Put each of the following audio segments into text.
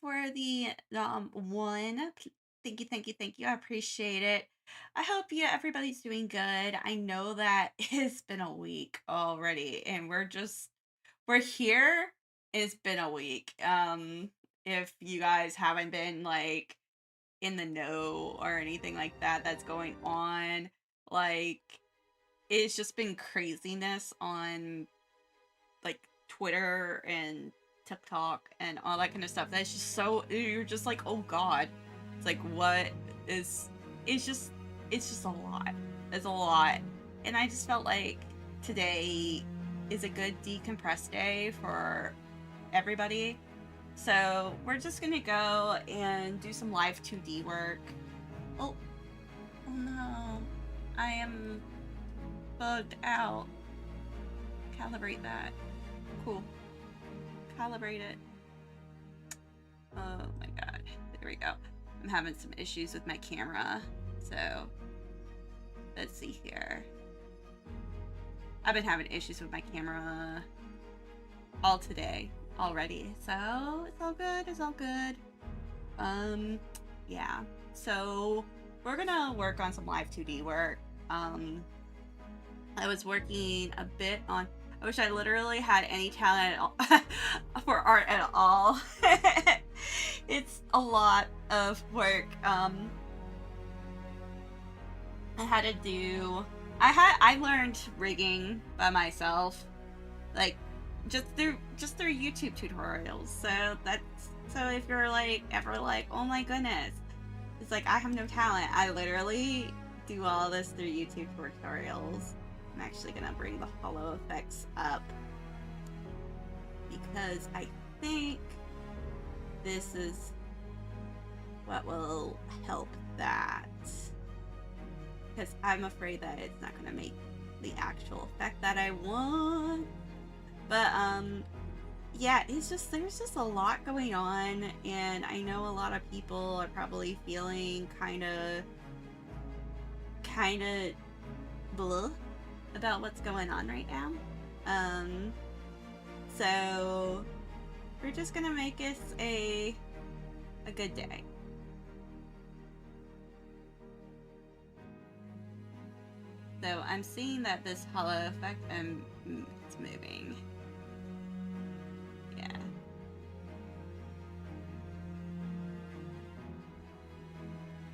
for the one. Thank you, thank you, thank you. I appreciate it. I hope everybody's doing good. I know that it's been a week already, and we're here. It's been a week. If you guys haven't been like in the know or anything like that that's going on, like it's just been craziness on like Twitter and TikTok and all that kind of stuff. That's just so you're just like, oh god. It's like what is it's just it's just a lot. It's a lot. And I just felt like today is a good decompress day for everybody. So we're just gonna go and do some live 2D work. Oh, oh no. I am bugged out. Calibrate that. Cool. Calibrate it. Oh my god. There we go. I'm having some issues with my camera. So, let's see here. I've been having issues with my camera all today already. So, it's all good. It's all good. Yeah. So, we're gonna work on some live 2D work. I was working a bit on I wish I literally had any talent at all for art at all. It's a lot of work. I learned rigging by myself, like just through YouTube tutorials. So if you're like ever like, oh my goodness, it's like I have no talent. I literally do all this through YouTube tutorials. I'm actually gonna bring the hollow effects up because I think this is what will help that, because I'm afraid that it's not gonna make the actual effect that I want. But yeah, there's just a lot going on, and I know a lot of people are probably feeling kind of blah about what's going on right now. So we're just gonna make this a good day. So I'm seeing that this hollow effect it's moving. Yeah.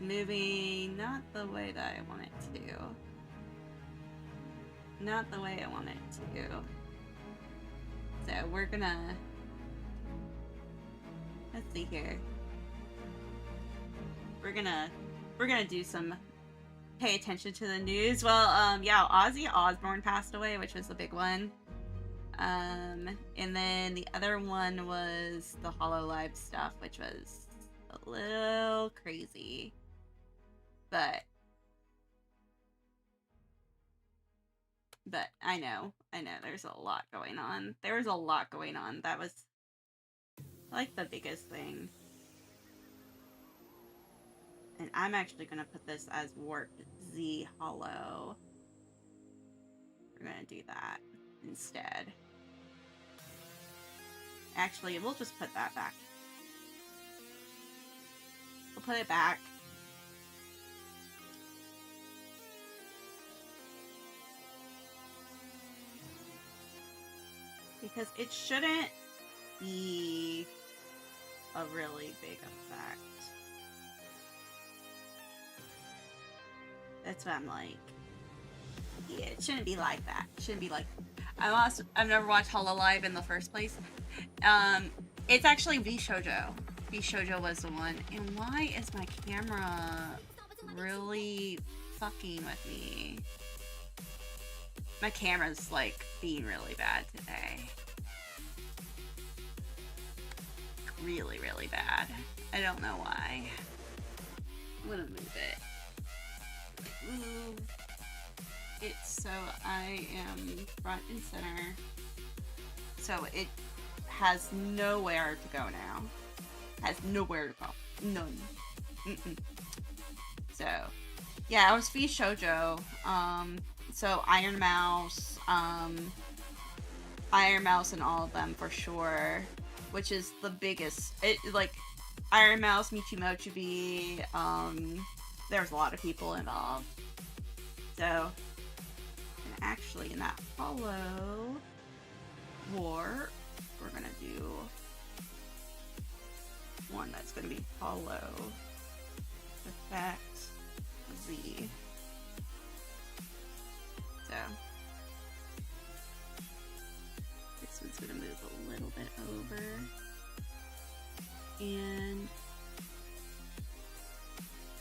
Moving not the way that I want it to. Not the way I want it to. So we're gonna let's see here. We're gonna do some pay attention to the news. Well, yeah, Ozzy Osbourne passed away, which was the big one. And then the other one was the HoloLive stuff, which was a little crazy. But I know there's a lot going on. There was a lot going on. That was like the biggest thing. And I'm actually gonna put this as warped Z hollow. We're gonna do that instead. Actually, we'll just put that back. We'll put it back. Because it shouldn't be a really big effect. That's what I'm like. Yeah, it shouldn't be like that. It shouldn't be like I've never watched HoloLive in the first place. It's actually VShojo. VShojo was the one. And why is my camera really fucking with me? My camera's like being really bad today. Really, really bad. I don't know why. I'm gonna move it. Move it so I am front and center. So it has nowhere to go now. Has nowhere to go. None. So, yeah, it was VShojo. So Iron Mouse and all of them for sure. which is the biggest. It like Iron Mouse, Michimochibi. There's a lot of people involved. So, and actually, in that hollow war, we're gonna do one that's gonna be hollow effect Z. So this one's gonna move a little bit over and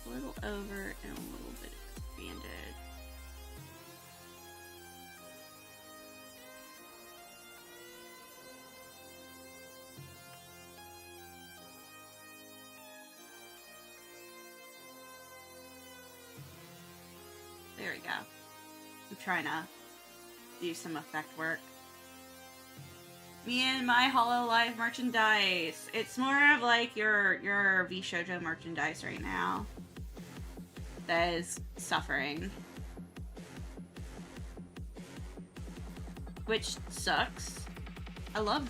a little over and a little bit expanded. There we go. I'm trying to do some effect work. Me and my HoloLive merchandise. It's more of like your VShojo merchandise right now that is suffering. Which sucks. I love,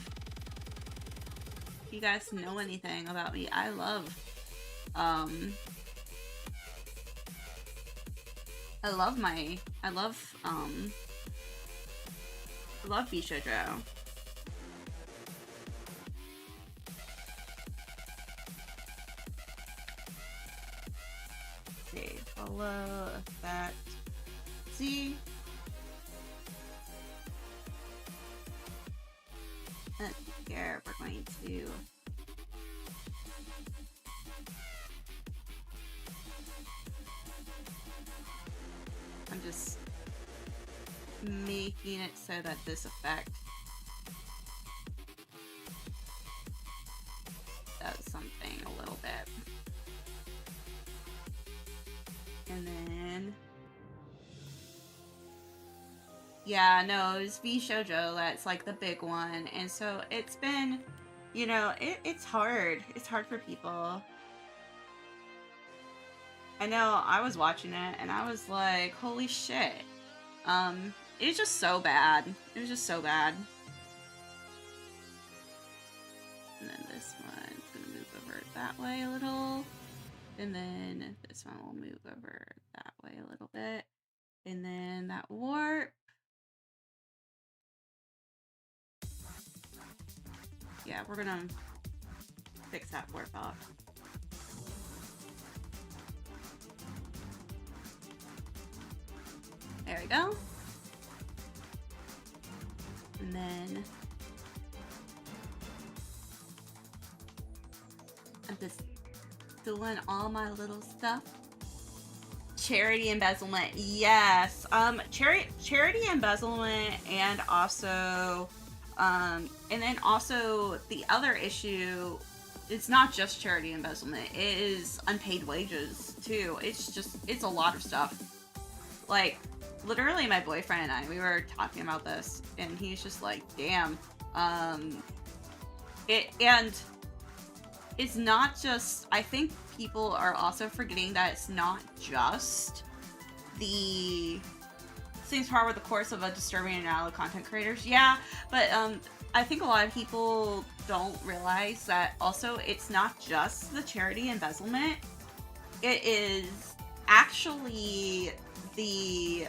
if you guys know anything about me, I love VShojo. Okay, follow effect Z. And here we're going to I'm just making it so that this effect does something a little bit. And then, yeah, no, it's VShojo that's like the big one. And so it's been, you know, it's hard. It's hard for people. I know I was watching it and I was like, holy shit. It was just so bad. It was just so bad. And then this one's gonna move over that way a little. And then this one will move over that way a little bit. And then that warp. Yeah, we're gonna fix that warp up. There we go. And then I'm just doing all my little stuff. Charity embezzlement, yes. Charity embezzlement, and also, and then also the other issue. It's not just charity embezzlement. It is unpaid wages too. It's a lot of stuff. Like, literally, my boyfriend and I, we were talking about this, and he's just like, "Damn." It's not just. I think people are also forgetting that it's not just the things par with the course of a disturbing and analog content creators. Yeah, but I think a lot of people don't realize that also it's not just the charity embezzlement. It is actually the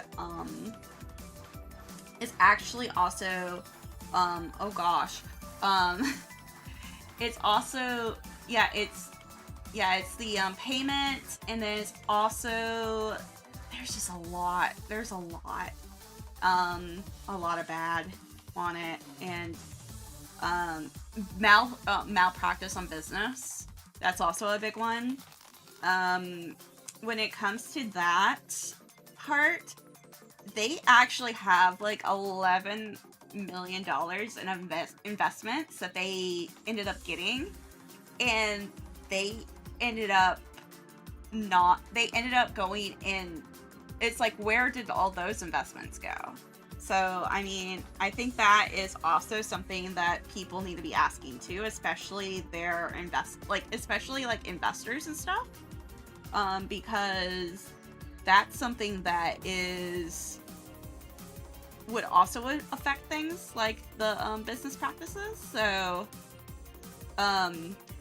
it's actually also oh gosh, it's also it's the payment, and then it's also there's a lot of bad on it, and malpractice on business, that's also a big one. When it comes to that part, they actually have like $11 million in investments that they ended up getting, and they ended up going in. It's like, where did all those investments go? So, I mean, I think that is also something that people need to be asking too, especially their especially like investors and stuff, because that's something that would also affect things like the business practices. So,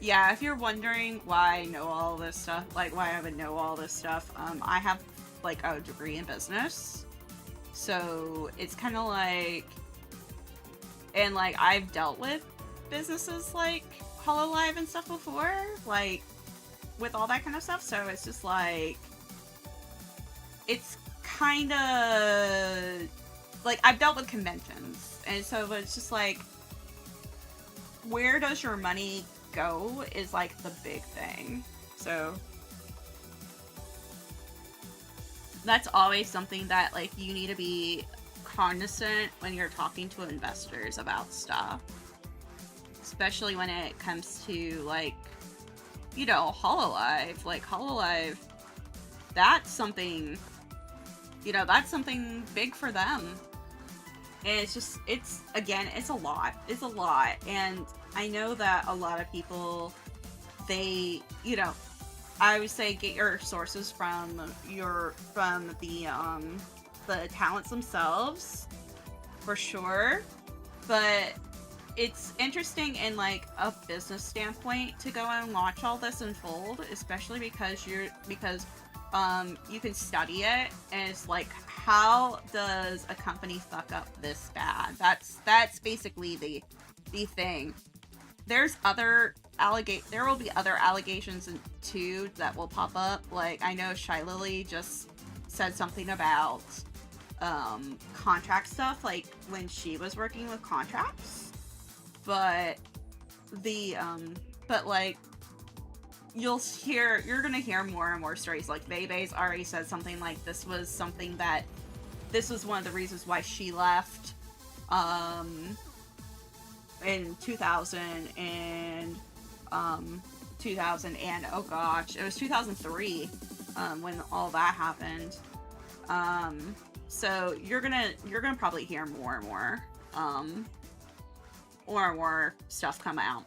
Yeah, if you're wondering why I know all this stuff, like why I would know all this stuff, I have like a degree in business. So it's kind of like, and like I've dealt with businesses like Hololive and stuff before, like with all that kind of stuff. So it's just like, it's kind of like I've dealt with conventions, and so it's just like, where does your money go is like the big thing. So that's always something that like you need to be cognizant when you're talking to investors about stuff, especially when it comes to like, you know, Hololive. Like Hololive, that's something, you know, that's something big for them. And it's just, it's, again, it's a lot. It's a lot. And I know that a lot of people, they, you know, I would say get your sources from the talents themselves, for sure. But it's interesting in like a business standpoint to go and watch all this unfold, especially because you can study it, and it's like, how does a company fuck up this bad? That's basically the thing. There's other there will be other allegations too that will pop up. Like I know Shy Lily just said something about contract stuff, like when she was working with contracts. But like you're gonna hear more and more stories. Like Bebe's already said something like this was one of the reasons why she left in 2000 and 2000 and oh gosh, it was 2003 when all that happened. So you're gonna probably hear more and more stuff come out.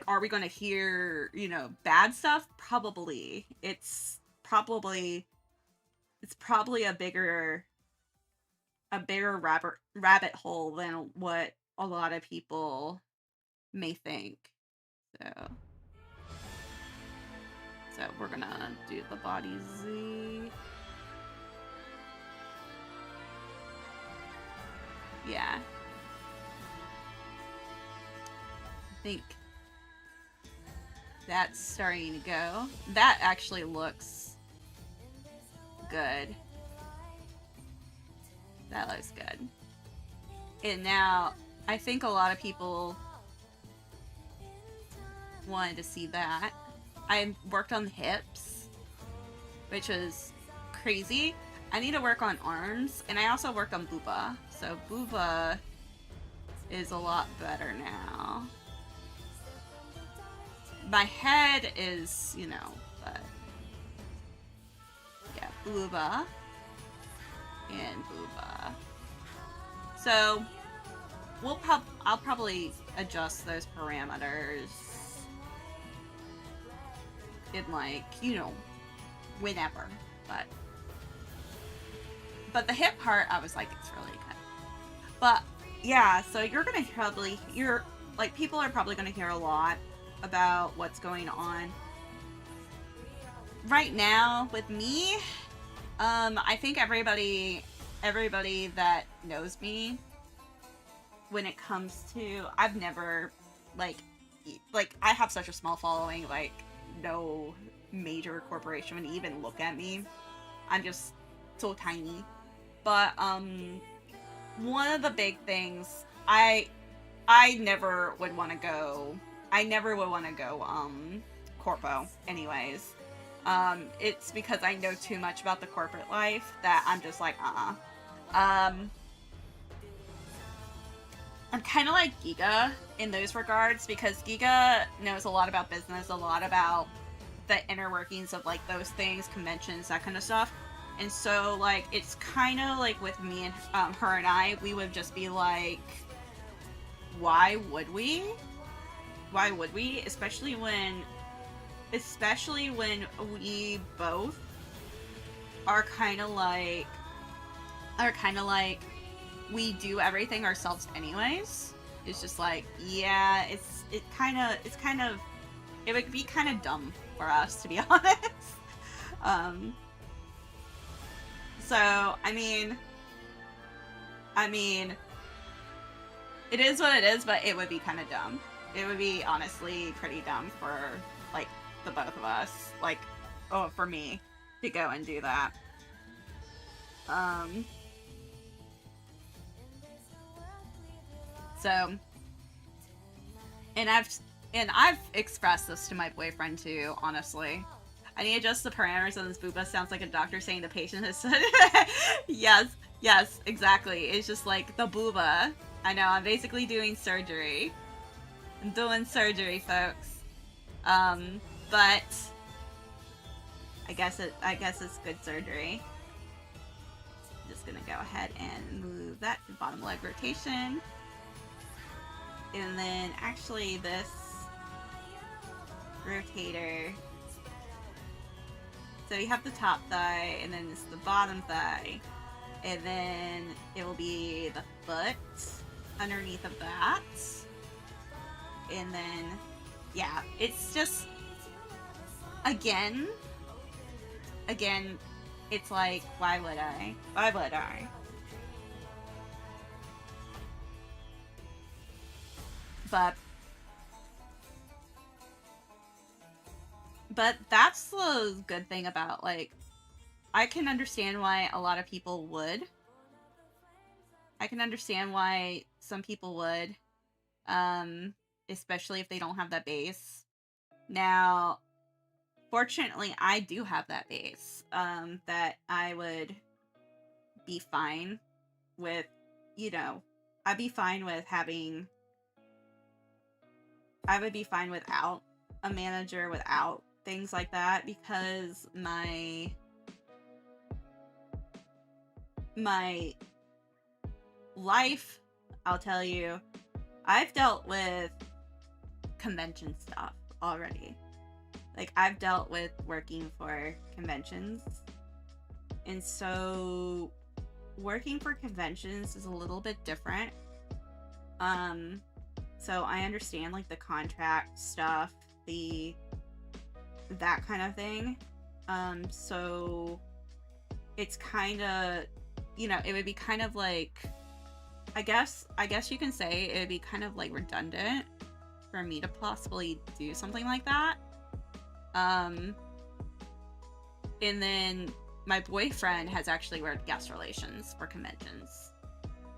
Are we going to hear, you know, bad stuff? Probably. It's probably a bigger rabbit hole than what a lot of people may think. So we're gonna do the body Z. Yeah. I think that's starting to go. That actually looks good. That looks good. And now, I think a lot of people wanted to see that. I worked on the hips, which is crazy. I need to work on arms, and I also worked on booba. So booba is a lot better now. My head is, you know, but yeah, booba and booba. So I'll probably adjust those parameters in, like, you know, whenever. But the hip part, I was like, it's really good. But yeah, so people are probably gonna hear a lot about what's going on right now with me. I think everybody that knows me, when it comes to, I've never like I have such a small following, like no major corporation would even look at me. I'm just so tiny. But one of the big things, I never would want to go corpo anyways. It's because I know too much about the corporate life that I'm just like, I'm kind of like Giga in those regards, because Giga knows a lot about business, a lot about the inner workings of like those things, conventions, that kind of stuff. And so like it's kind of like with me and her and I, we would just be like, why would we? Especially when we both are kind of like we do everything ourselves anyways. It's just like, yeah, it would be kind of dumb for us, to be honest. So I mean, it is what it is, but it would be kind of dumb. It would be honestly pretty dumb for like the both of us, like, oh, for me to go and do that. So, and I've expressed this to my boyfriend too, honestly. I need to adjust the parameters on this booba. Sounds like a doctor saying the patient has said yes, exactly. It's just like the booba. I know, I'm basically doing surgery. I'm doing surgery, folks. But I guess it's good surgery. I'm just gonna go ahead and move that to bottom leg rotation. And then actually this rotator. So you have the top thigh, and then it's the bottom thigh. And then it will be the foot underneath of that. And then, yeah, it's just, again, it's like, why would I? Why would I? But that's the good thing about, like, I can understand why a lot of people would. I can understand why some people would, especially if they don't have that base. Now, fortunately, I do have that base, that I would be fine with, you know, I'd be fine with having, I would be fine without a manager, without things like that, because my life, I'll tell you, I've dealt with convention stuff already. Like, I've dealt with working for conventions, and so working for conventions is a little bit different. So I understand, like, the contract stuff, that kind of thing. So it's kind of, you know, it would be kind of like, I guess you can say it would be kind of like redundant for me to possibly do something like that. And then my boyfriend has actually worked guest relations for conventions.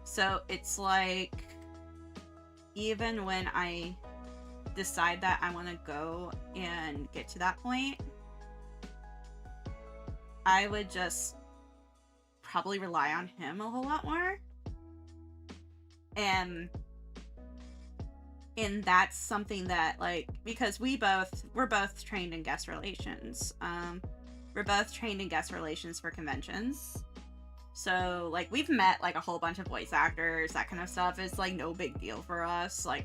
So it's like, even when I decide that I want to go and get to that point, I would just probably rely on him a whole lot more. And that's something that, like, because we're both trained in guest relations. We're both trained in guest relations for conventions. So, like, we've met, like, a whole bunch of voice actors, that kind of stuff. It's, like, no big deal for us. Like,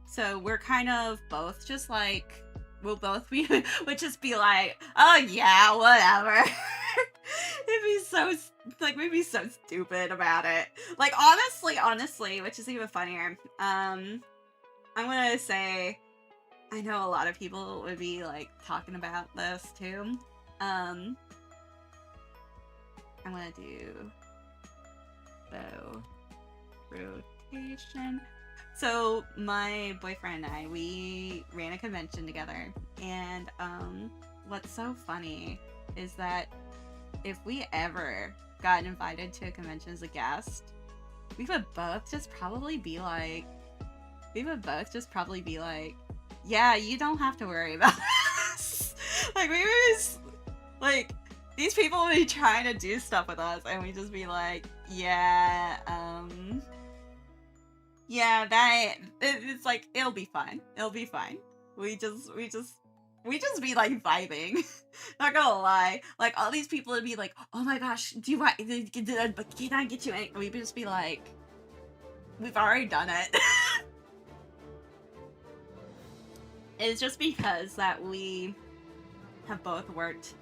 so we're kind of both just, like, we'll both be, would just be like, oh, yeah, whatever. We'd be so stupid about it. Like, honestly, which is even funnier, I'm gonna say, I know a lot of people would be, like, talking about this, too. I'm gonna do bow rotation. So my boyfriend and I, we ran a convention together, and what's so funny is that if we ever got invited to a convention as a guest, we would both just probably be like, yeah, you don't have to worry about this. Like, we were just, like, these people would be trying to do stuff with us, and we'd just be like, yeah, it's like, it'll be fine. We just be, like, vibing. Not gonna lie. Like, all these people would be like, oh my gosh, do you want, but can I get you any? We'd just be like, we've already done it. It's just because that we have both worked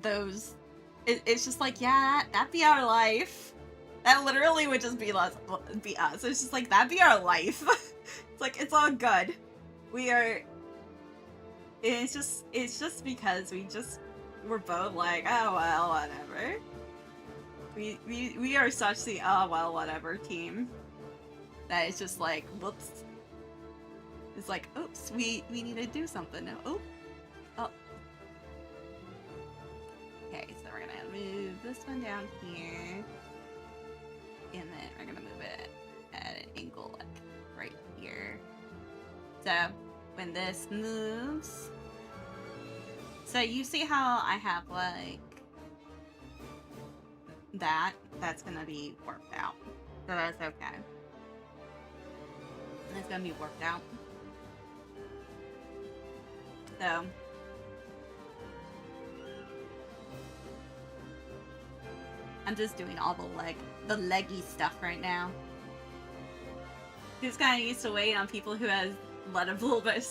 those, it's just like, yeah, that'd be our life. That literally would just be us. Be us. It's just like that'd be our life. It's like it's all good. We are. It's just because we're both like, oh well, whatever. We are such the oh well, whatever team that it's just like whoops. It's like oops, we need to do something now. Oh. Okay, so we're gonna move this one down here. And then we're gonna move it at an angle like right here. So when this moves, so you see how I have like that's gonna be worked out. So that's okay. It's gonna be worked out. So I'm just doing all the leggy stuff right now. Just kind of used to waiting on people who has let a little bit.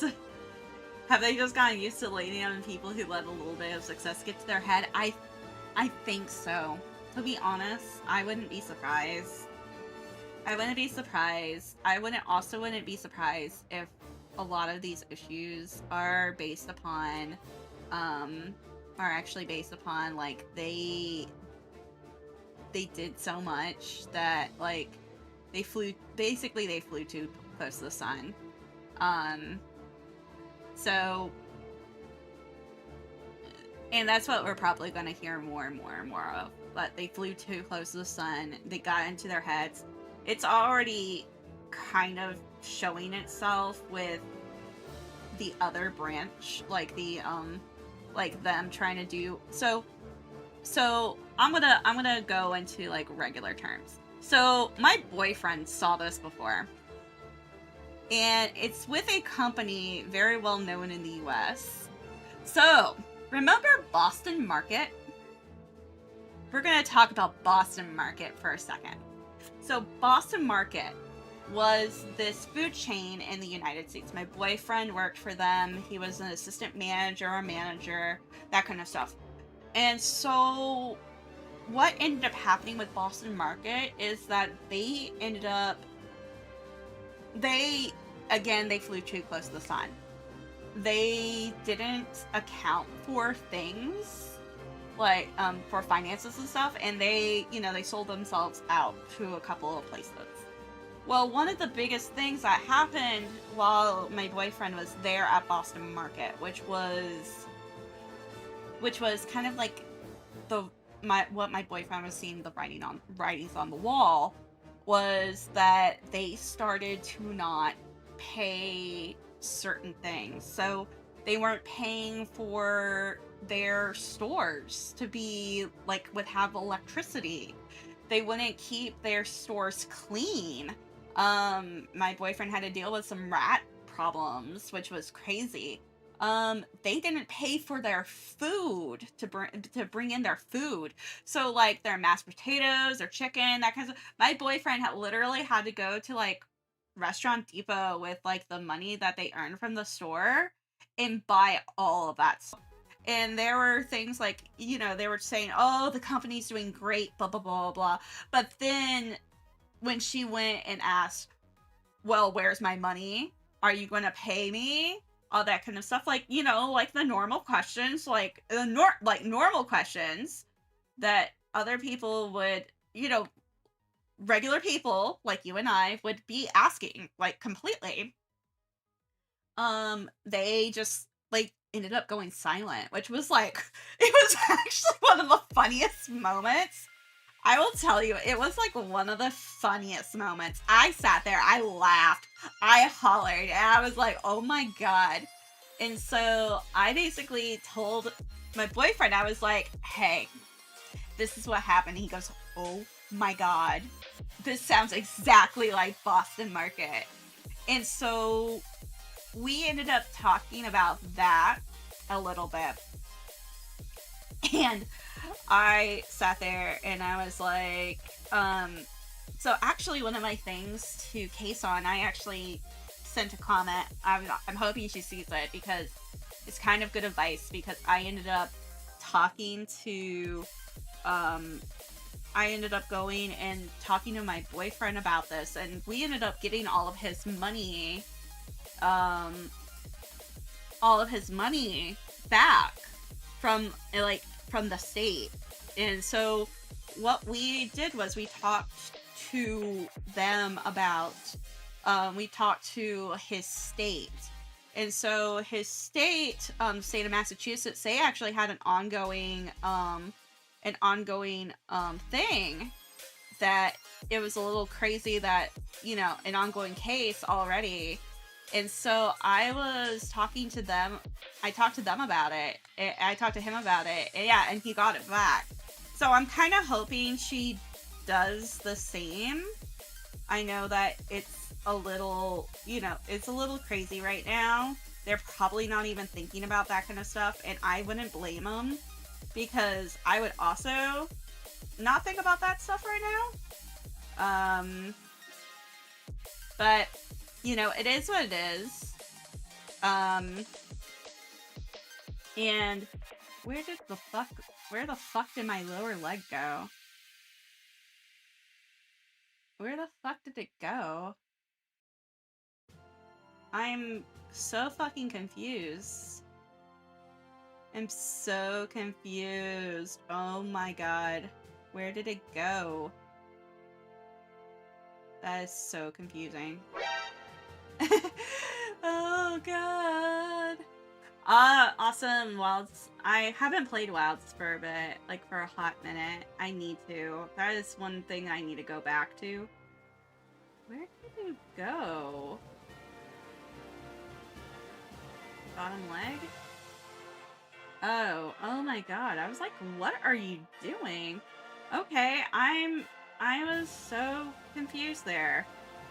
Have they just gotten used to waiting on people who let a little bit of success get to their head? I think so. To be honest, I wouldn't be surprised. I wouldn't be surprised. I wouldn't be surprised if a lot of these issues are based upon, are actually based upon like they did so much that like they flew too close to the sun. So, and that's what we're probably going to hear more and more and more of. But they flew too close to the sun. They got into their heads. It's already kind of showing itself with the other branch, like the like them trying to do so. I'm gonna go into like regular terms. So my boyfriend saw this before, and it's with a company very well known in the US. So remember Boston Market? We're gonna talk about Boston Market for a second. So Boston Market was this food chain in the United States. My boyfriend worked for them. He was an assistant manager or manager, that kind of stuff. And so what ended up happening with Boston Market is that they flew too close to the sun. They didn't account for things like for finances and stuff, and they sold themselves out to a couple of places. Well, one of the biggest things that happened while my boyfriend was there at Boston Market, which was kind of like what my boyfriend was seeing the writings on the wall, was that they started to not pay certain things. So they weren't paying for their stores to be like have electricity. They wouldn't keep their stores clean. My boyfriend had to deal with some rat problems, which was crazy. They didn't pay for their food to bring in their food. So like their mashed potatoes, their chicken, that kind of stuff. My boyfriend literally had to go to like Restaurant Depot with like the money that they earned from the store and buy all of that stuff. And there were things like, they were saying, oh, the company's doing great, blah, blah, blah, blah. But then when she went and asked, well, where's my money? Are you going to pay me? All that kind of stuff. Like, like the normal questions, like normal questions that other people would, regular people like you and I would be asking, like, completely. They just like ended up going silent, which was like, it was actually one of the funniest moments. I will tell you, it was like one of the funniest moments. I sat there, I laughed, I hollered, and I was like, oh my god. And so I basically told my boyfriend, I was like, hey, this is what happened. He goes, oh my god, this sounds exactly like Boston Market. And so we ended up talking about that a little bit. And I sat there and I was like, so actually one of my things to Kason, I actually sent a comment. I'm hoping she sees it because it's kind of good advice, because I ended up talking to I ended up going and talking to my boyfriend about this, and we ended up getting all of his money back from from the state. And so what we did was we talked to them about we talked to his state. And so his state, state of Massachusetts, they actually had an ongoing thing that it was a little crazy that, you know, an ongoing case already. And so I was talking to them. I talked to them about it. I talked to him about it. And yeah, and he got it back. So I'm kind of hoping she does the same. I know that it's a little, you know, it's a little crazy right now. They're probably not even thinking about that kind of stuff. And I wouldn't blame them, because I would also not think about that stuff right now. But you know, it is what it is. And where the fuck did my lower leg go? Where the fuck did it go? I'm so fucking confused. I'm so confused. Oh my god. Where did it go? That is so confusing. Oh god. Awesome Wilds. I haven't played Wilds for a bit, like for a hot minute. I need to. That is one thing I need to go back to. Where did you go? Bottom leg? Oh my god. I was like, what are you doing? Okay, I was so confused there.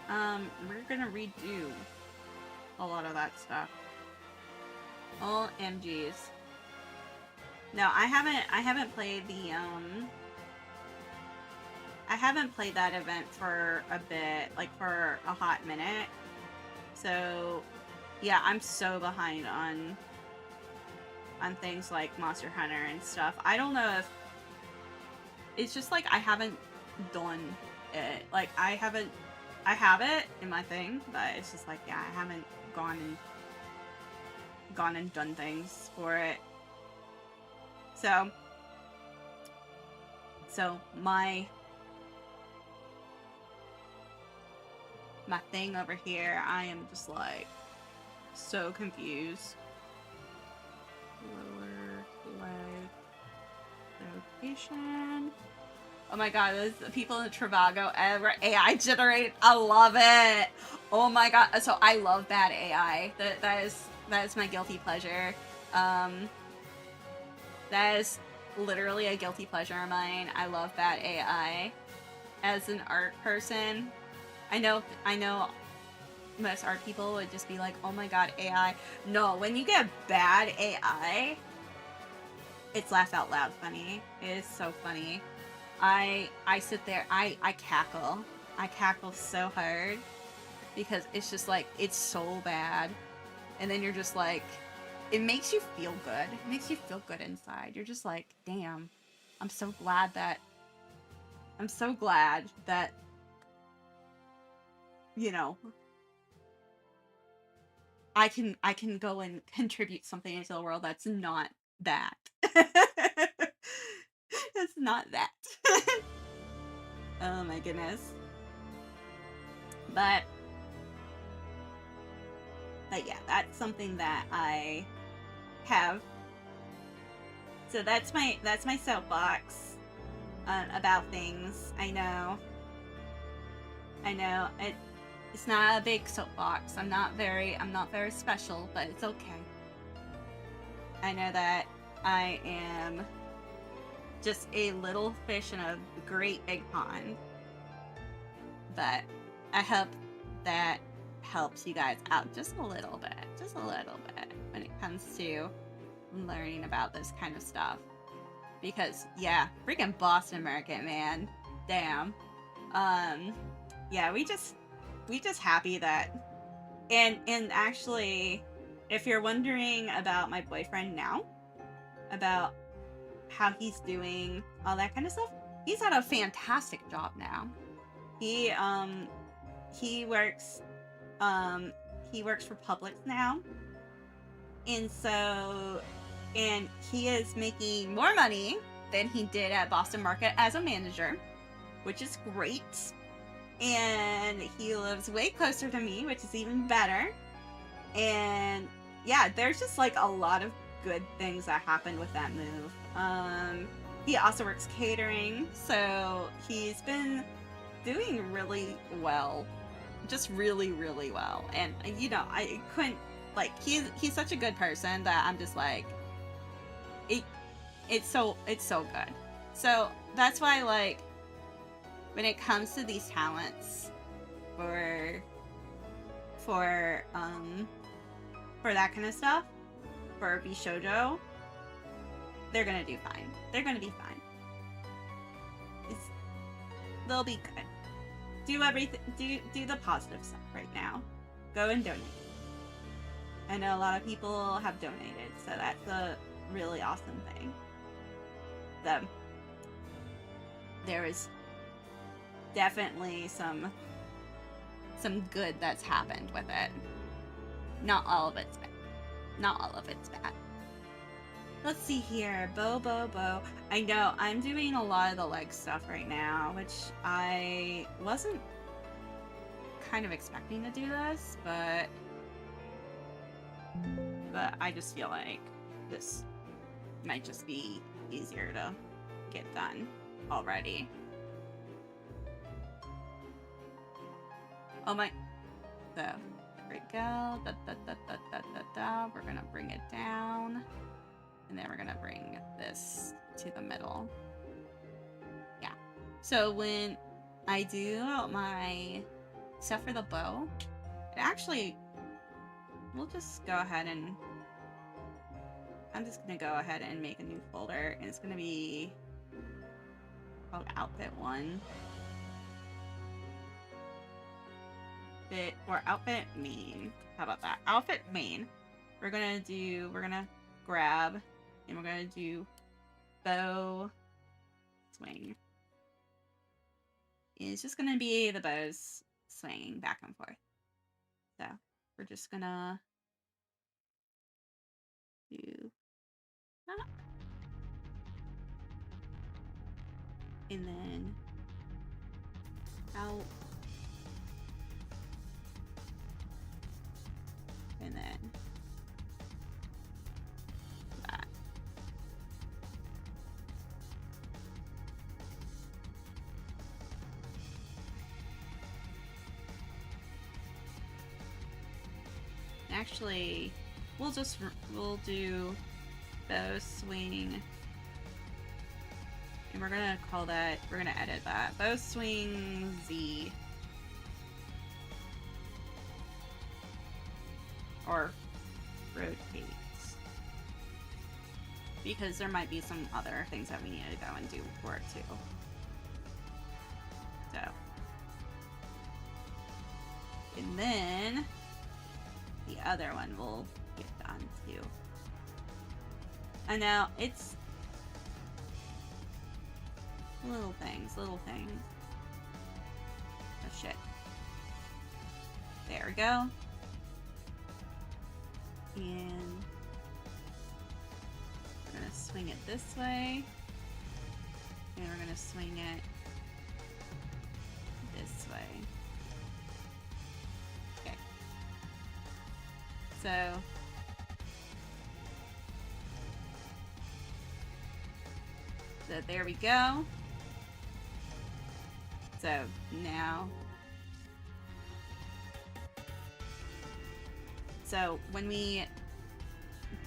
We're gonna redo a lot of that stuff. All MGs. No, I haven't played the I haven't played that event for a bit, like for a hot minute. So yeah, I'm so behind on things like Monster Hunter and stuff. I don't know if it's just like I haven't done it. Like I have it in my thing, but it's just like, yeah, I haven't gone and done things for it. So my thing over here, I am just like so confused. Lower leg location. Oh my god, those people in Trivago ever AI generated. I love it. Oh my god. So I love bad AI. That is my guilty pleasure. That is literally a guilty pleasure of mine. I love bad AI. As an art person, I know most art people would just be like, oh my god, AI. No, when you get bad AI, it's laugh out loud funny. It is so funny. I sit there, I cackle. I cackle so hard because it's just like, it's so bad. And then you're just like, it makes you feel good. It makes you feel good inside. You're just like, damn, I'm so glad that, you know, I can go and contribute something into the world that's not that. That's not that. Oh my goodness. But yeah, that's something that I have. So that's my soapbox about things. I know it's not a big soapbox. I'm not very special, but it's okay. I know that I am just a little fish in a great big pond. But I hope that helps you guys out just a little bit when it comes to learning about this kind of stuff. Because yeah, freaking Boston market, man. Damn. Yeah, we just happy that, and actually, if you're wondering about my boyfriend now, about how he's doing, all that kind of stuff, he's at a fantastic job now. He he works um he works for Publix now. And so, and he is making more money than he did at Boston Market as a manager, which is great. And he lives way closer to me, which is even better. And yeah, there's just like a lot of good things that happened with that move. He also works catering, so he's been doing really well, just really, really well. And you know, I couldn't, like, he's such a good person that I'm just like, it's so good. So that's why, like, when it comes to these talents for that kind of stuff, for Bishojo, they're gonna do fine. They're gonna be fine. They'll be good. Do everything. Do the positive stuff right now. Go and donate. I know a lot of people have donated, so that's a really awesome thing. So there is definitely some good that's happened with it. Not all of it's bad. Not all of it's bad. Let's see here. Bo. I know I'm doing a lot of the leg stuff right now, which I wasn't kind of expecting to do this, but I just feel like this might just be easier to get done already. Oh my. So, there we go. We're gonna bring it down. And then we're gonna bring this to the middle. Yeah. So when I do my stuff for the bow, it actually, we'll just go ahead and, I'm just gonna go ahead and make a new folder, and it's gonna be called Outfit 1. Or Outfit Main. How about that? Outfit Main. We're gonna grab, and we're gonna do bow swing. And it's just gonna be the bows swinging back and forth. So we're just gonna do that. And then out. And then that. Actually, we'll do bow swing, and we're gonna edit that bow swing Z, or rotates, because there might be some other things that we need to go and do for it too. So, and then the other one will get done too. I know it's little things. Oh shit. There we go. And we're gonna swing it this way. And we're gonna swing it this way. Okay. So there we go. So now, so when we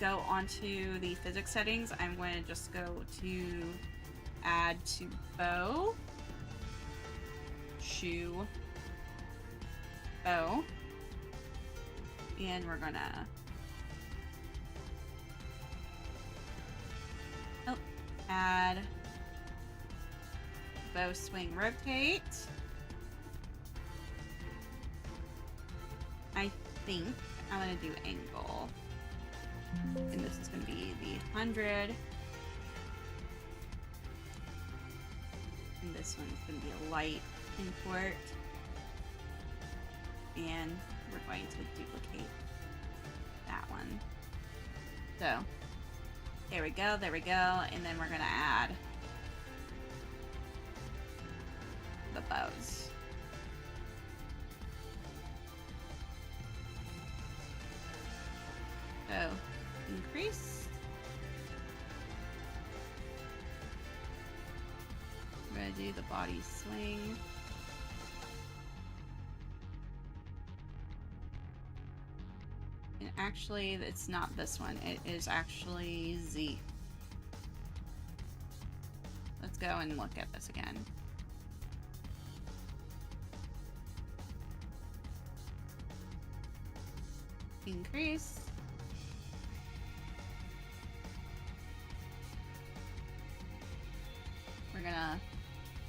go onto the physics settings, I'm going to just go to add to bow, shoe, bow, and we're gonna add bow swing rotate. I think I'm gonna do angle, and this is gonna be the 100. this one's going to be a light import. And we're going to duplicate that one. So, there we go, there we go. And then we're going to add the bows. So, increase. We're going to do the body swing. And actually, it's not this one. It is actually Z. Let's go and look at this again. Increase. We're gonna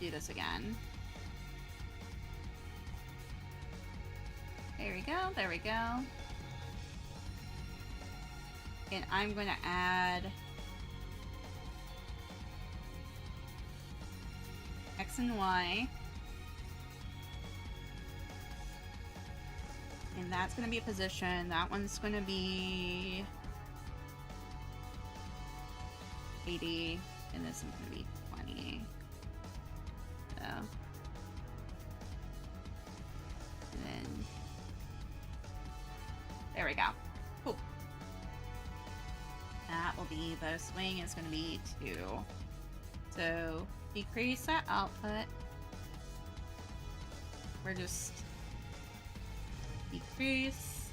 do this again. There we go, there we go. And I'm going to add X and Y. And that's going to be a position. That one's going to be 80. And this one's going to be 20. So. And then. There we go. Cool. That will be, the swing is going to be 2. So, decrease that output. We're just decrease.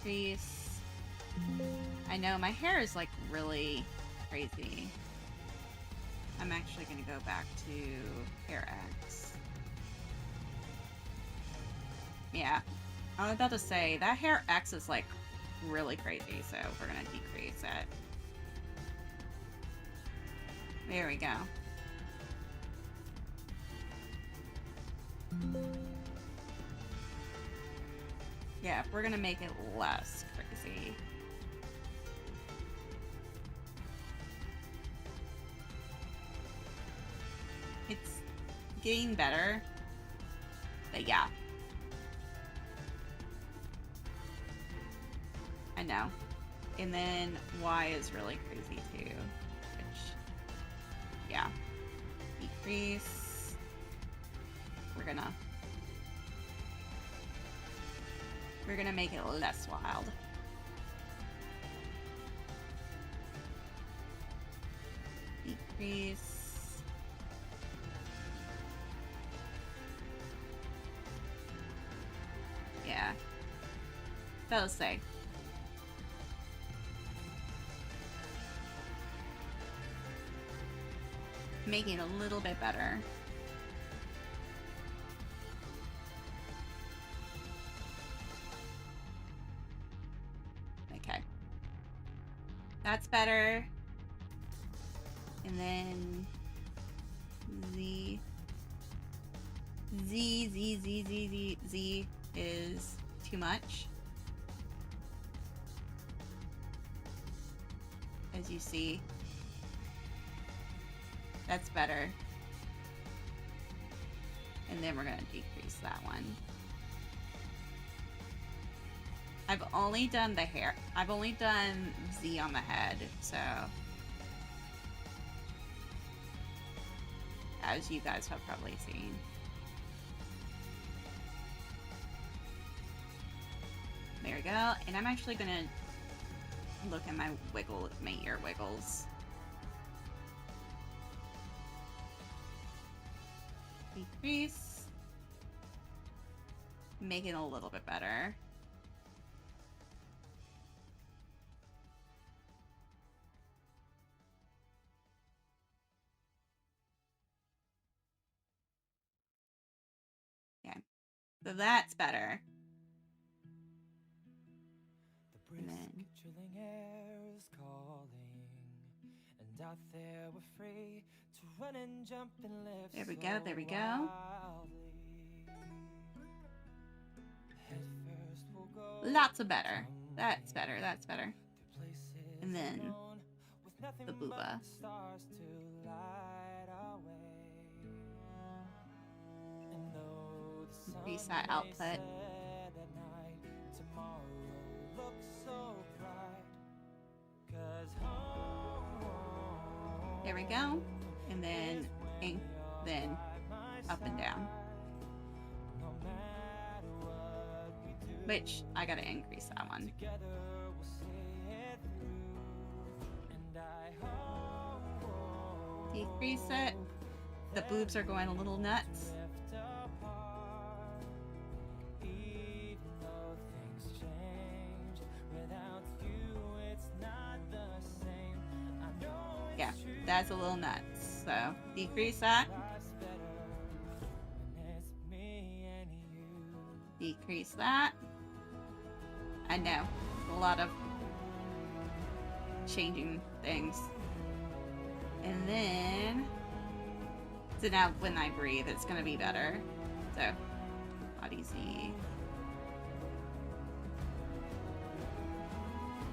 Decrease. I know my hair is like really crazy. I'm actually going to go back to hair X. Yeah. I was about to say, that hair X is like really crazy, so we're gonna decrease it. There we go. Yeah, we're gonna make it less crazy. It's getting better, but yeah. I know. And then Y is really crazy too. Which, yeah. Decrease. We're gonna make it less wild. Decrease. Yeah. That'll say. Making it a little bit better. Okay. That's better. And then Z is too much. As you see. That's better. And then we're going to decrease that one. I've only done the hair. I've only done Z on the head, so. As you guys have probably seen. There we go. And I'm actually going to look at my ear wiggles. Decrease. Make it a little bit better. Okay. So that's better. And then chilling air is calling, and out there we're free to run and jump and live. There we go, there we go. Lots of better. That's better, that's better. And then the booba. Increase that output. There we go. And then up and down. Which I gotta increase that one. Decrease it. The boobs are going a little nuts. Yeah, that's a little nuts. So decrease that. Decrease that. I know, a lot of changing things. And then, so now when I breathe, it's gonna be better. So, body Z.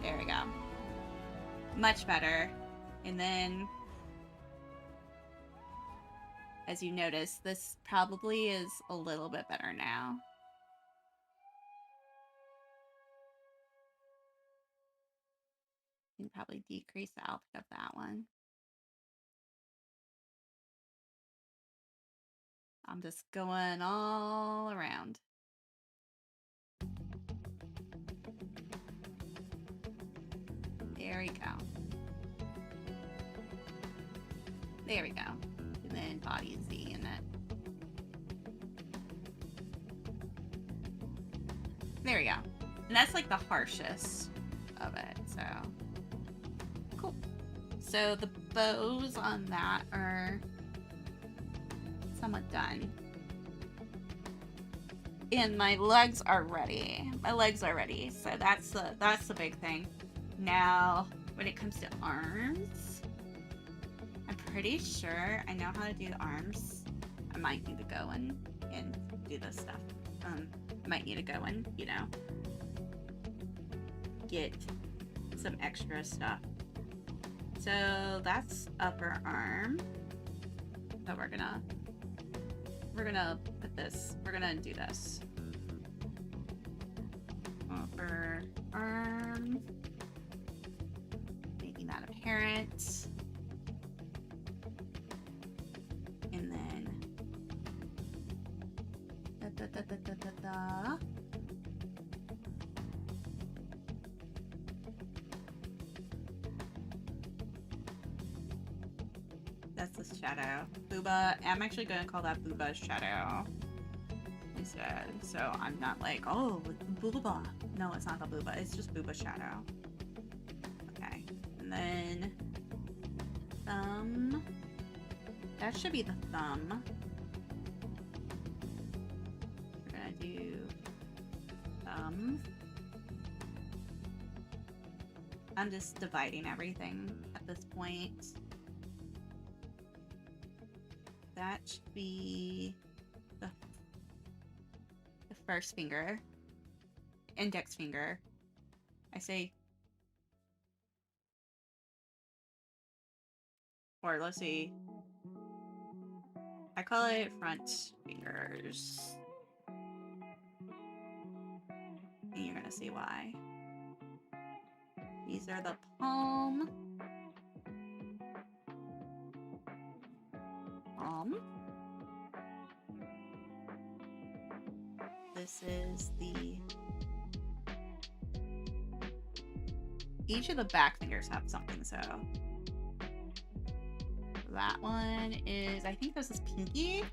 There we go. Much better. And then, as you notice, this probably is a little bit better now. You can probably decrease the output of that one. I'm just going all around. There we go. There we go. And then body Z in it. There we go. And that's like the harshest of it, so. Cool. So the bows on that are somewhat done. And my legs are ready. My legs are ready. So that's the big thing. Now, when it comes to arms, I'm pretty sure I know how to do arms. I might need to go in and do this stuff. I might need to go and, you know, get some extra stuff. So that's upper arm. So we're gonna put this, we're gonna do this. Upper arm. Making that apparent. And then that's the shadow. Booba. I'm actually going to call that Booba's shadow instead. So I'm not like, oh, Booba. No, it's not the Booba. It's just Booba's shadow. Okay. And then thumb. That should be the thumb. We're gonna do thumb. I'm just dividing everything at this point. That should be the first finger. Index finger. I say, or let's see. I call it front fingers. And you're gonna see why. These are the palm. Palm. This is the... Each of the back fingers have something, so... That one is... I think this is pinky.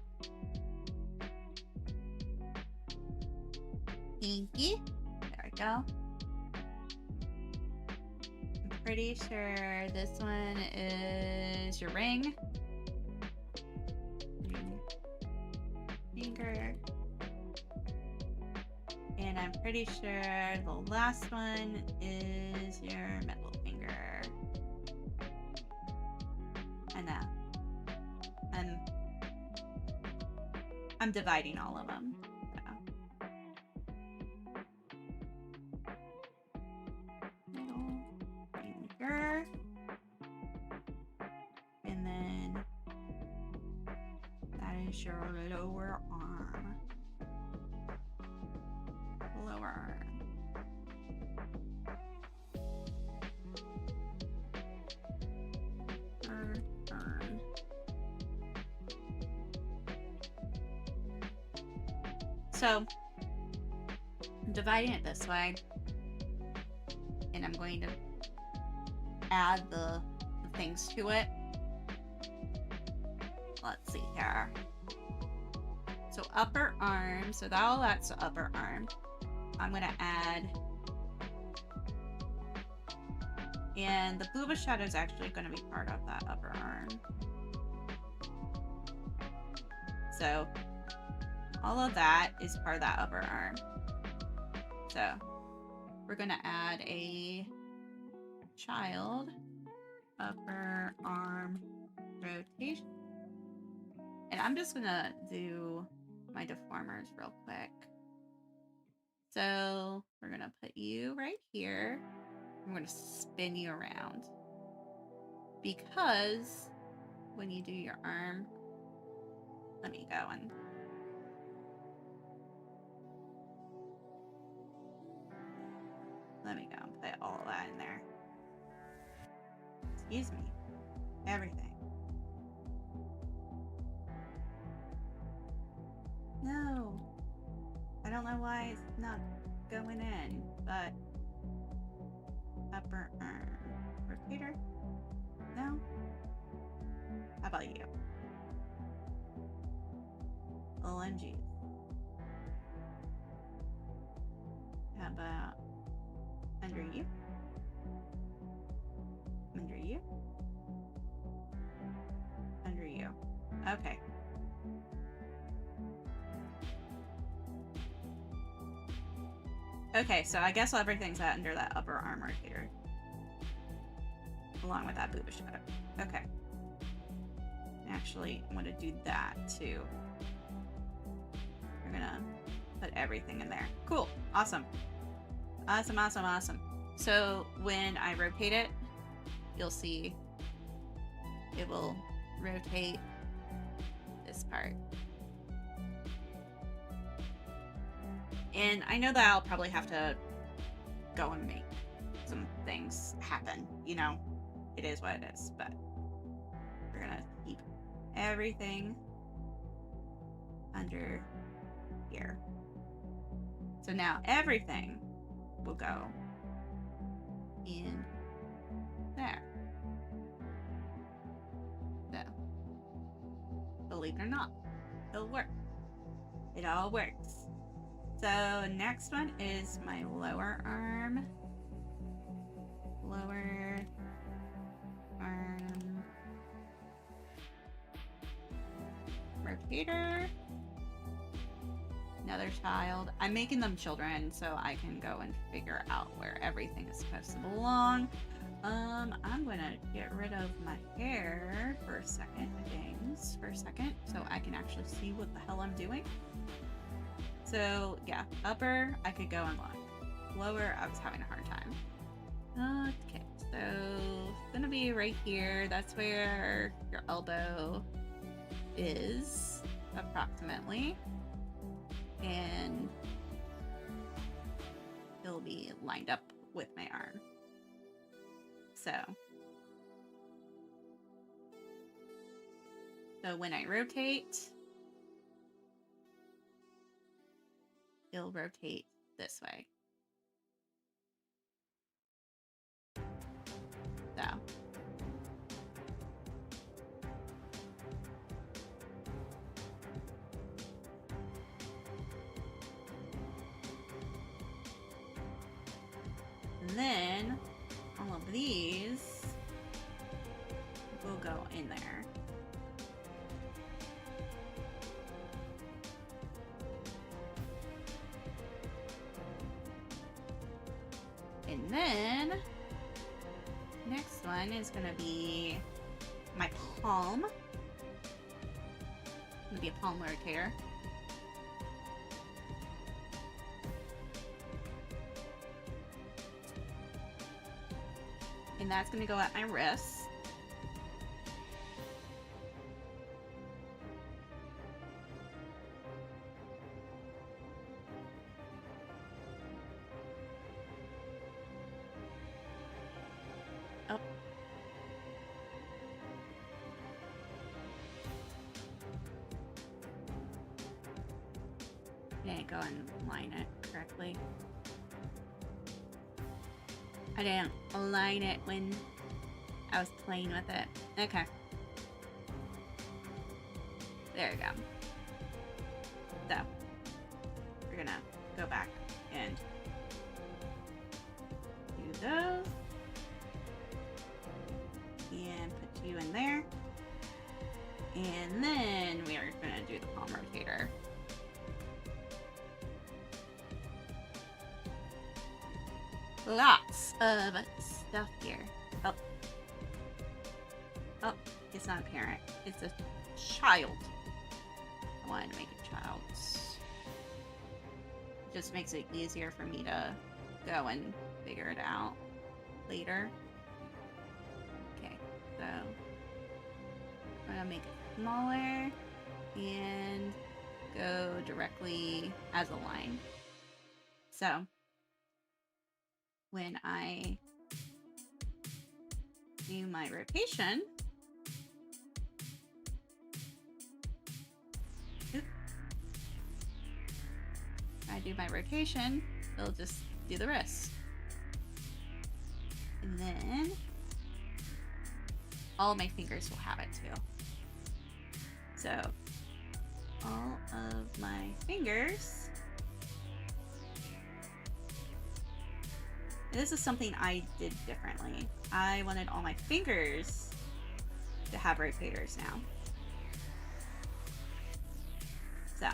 Pinky. There we go. I'm pretty sure this one is your ring. Finger. And I'm pretty sure the last one is your middle finger. I know. I'm dividing all of them. So. Middle finger. lower arm. Lower arm. Arm. So I'm dividing it this way, and I'm going to add the things to it. Let's see here. So upper arm, so that's the upper arm. I'm gonna add, and the booba shadow is actually gonna be part of that upper arm. So all of that is part of that upper arm. So we're gonna add a child upper arm rotation. And I'm just gonna do my deformers real quick. So we're gonna put you right here. I'm gonna spin you around. Because when you do your arm, let me go and put all of that in there. Excuse me. Everything. No. I don't know why it's not going in, but upper arm rotator? No? How about you? OMG. How about under you? Under you? Under you. Okay. Okay, so I guess everything's under that upper arm rotator. Along with that booba shadow. Okay. Actually, I'm gonna do that too. We're gonna put everything in there. Cool. Awesome. Awesome, awesome, awesome. So when I rotate it, you'll see it will rotate this part. And I know that I'll probably have to go and make some things happen. You know, it is what it is, but we're gonna keep everything under here. So now everything will go in there. So, believe it or not, it'll work. It all works. So next one is my lower arm. Lower arm rotator. Another child. I'm making them children so I can go and figure out where everything is supposed to belong. I'm gonna get rid of my hair for a second, so I can actually see what the hell I'm doing. So yeah, upper, I could go and look. Lower, I was having a hard time. Okay, so it's gonna be right here. That's where your elbow is, approximately. And it'll be lined up with my arm. So when I rotate, it'll rotate this way. So. And then all of these will go in there. And then next one is gonna be my palm. It's gonna be a palm rotator. And that's gonna go at my wrist. Didn't go and align it correctly. I didn't align it when I was playing with it. Okay. There we go. So, we're gonna go back and do those. And put you in there. And then we are gonna do the palm rotator. Lots of stuff here. Oh. Oh, it's not a parent. It's a child. I wanted to make a child. It just makes it easier for me to go and figure it out later. Okay, so I'm gonna make it smaller and go directly as a line. So when I do my rotation, it'll just do the wrist. And then all my fingers will have it too. So all of my fingers. This is something I did differently. I wanted all my fingers to have rotators now. So,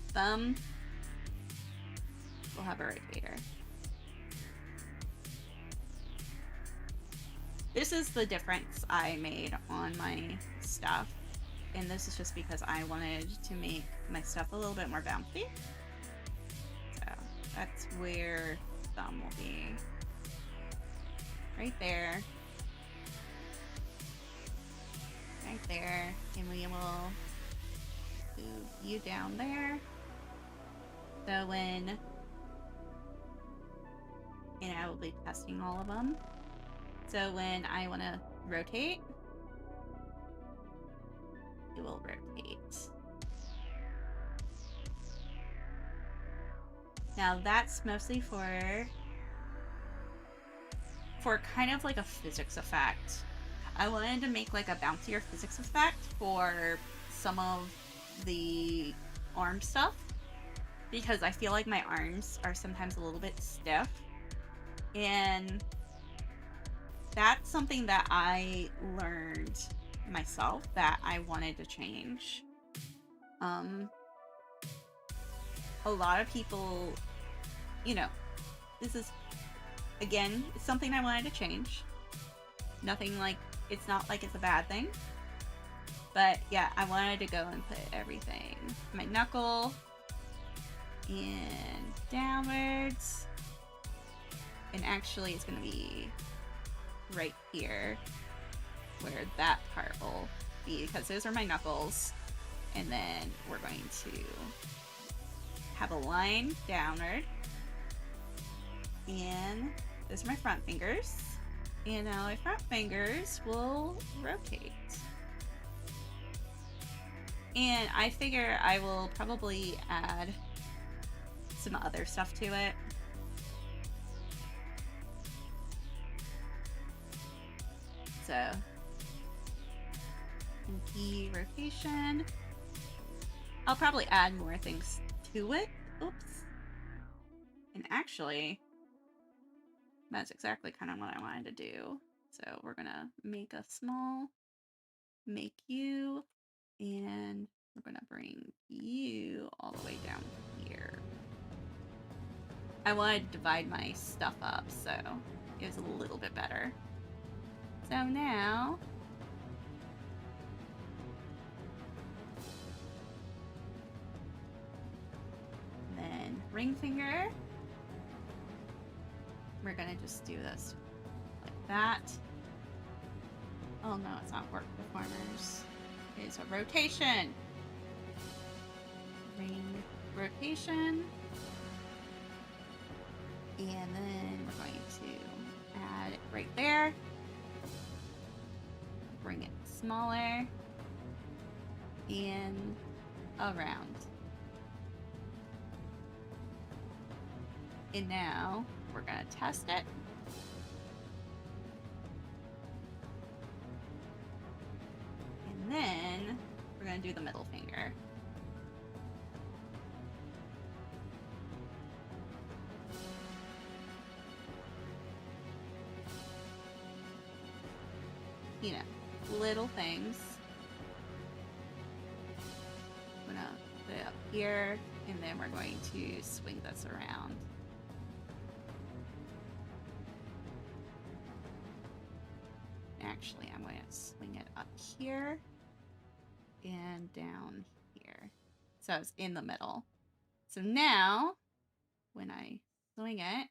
thumb will have a rotator. This is the difference I made on my stuff. And this is just because I wanted to make my stuff a little bit more bouncy. So, that's where thumb will be. Right there. Right there. And we will move you down there. So when, and I will be testing all of them. So when I want to rotate, it will rotate. Now that's mostly for kind of like a physics effect. I wanted to make like a bouncier physics effect for some of the arm stuff because I feel like my arms are sometimes a little bit stiff, and that's something that I learned myself that I wanted to change. A lot of people, you know, this is, again, it's something I wanted to change. Nothing like, it's not like it's a bad thing. But yeah, I wanted to go and put everything. My knuckle and downwards. And actually it's going to be right here where that part will be, because those are my knuckles. And then we're going to have a line downward. And those are my front fingers. And now my front fingers will rotate. And I figure I will probably add some other stuff to it. So, pinky rotation. I'll probably add more things to it. Oops. And actually, that's exactly kind of what I wanted to do. So we're gonna make a small, make you, and we're gonna bring you all the way down here. I wanted to divide my stuff up, so it was a little bit better. So now, then ring finger. We're gonna just do this like that. Oh no, it's not work performers. It's a rotation. Ring rotation. And then we're going to add it right there. Bring it smaller. And around. And now we're gonna test it. And then we're gonna do the middle finger. You know, little things. I'm gonna put it up here, and then we're going to swing this around. Actually, I'm going to swing it up here and down here. So it's in the middle. So now, when I swing it,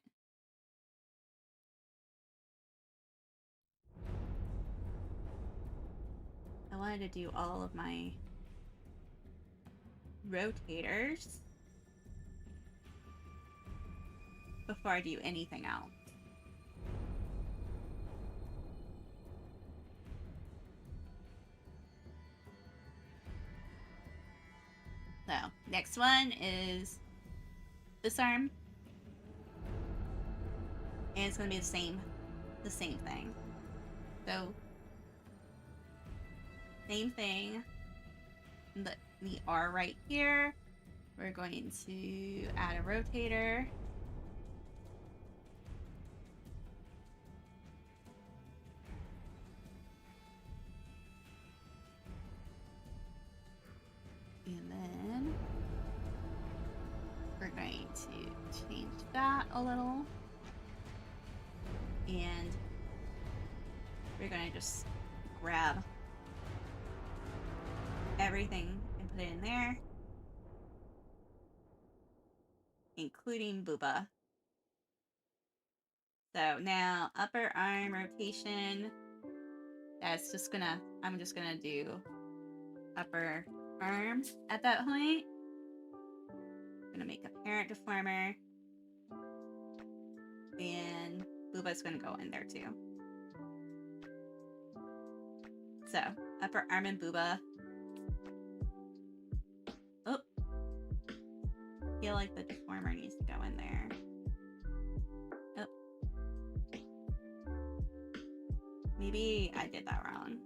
I wanted to do all of my rotators before I do anything else. So next one is this arm, and it's going to be the same thing. So same thing. The R right here. We're going to add a rotator. And then we're going to change that a little. And we're going to just grab everything and put it in there, including Booba. So now upper arm rotation. I'm just gonna do upper arm at that point. I'm gonna make a parent deformer, and Booba's gonna go in there too. So upper arm and Booba. Oh, I feel like the deformer needs to go in there. Oh, maybe I did that wrong.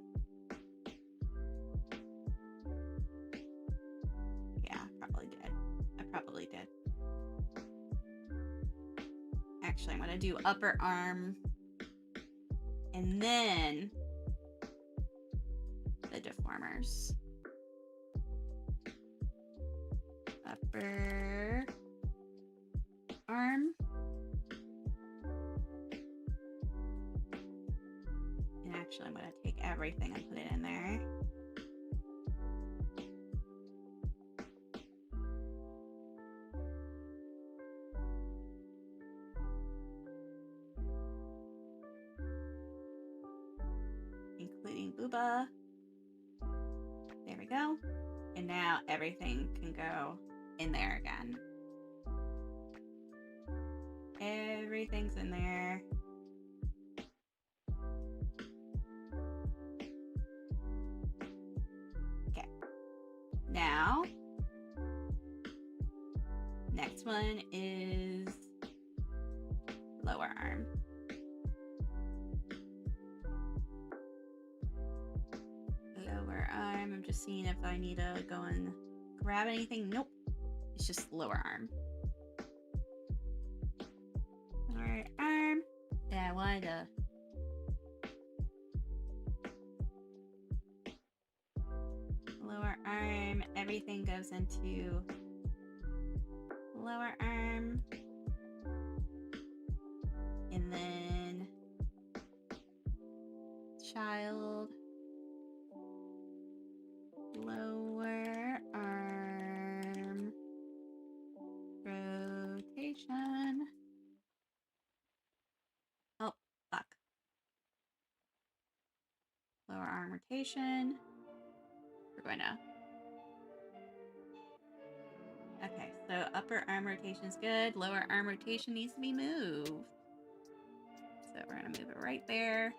Yeah, I probably did. Actually, I'm gonna do upper arm and then the deformers. Upper arm. And actually, I'm going to take everything and put it in there. Including Booba. There we go. And now everything can go in there again. Everything's in there. Okay. Now, next one is lower arm. Lower arm. I'm just seeing if I need to go and grab anything. Nope. It's just lower arm. Lower arm. And I wanted to lower arm. Everything goes into lower arm. And then child. Lower arm rotation. Oh, fuck. Lower arm rotation. We're going to. Okay, so upper arm rotation is good. Lower arm rotation needs to be moved. So we're going to move it right there.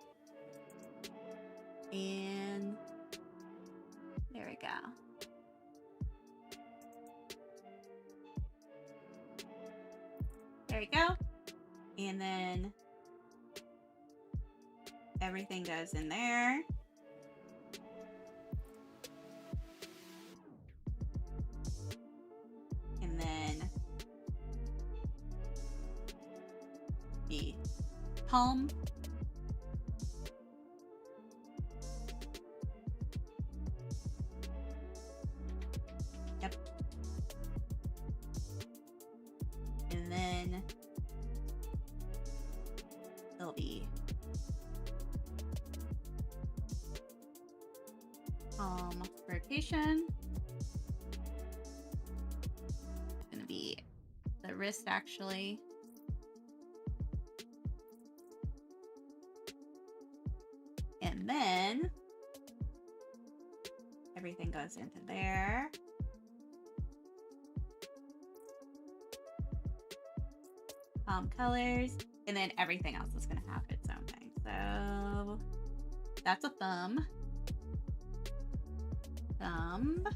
And there we go. There you go. And then everything goes in there. And then the palm. Yep. And then there'll be palm rotation. It's gonna be the wrist actually. And then everything goes into there. Palm colors, and then everything else is gonna have its own thing. So that's a thumb. Thumb.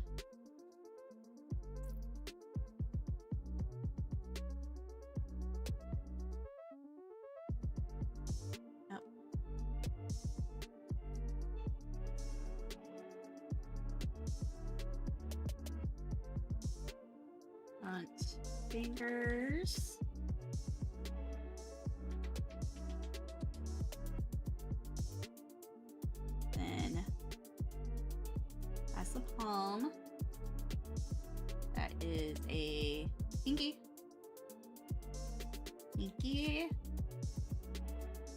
Oh. Front fingers. Then that's the palm. That is a pinky. Pinky.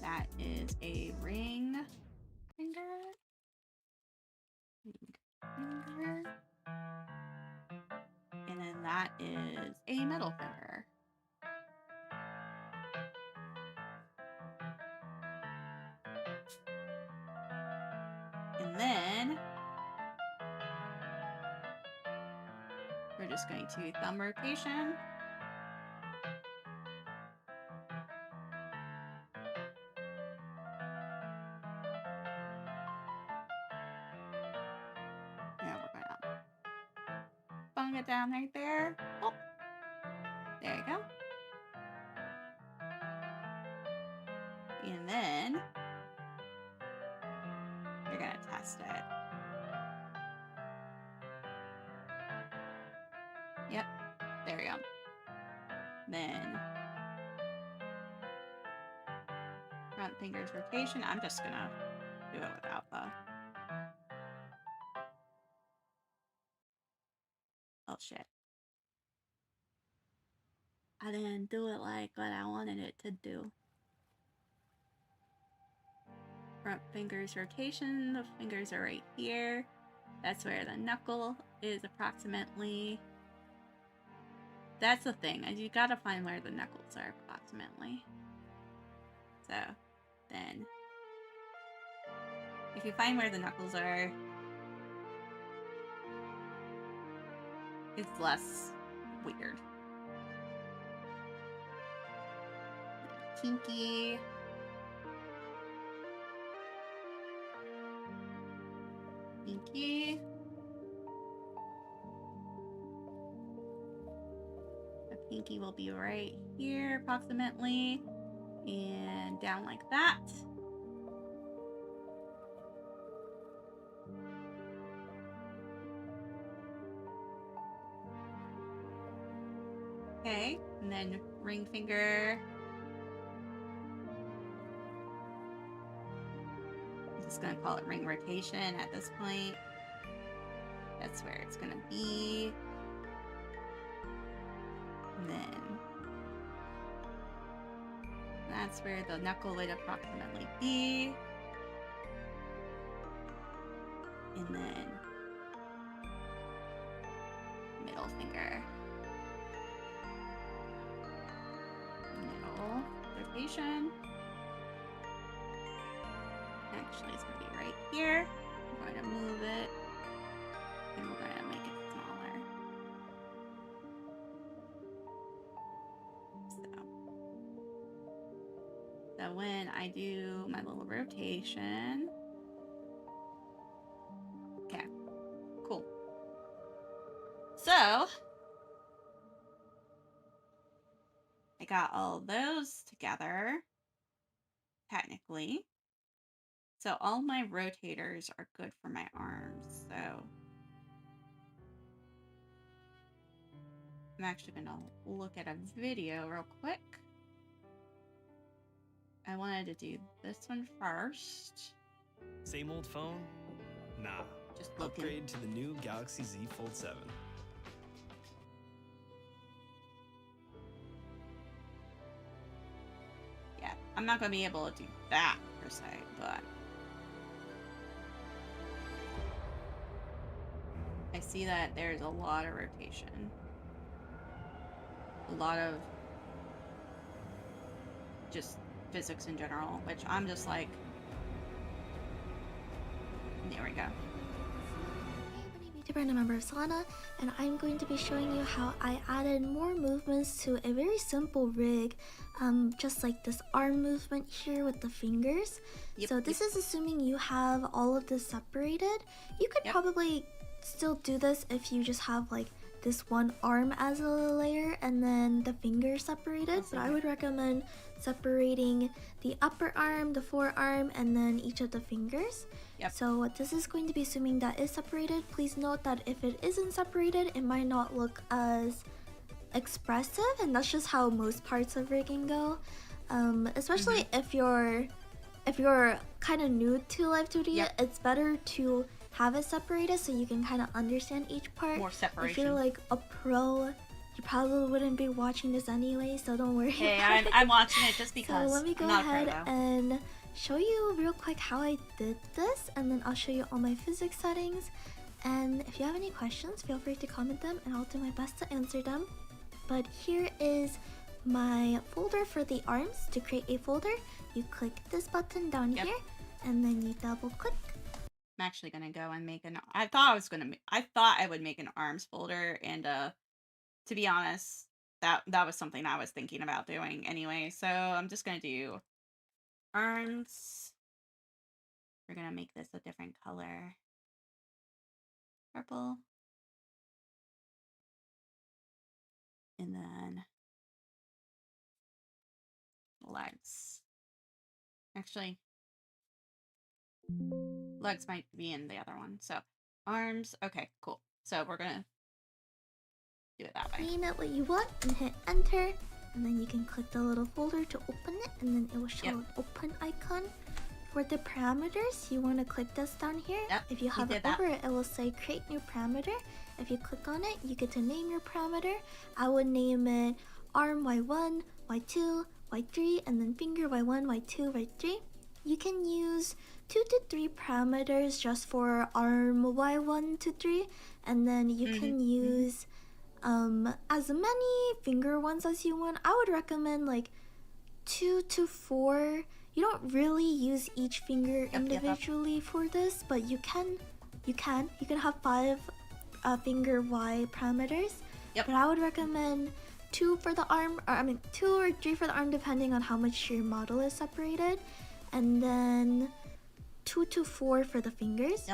That is a ring finger. Finger. And then that is a middle finger. And then we're just going to thumb rotation. And we're gonna bung it down right there. Oh, there you go. And then you're gonna test it. Yep, there we go. Then front fingers rotation. I'm just gonna do it without the... Oh shit. I didn't do it like what I wanted it to do. Front fingers rotation. The fingers are right here. That's where the knuckle is approximately. That's the thing. You gotta find where the knuckles are approximately. So then if you find where the knuckles are, it's less weird. Pinky. Pinky. The pinky will be right here approximately. And down like that. Okay, and then ring finger. I'm just gonna call it ring rotation at this point. That's where it's gonna be. And then that's where the knuckle would approximately be. And then middle finger. Middle rotation. Actually, it's going to be right here. We're going to move it. And we're going to make it smaller. So when I do my little rotation. Okay, cool. So I got all those together, technically. So all my rotators are good for my arms. So I'm actually going to look at a video real quick. I wanted to do this one first. Same old phone? Nah. Just looking. Upgrade to the new Galaxy Z Fold 7. Yeah, I'm not going to be able to do that per se, but I see that there's a lot of rotation. A lot of just physics in general, which I'm just like, there we go. VTuber and a member of Solana, and I'm going to be showing you how I added more movements to a very simple rig, just like this arm movement here with the fingers. So this is assuming you have all of this separated. You could probably still do this if you just have like this one arm as a layer and then the fingers separated, but I would recommend separating the upper arm, the forearm, and then each of the fingers. So this is going to be assuming that is separated. Please note that if it isn't separated, it might not look as expressive, and that's just how most parts of rigging go. Especially if you're kind of new to Live 2D, it's better to have it separated so you can kind of understand each part. More separation. If you're like a pro, you probably wouldn't be watching this anyway, so don't worry. Hey, I'm watching it just because. So let me go ahead and show you real quick how I did this, and then I'll show you all my physics settings. And if you have any questions, feel free to comment them and I'll do my best to answer them. But here is my folder for the arms. To create a folder, you click this button down here, and then you double click. I'm actually gonna go and make an. I thought I would make an arms folder, and to be honest, that was something I was thinking about doing anyway. So I'm just gonna do arms. We're gonna make this a different color, purple, and then legs. Actually, legs might be in the other one. So arms. Okay, cool. So we're gonna do it that way. Name it what you want and hit enter, and then you can click the little folder to open it, and then it will show an open icon. For the parameters, you want to click this down here. If you hover over it, it will say create new parameter. If you click on it, you get to name your parameter. I would name it arm y1, y2, y3, and then finger y1, y2, y3. You can use 2 to 3 parameters just for arm y1 to 3, and then you can use as many finger ones as you want. I would recommend like 2 to 4. You don't really use each finger individually for this, but you can have 5 finger Y parameters. But I would recommend 2 for the arm, or 2 or 3 for the arm, depending on how much your model is separated, and then 2 to 4 for the fingers.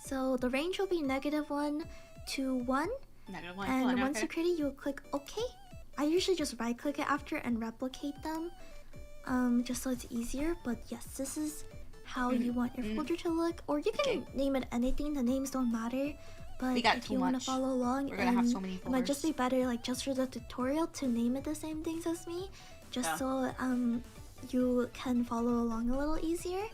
So the range will be -1 to 1. -1 and once you create it, you'll click OK. I usually just right click it after and replicate them, just so it's easier. But yes, this is how you want your folder to look, or you can name it anything. The names don't matter. But if you want to follow along, we're gonna have so many it might just be better, like just for the tutorial, to name it the same things as me, just so you can follow along a little easier.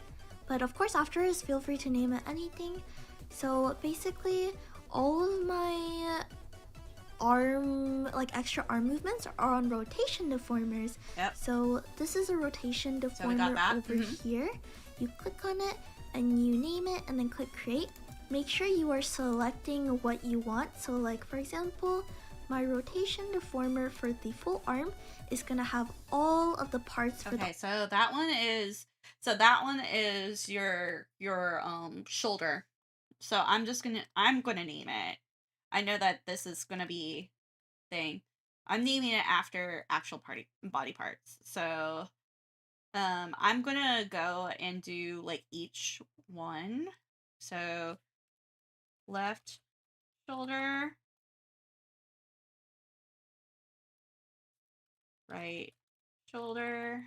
But of course, afterwards, feel free to name it anything. So basically, all of my arm, like extra arm movements, are on rotation deformers. So this is a rotation deformer over here. You click on it and you name it, and then click create. Make sure you are selecting what you want. So like, for example, my rotation deformer for the full arm is gonna have all of the parts for so that one is your shoulder. So I'm gonna name it. I know that this is gonna be thing. I'm naming it after actual body parts. So I'm gonna go and do like each one. So left shoulder, right shoulder.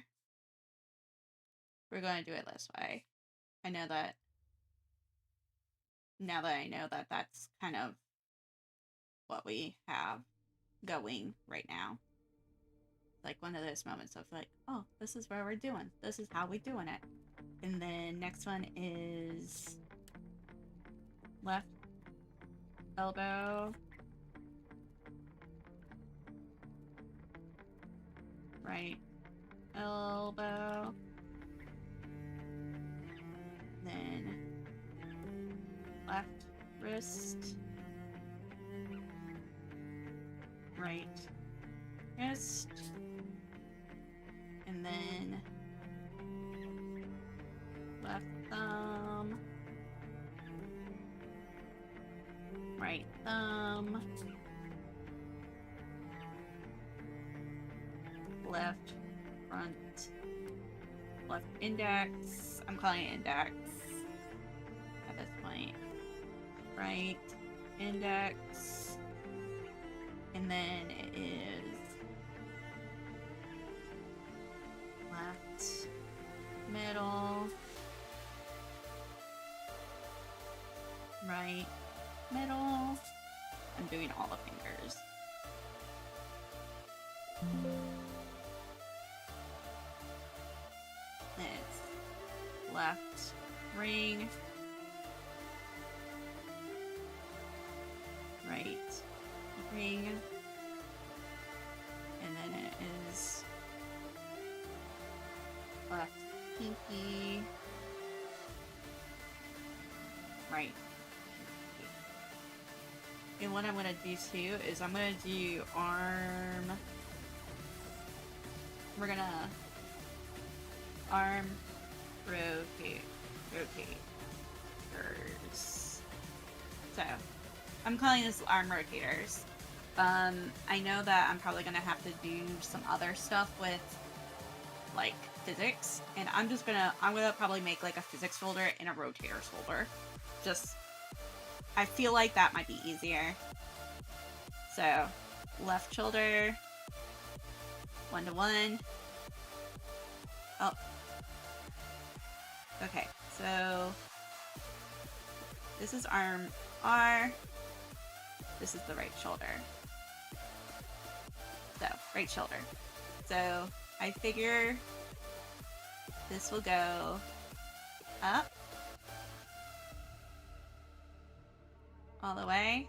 We're going to do it this way. I know that now that I know that that's kind of what we have going right now. Like one of those moments of like, oh, this is where we're doing. This is how we're doing it. And then next one is left elbow, right elbow, then left wrist, right wrist, and then left thumb, right thumb, left front, left index. I'm calling it index at this point. Right index, and then it is left middle, right middle. I'm doing all the fingers. Then it's left ring, right ring, and then it is left pinky, right. And what I'm going to do too is I'm going to do arm. We're going to arm rotators. So I'm calling this arm rotators. I know that I'm probably going to have to do some other stuff with like physics, and I'm going to probably make like a physics folder and a rotators folder. Just, I feel like that might be easier. So, left shoulder, 1 to 1. Oh. Okay, so this is arm R. This is the right shoulder. So, right shoulder. So, I figure this will go up all the way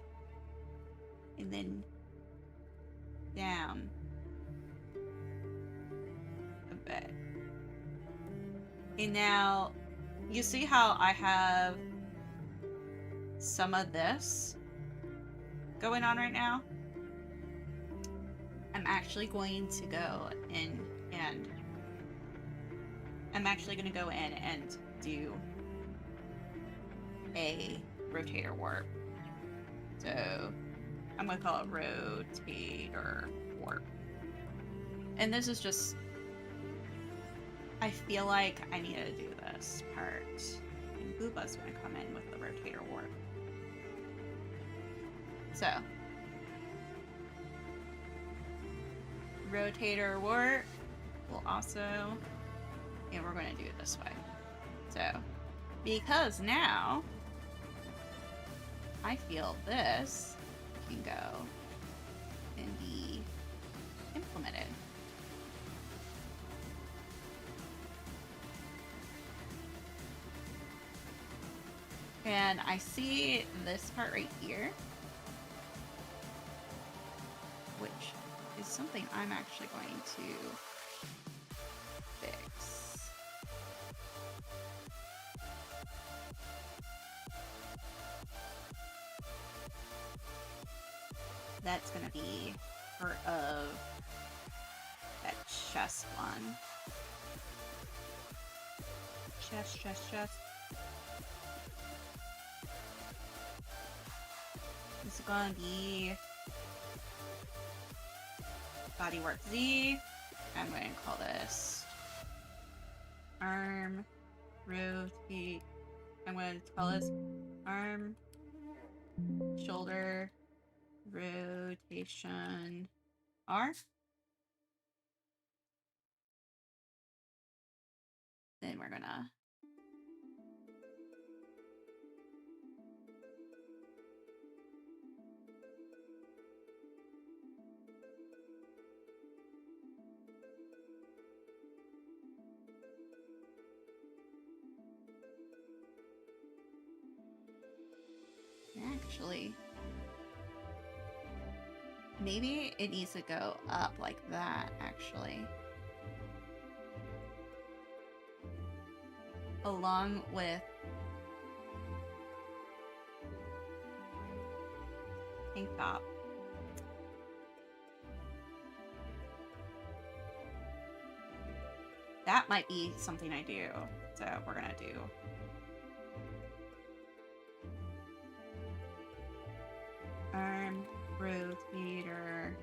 and then down a bit. And now you see how I have some of this going on right now? I'm actually going to go in and do a rotator warp. So I'm going to call it rotator warp. And this is just, I feel like I need to do this part. And Booba's going to come in with the rotator warp. So, rotator warp will also, and we're going to do it this way. So, because now I feel this can go and be implemented. And I see this part right here, which is something I'm actually going to fix. That's going to be part of that chest one. Chest. This is going to be bodywork Z. I'm going to call this arm rotate. I'm going to call this arm shoulder rotation R. Then we're gonna actually, maybe it needs to go up like that, actually. Along with tank top. That might be something I do. So we're gonna do arm, rotator,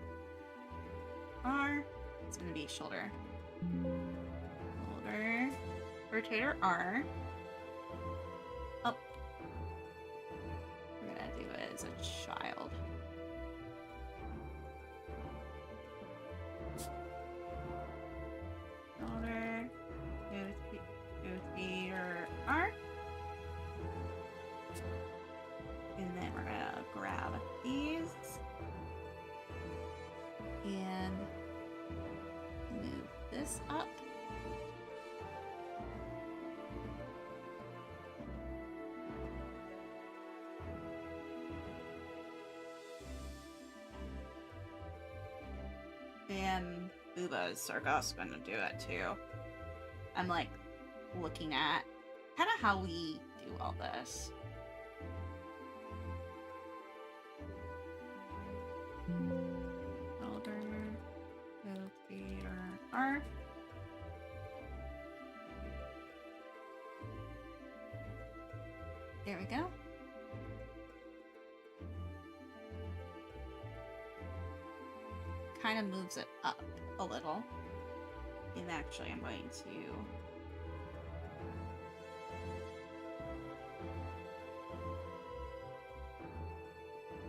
R. It's gonna be shoulder. Shoulder, rotator R. Up. We're gonna do it as a child. Shoulder, rotator R. And then we're gonna grab these and move this up. And Booba's Sargos gonna do it too. I'm like looking at kind of how we do all this. Shoulder, rotator, R. There we go. Kind of moves it up a little. And actually I'm going to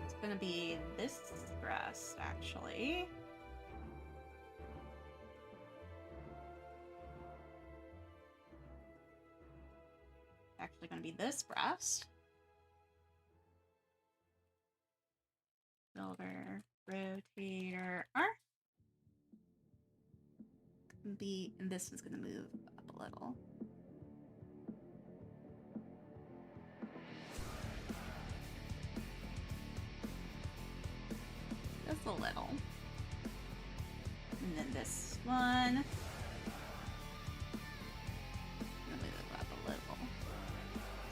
it's gonna be this breast actually. Actually gonna be this breast. Shoulder, rotator, R. And this is gonna move up a little. Just a little. And then this one. Gonna move it up a little.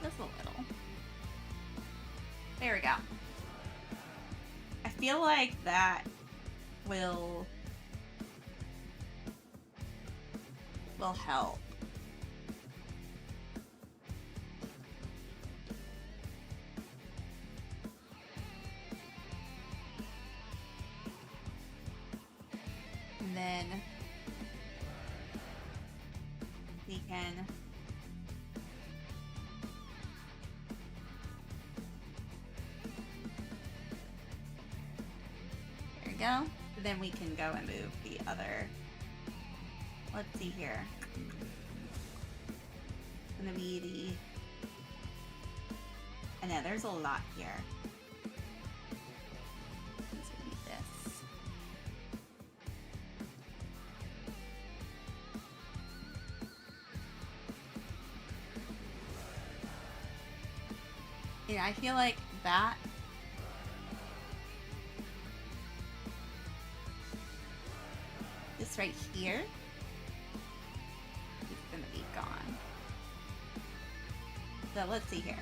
Just a little. There we go. I feel like that will help. And then we can there we go. And then we can go and move the other. Let's see here. It's gonna be the. I know there's a lot here. It's gonna be this. Yeah, I feel like that. This right here. Be gone. So let's see here.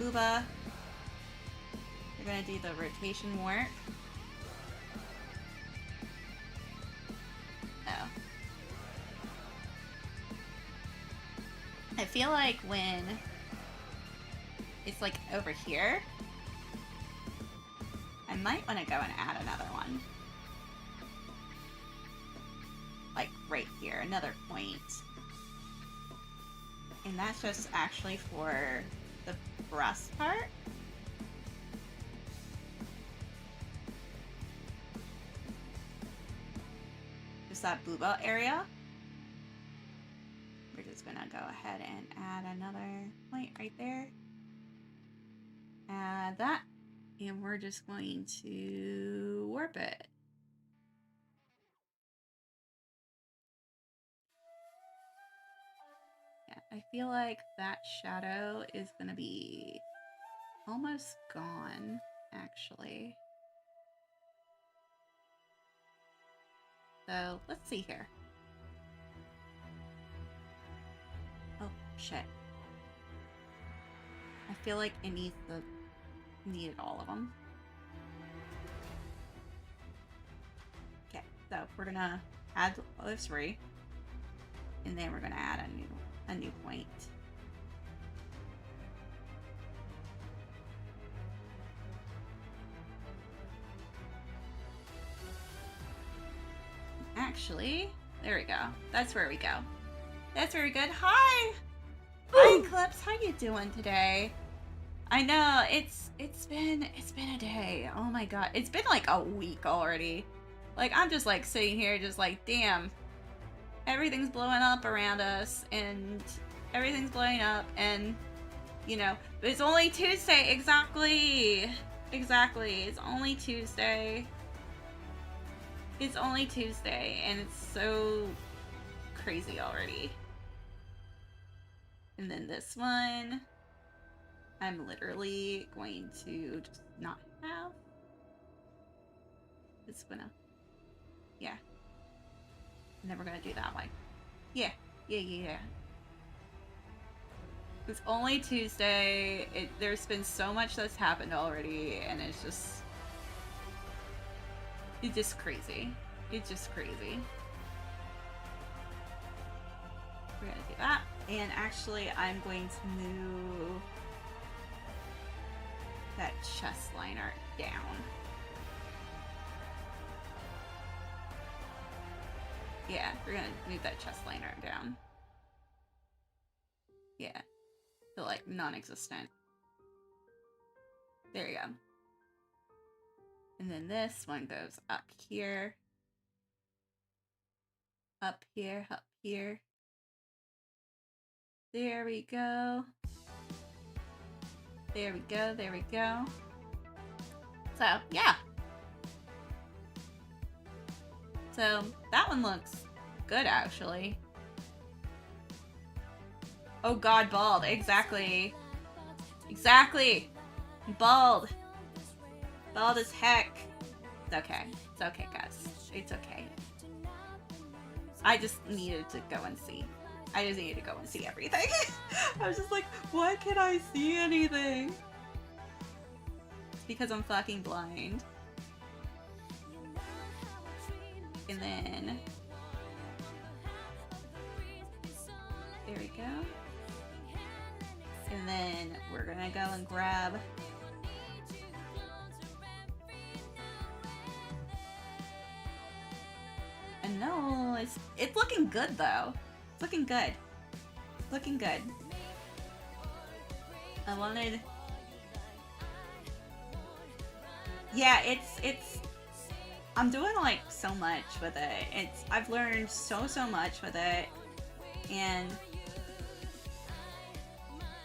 Booba. We're gonna do the rotation work. Oh. I feel like when it's like over here, I might want to go and add another one. Like right here, another point. And that's just actually for the breast part. Just that booba area. We're just just gonna go ahead and add another point right there. Add that. And we're just going to warp it. Yeah, I feel like that shadow is gonna be almost gone, actually. So let's see here. Oh, shit. I feel like it needed all of them. Okay, so we're gonna add those three, and then we're gonna add a new point. Actually, there we go. That's where we go. That's very good. Hi! Hi, Eclipse. How you doing today? I know it's been a day. Oh my god, it's been like a week already. Like I'm just like sitting here, just like damn. Everything's blowing up around us, and everything's blowing up, and you know it's only Tuesday. Exactly. It's only Tuesday. It's only Tuesday, and it's so crazy already. And then this one, I'm literally going to just not have. It's gonna, yeah. And then we're gonna do that way. Yeah. It's only Tuesday. There's been so much that's happened already, and it's just crazy. It's just crazy. We're gonna do that. And actually, I'm going to move that chest liner down. Yeah, we're gonna move that chest liner down. Yeah. To like non-existent. There you go. And then this one goes up here. Up here, up here. There we go. There we go, there we go. So, yeah. So, that one looks good, actually. Oh god, bald. Exactly. Exactly. Bald. Bald as heck. It's okay. It's okay, guys. It's okay. I just needed to go and see. I just needed to go and see everything. I was just like, why can't I see anything? It's because I'm fucking blind. And then... there we go. And then we're gonna go and grab... and no, it's looking good though. It's looking good. Looking good. I wanted... yeah, it's... I'm doing like so much with it. I've learned so much with it. And...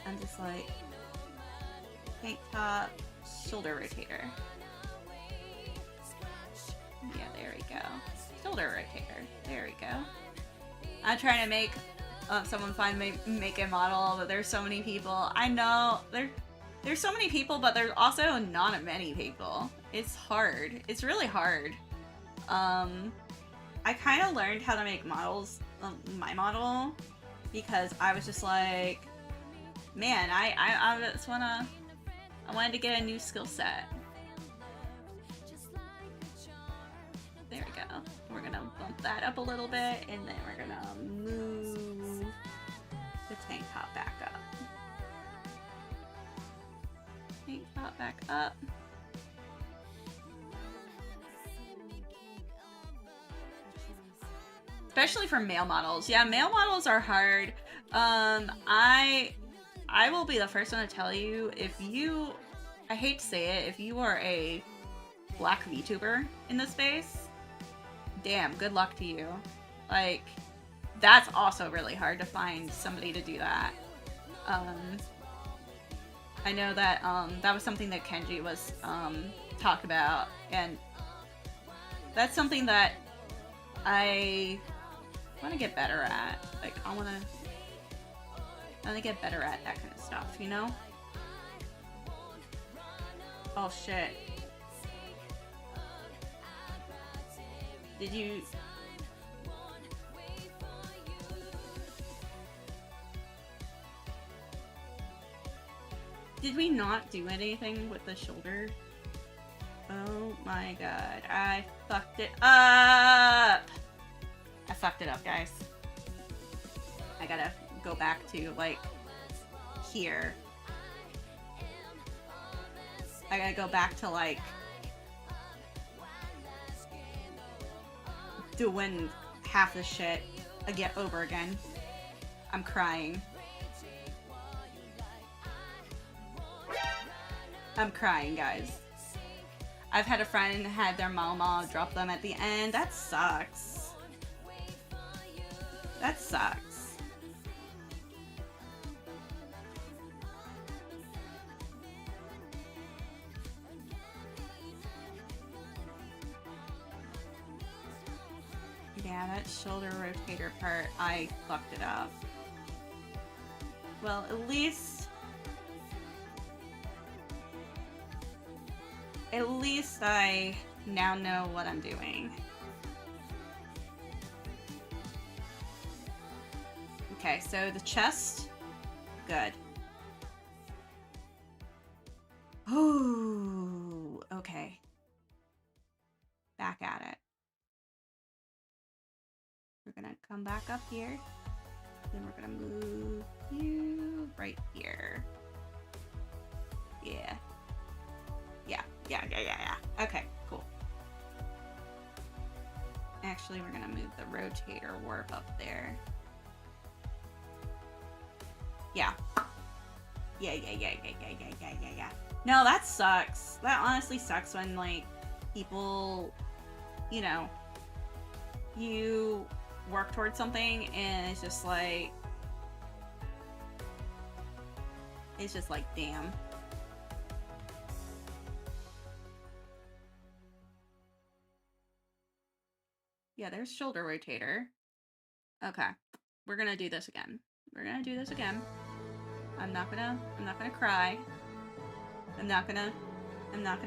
I'm just like... tank top, shoulder rotator. Yeah, there we go. Shoulder rotator. There we go. I'm trying to make someone find make a model, but there's so many people. I know there's so many people, but there's also not many people. It's hard. It's really hard. I kind of learned how to make models, my model, because I was just like, man, I just I wanted to get a new skill set. There we go. We're gonna bump that up a little bit, and then we're gonna move the tank top back up. Tank top back up. Especially for male models. Yeah, male models are hard. I will be the first one to tell you, if you, I hate to say it, if you are a black VTuber in this space, damn, good luck to you. Like, that's also really hard to find somebody to do that. I know that that was something that Kenji was talked about, and that's something that I want to get better at. Like, I want to get better at that kind of stuff, you know? Oh shit. Did you... Did we not do anything with the shoulder? Oh my god. I fucked it up! I fucked it up, guys. I gotta go back to, like, here. I gotta go back to, like, doing half the shit again over again. I'm crying. I'm crying, guys. I've had a friend had their mama drop them at the end. That sucks. That sucks. Yeah, that shoulder rotator part, I fucked it up. Well, at least I now know what I'm doing. Okay, so the chest, good. Ooh, okay. Back at it. We're gonna come back up here. Then we're gonna move you right here. Yeah. Yeah. Okay, cool. Actually, we're gonna move the rotator warp up there. Yeah. Yeah. No, that sucks. That honestly sucks when, like, people, you know, you work towards something and it's just like, damn. Yeah, there's shoulder rotator. Okay. We're gonna do this again. I'm not gonna cry. I'm not gonna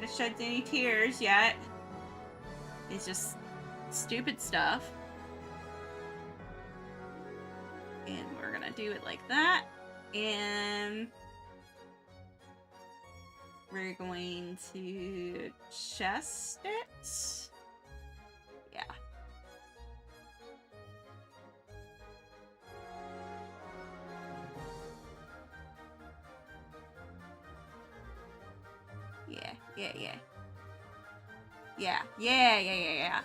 shed any tears yet. It's just stupid stuff. And we're gonna do it like that. And we're going to chest it. Yeah. Yeah.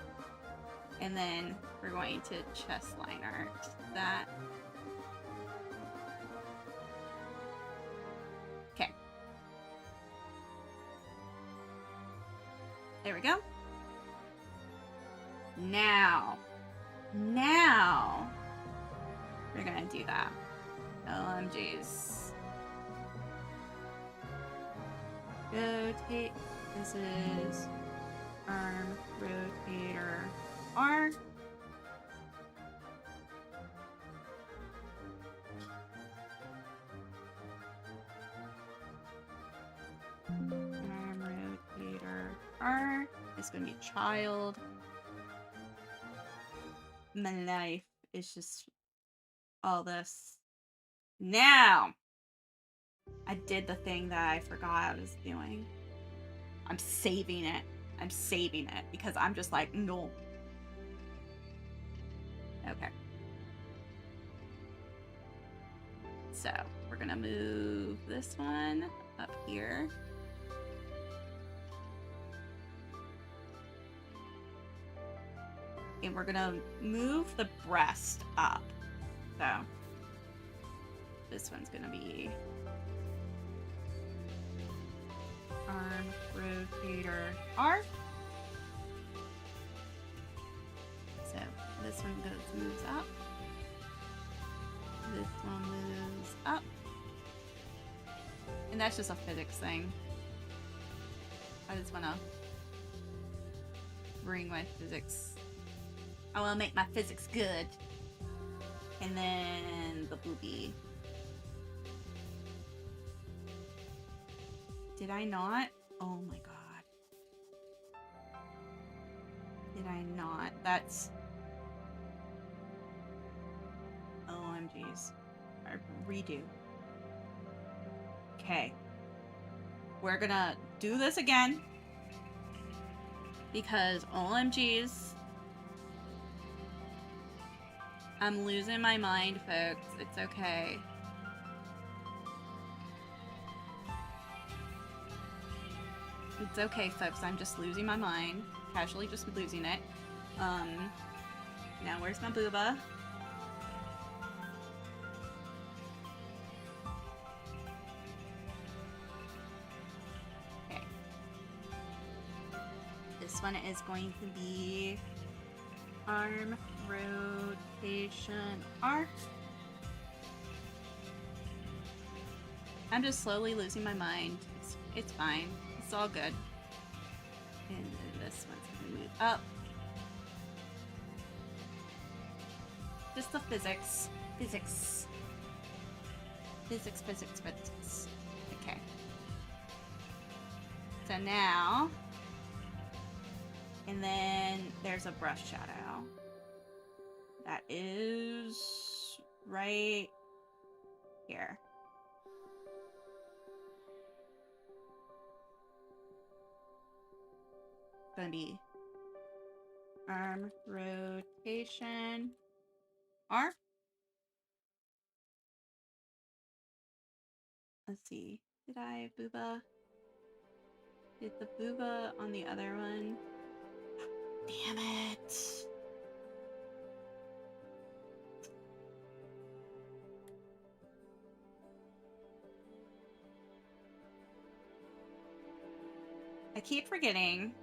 And then we're going to chest line art that. Okay. There we go. Now we're gonna do that. OMGs. Rotate. This is arm rotator R. Arm rotator R. It's gonna be child. My life is just all this. Now, I did the thing that I forgot I was doing. I'm saving it because I'm just like, no. Okay. So, we're gonna move this one up here. And we're gonna move the breast up. So, this one's gonna be arm rotator R. So this one moves up. This one moves up. And that's just a physics thing. I just want to bring my physics. I want to make my physics good. And then the booby. Did I not? Oh my god. Did I not? That's... OMGs. I redo. Okay. We're gonna do this again. Because OMGs. I'm losing my mind, folks. It's okay. It's okay, folks. I'm just losing my mind. Casually just losing it. Now where's my booba? Okay. This one is going to be arm rotation R. I'm just slowly losing my mind. It's fine. It's all good. And then this one's gonna move up. Just the physics. Physics. Physics, physics, physics. Okay. So now... And then there's a brush shadow. That is right here. Gonna be arm rotation R. Let's see. Did I booba? Did the booba on the other one? Damn it. I keep forgetting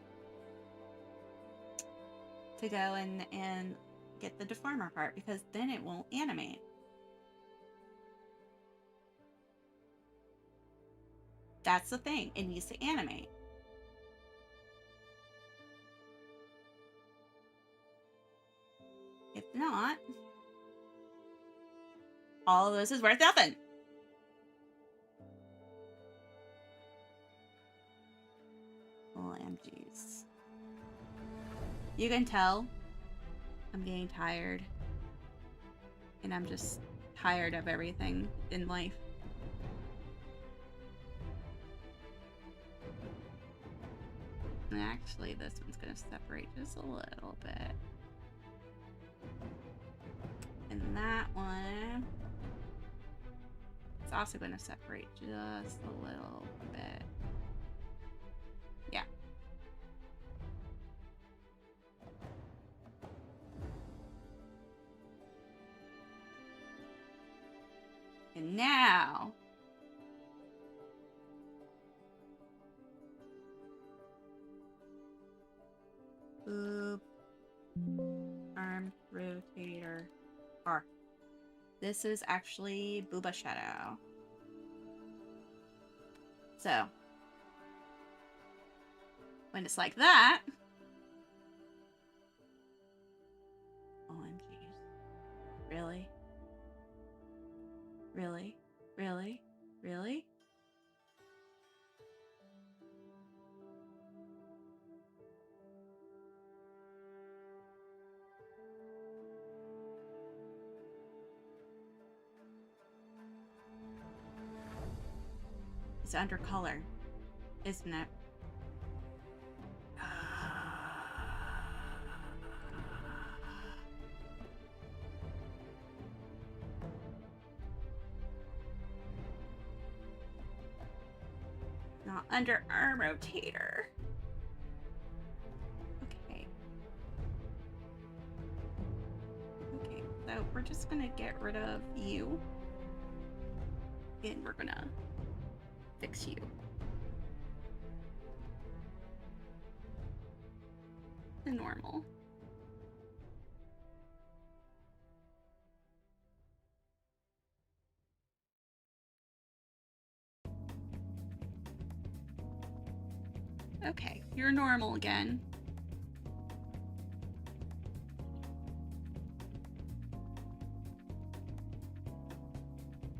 to go and get the deformer part because then it won't animate. That's the thing. It needs to animate. If not, all of this is worth nothing. OMGs. You can tell I'm getting tired. And I'm just tired of everything in life. And actually, this one's going to separate just a little bit. And that one, it's also going to separate just a little bit. Yeah. And now, boop, arm rotator R. This is actually booba shadow. So, when it's like that, OMGs. Really? Really? Really? Really? It's under color, isn't it? Not under arm rotator. Okay. Okay, so we're just gonna get rid of you. And we're gonna fix you. To normal. Okay, you're normal again.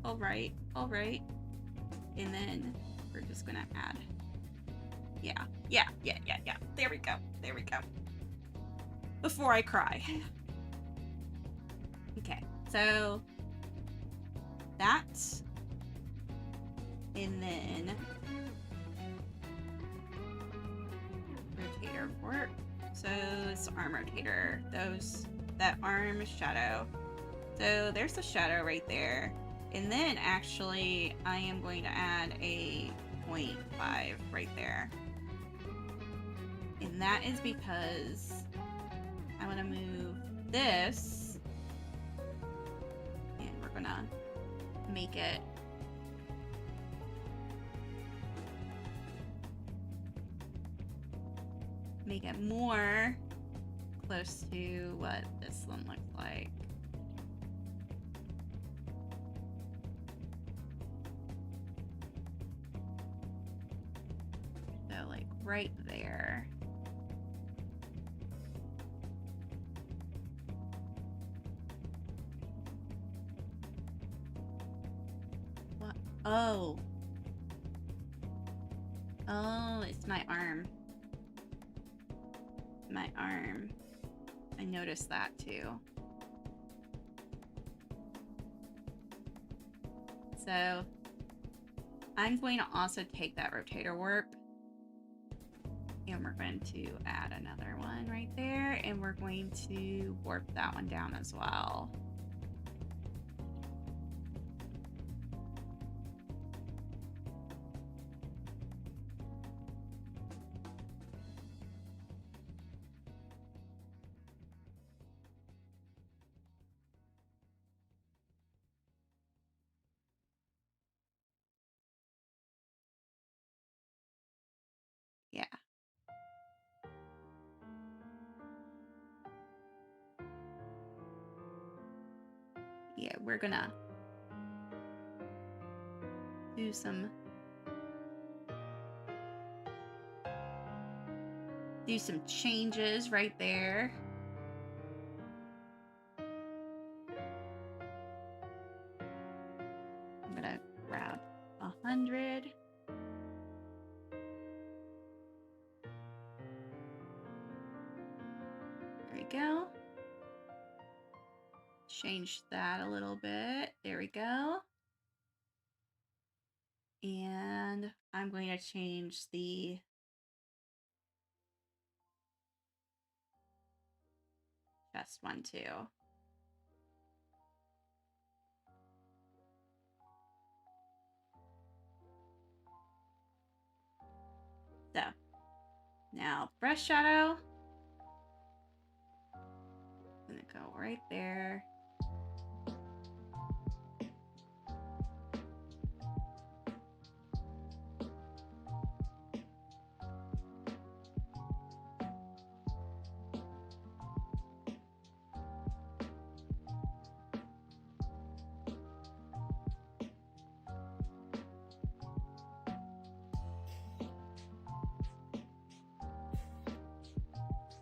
All right. And then we're just gonna add. Yeah. There we go. Before I cry. Okay, so that, and then rotator work. So it's arm rotator. That arm shadow. So there's the shadow right there. And then actually I am going to add a 0.5 right there. And that is because I want to move this, and we're gonna make it more close to what this one looks like. So like right there. What? Oh, it's my arm. I noticed that too. So I'm going to also take that rotator warp, and we're going to add another one right there, and we're going to warp that one down as well. Yeah. Yeah, we're gonna do some changes right there. I'm gonna grab 100. There we go. Change that a little bit. There we go. And I'm going to change the chest one too. So now brush shadow. I'm gonna go right there.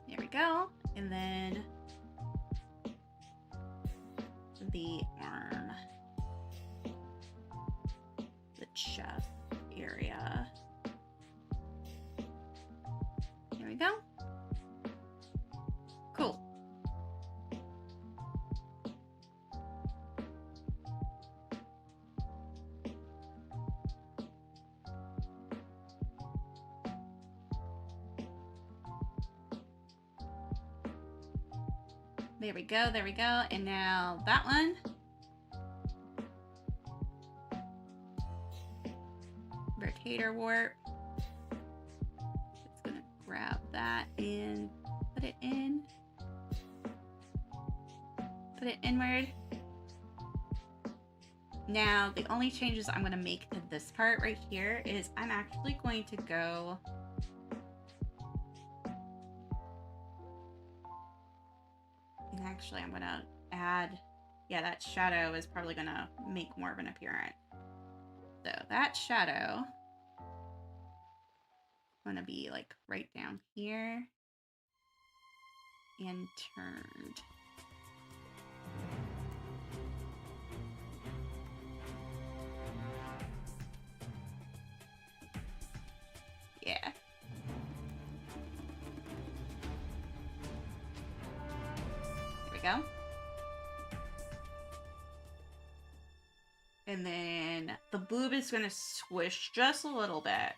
There we go. And then the arm, the chest area. There we go. Cool. There we go, there we go. And now that one. Rotator warp. Just gonna grab that and put it in. Put it inward. Now, the only changes I'm gonna make to this part right here is I'm actually going to go and actually I'm gonna add, yeah, that shadow is probably gonna make more of an appearance. So that shadow, going to be like right down here and turned. Yeah. There we go. And then the boob is going to squish just a little bit.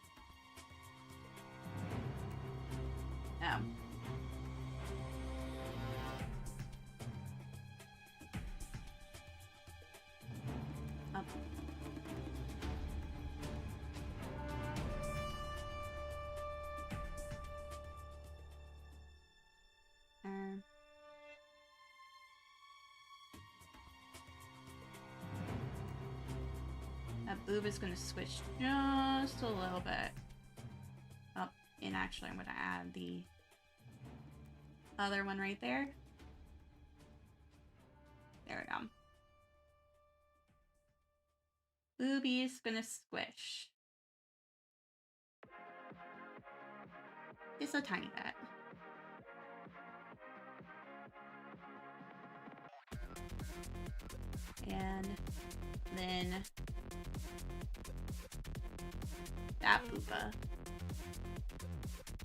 That boob is going to switch just a little bit. Oh, and actually I'm going to add the other one right there. There we go. Boobie is going to squish. Just a tiny bit. And then that booba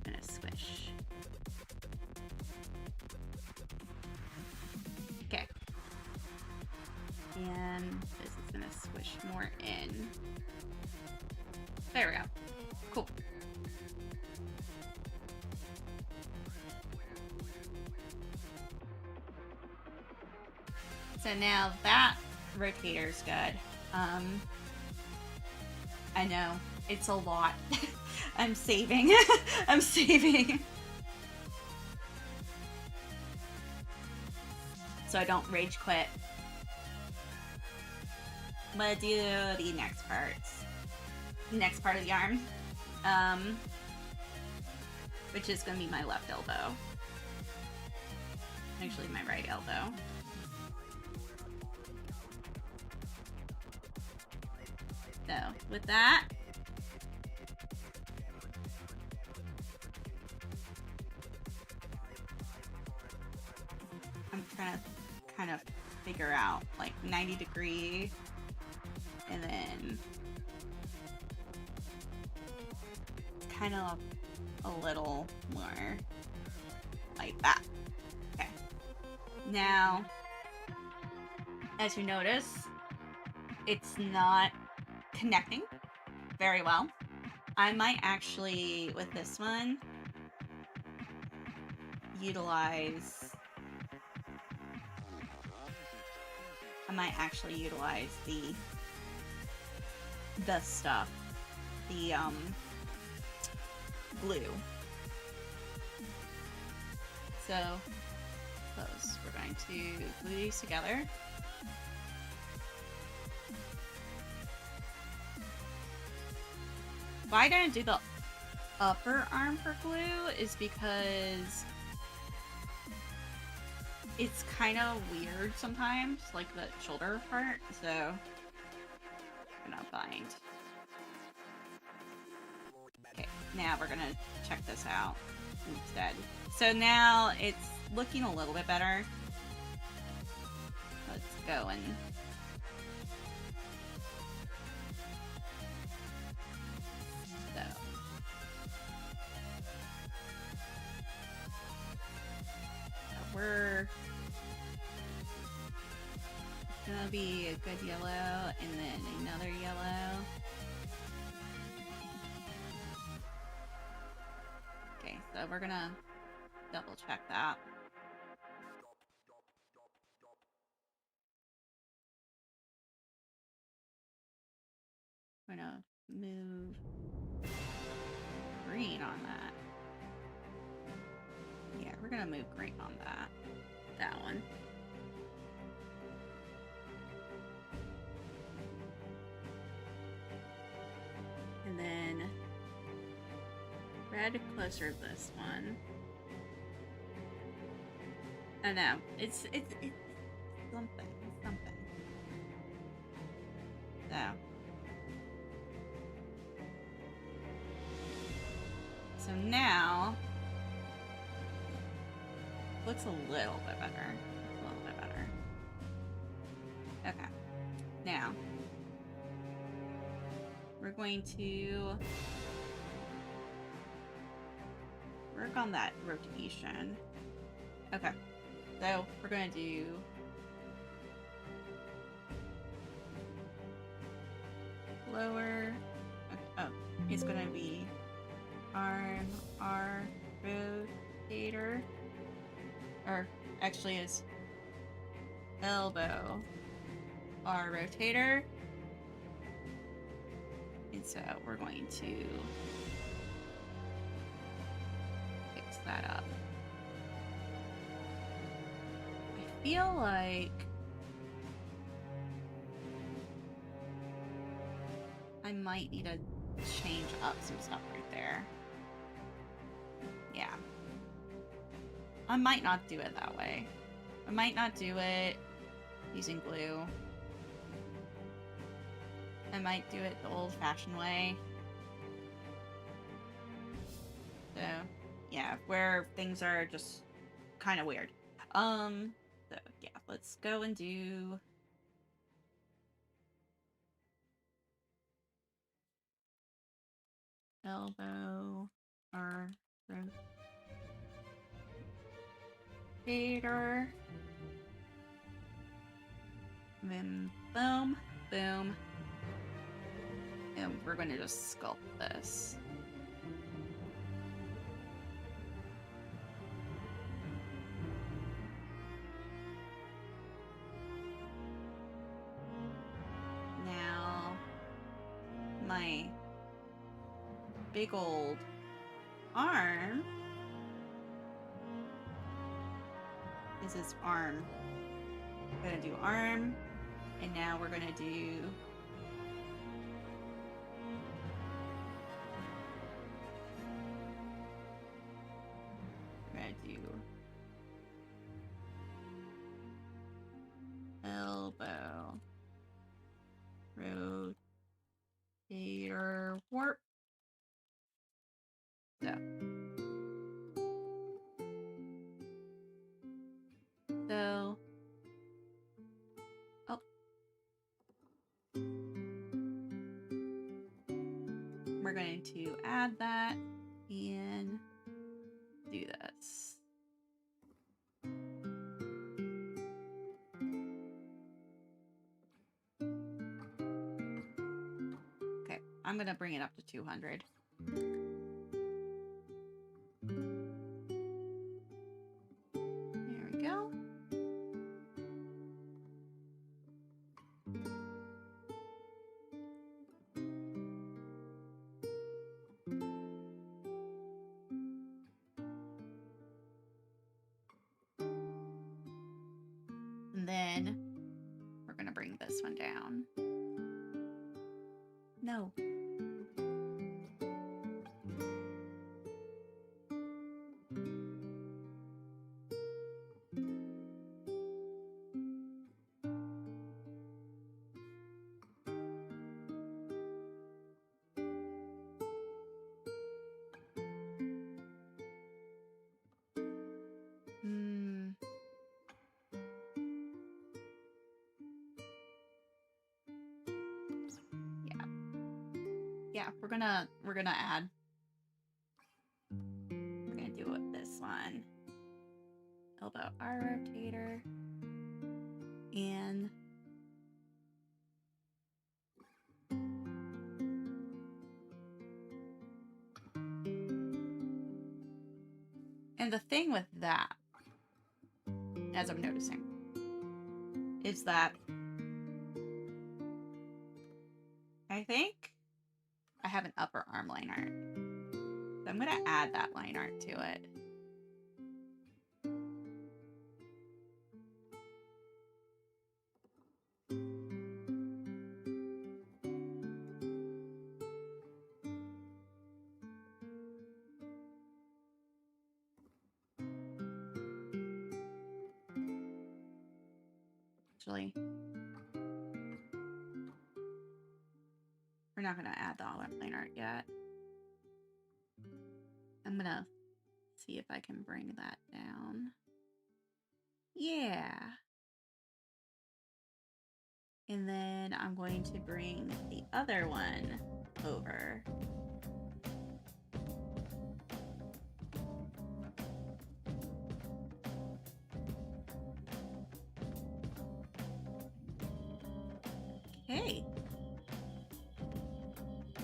gonna squish. Okay. And this is gonna squish more in. There we go. Cool. So now that rotator's good. I know it's a lot. I'm saving. I'm saving. So I don't rage quit. I'm gonna do the next parts. Next part of the arm. Which is gonna be my left elbow. Actually my right elbow. So with that, I'm trying to kind of figure out like 90-degree and then kind of a little more like that. Okay. Now, as you notice, it's not connecting very well. I might actually, with this one, utilize the stuff, the glue. So those, we're going to glue these together. Why I didn't do the upper arm for glue is because it's kind of weird sometimes, like the shoulder part, so I'm gonna bind. Okay, now we're gonna check this out instead. So now it's looking a little bit better. Let's go and we're gonna be a good yellow and then another yellow. Okay, so we're gonna double check that. We're gonna move green on that. Yeah, we're gonna move green on that one. And then red closer to this one. I know, it's something. looks a little bit better. A little bit better. Okay. Now, we're going to work on that rotation. Okay. So, we're going to do lower. Oh, it's going to be arm, R, rotator. Or actually, it's elbow, R, rotator. And so we're going to fix that up. I feel like I might need to change up some stuff right there. Yeah. I might not do it that way. I might not do it using glue. I might do it the old-fashioned way. So, yeah, where things are just kind of weird. So, yeah, let's go and do... elbow, or rotator. Then boom, boom. And we're going to just sculpt this. Now, my big old arm is his arm. We're going to do arm, and now we're going to do elbow, rotator, warp. So, oh, we're going to add that and do this. Okay, I'm going to bring it up to 200. There we go. And then we're going to bring this one down. No. Yeah, we're gonna add. We're gonna do it this one. Elbow R rotator. And the thing with that, as I'm noticing, is that I think I have an upper arm line art. So I'm gonna add that line art to it. Actually, we're not gonna add the line art yet. I'm gonna see if I can bring that down. Yeah. And then I'm going to bring the other one over. Okay.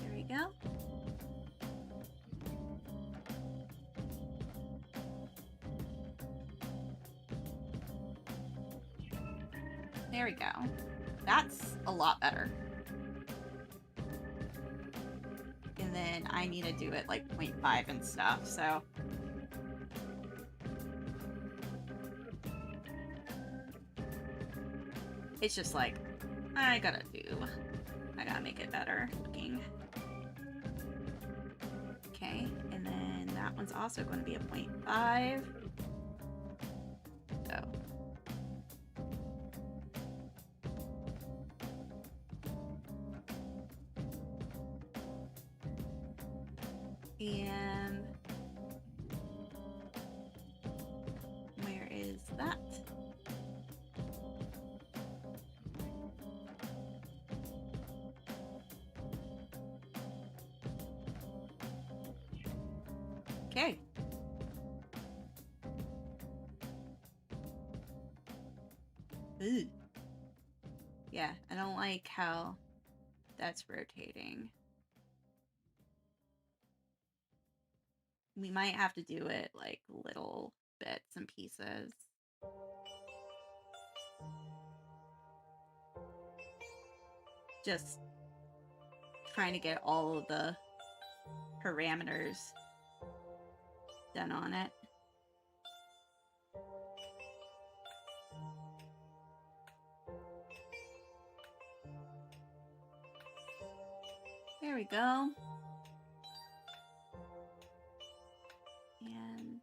There we go. There we go. That's a lot better. And then I need to do it like 0.5 and stuff, so. It's just like, I gotta make it better looking. Okay, and then that one's also going to be a 0.5. So. And where is that? Okay. Ooh. Yeah, I don't like how that's rotating. We might have to do it like little bits and pieces. Just trying to get all of the parameters done on it. There we go. And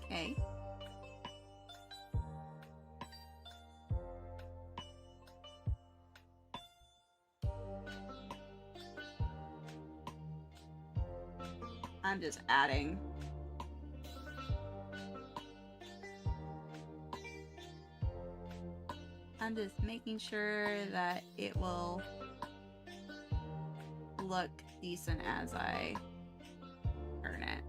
okay. I'm just adding. I'm just making sure that it will look decent as I turn it.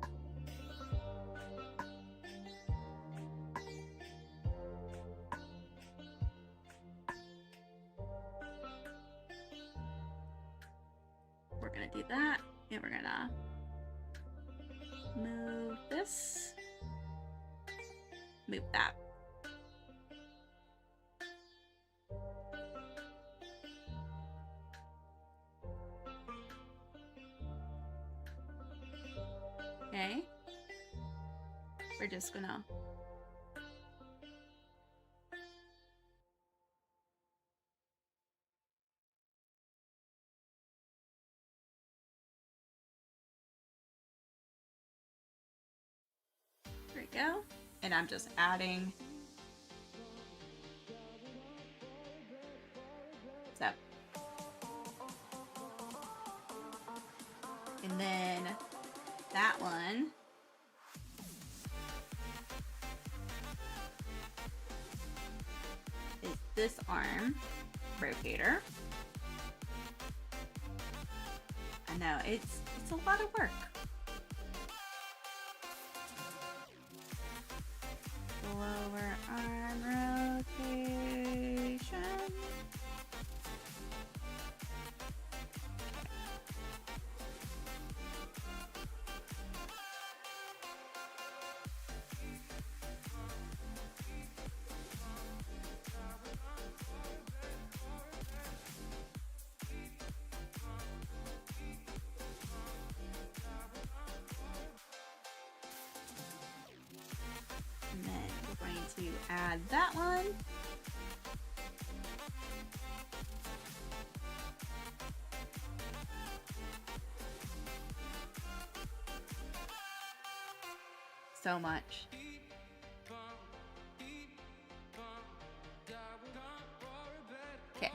We're gonna do that, and we're gonna move this, move that. Okay. We're just gonna there we go. And I'm just adding. So. And then that one is this arm rotator. I know, it's a lot of work. Lower arm rotation. And then we're going to add that one. so much. Okay.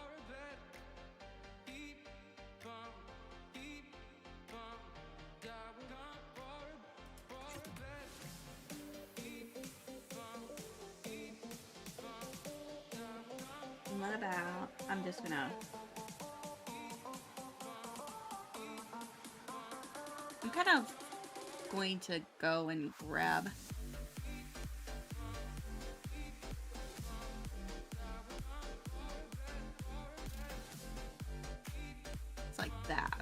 What about, I'm just gonna, I'm kind of going to go and grab it's like that.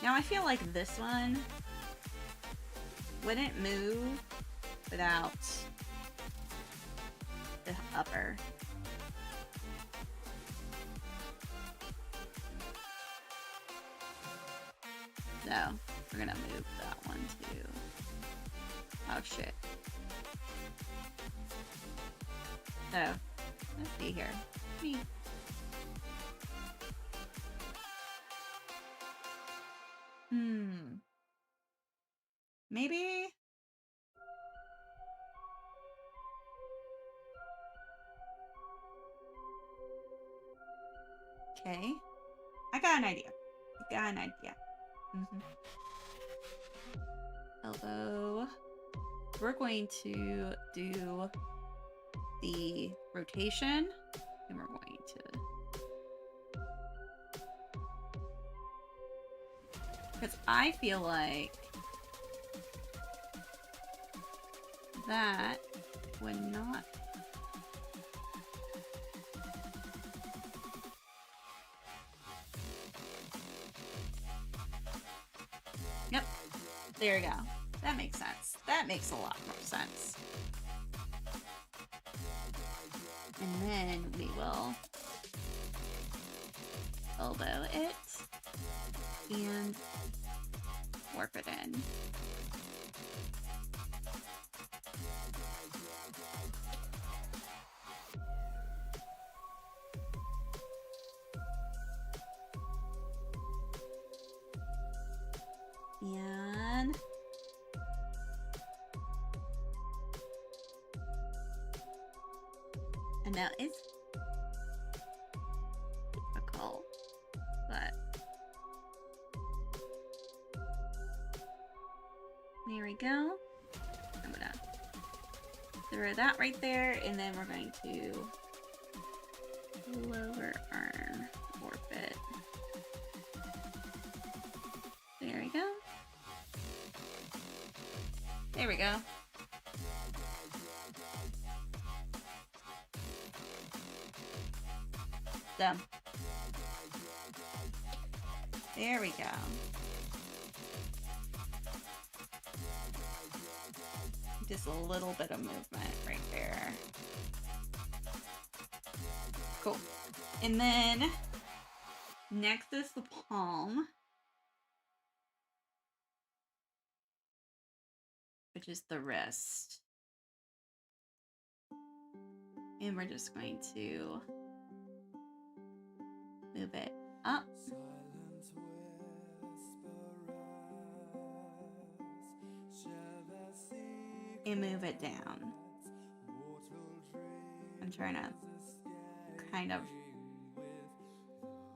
Now I feel like this one wouldn't move without the upper. So we're gonna move that one too. Oh shit. So let's see here. Maybe. Okay. I got an idea. Elbow. We're going to do the rotation, and we're going to, because I feel like that would not. Yep. There you go. That makes sense. That makes a lot more sense. And then we will elbow it and warp it in. And that is difficult, but there we go. I'm gonna throw that right there, and then we're going to lower arm warp it. There we go. There we go. Done. There we go. Just a little bit of movement right there. Cool. And then next is the palm, which is the wrist. And we're just going to move it up. And move it down. I'm trying to kind of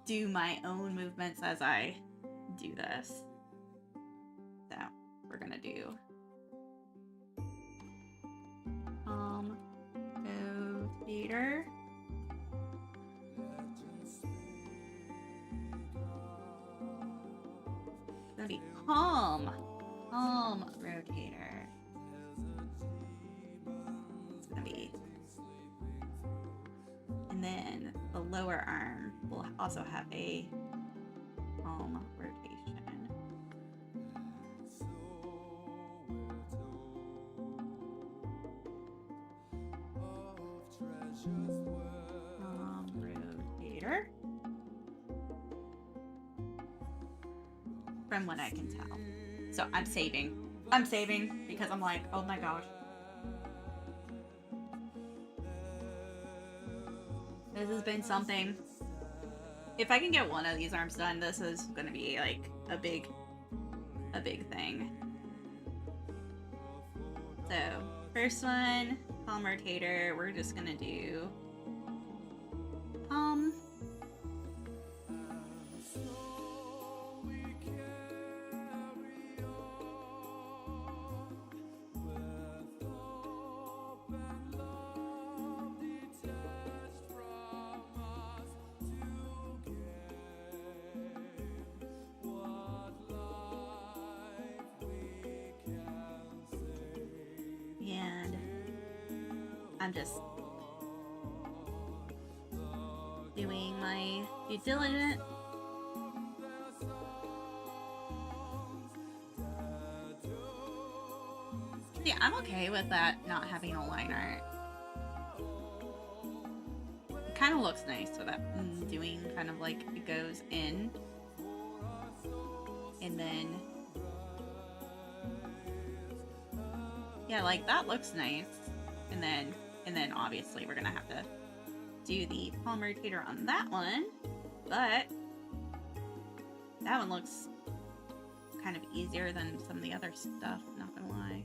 do my own movements as I do this. So we're gonna do rotator. It's gonna be palm rotator. It's gonna be, and then the lower arm will also have a palm rotation. Rotator. From what I can tell. So I'm saving. I'm saving because I'm like, oh my gosh. This has been something. If I can get one of these arms done, this is gonna be like a big thing. So first one, palm rotator. We're just gonna do palm. And I'm just doing my due diligence. See, I'm okay with that not having a line art. It kind of looks nice with that doing kind of like it goes in and then yeah, like that looks nice. And then obviously we're gonna have to do the palm rotator on that one, but that one looks kind of easier than some of the other stuff, not gonna lie.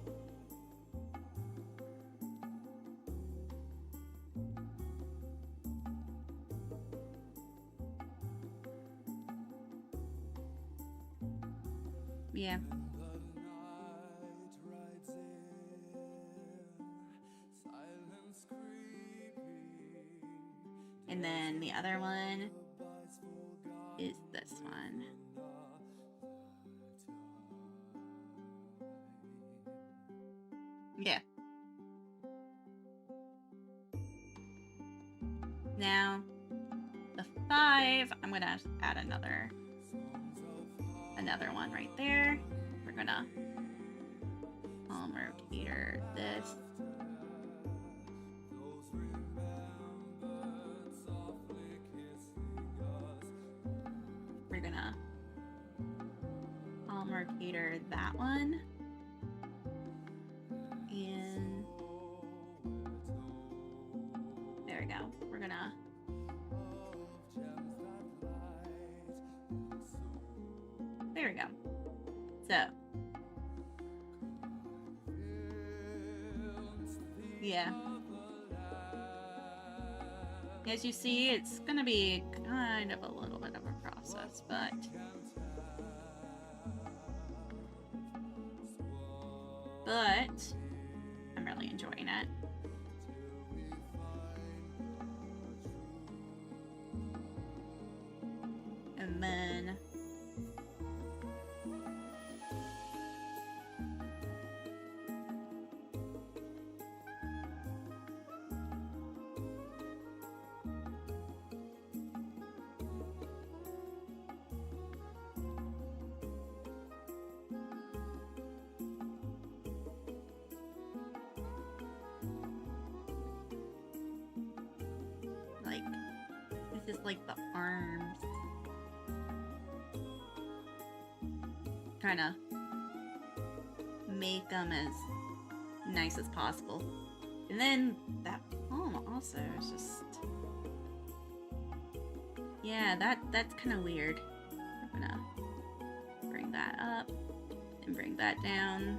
Yeah. And then the other one is this one. Yeah. Now, the 5, I'm gonna add another one right there. We're gonna palm rotator this. We're gonna palm rotator that one. And there we go. We're gonna there we go. So yeah. As you see, it's gonna be kind of a little bit of a process, but I'm really enjoying it. And then like this is like the arms. Trying to make them as nice as possible. And then that palm also is just, yeah, that's kind of weird. I'm gonna bring that up and bring that down.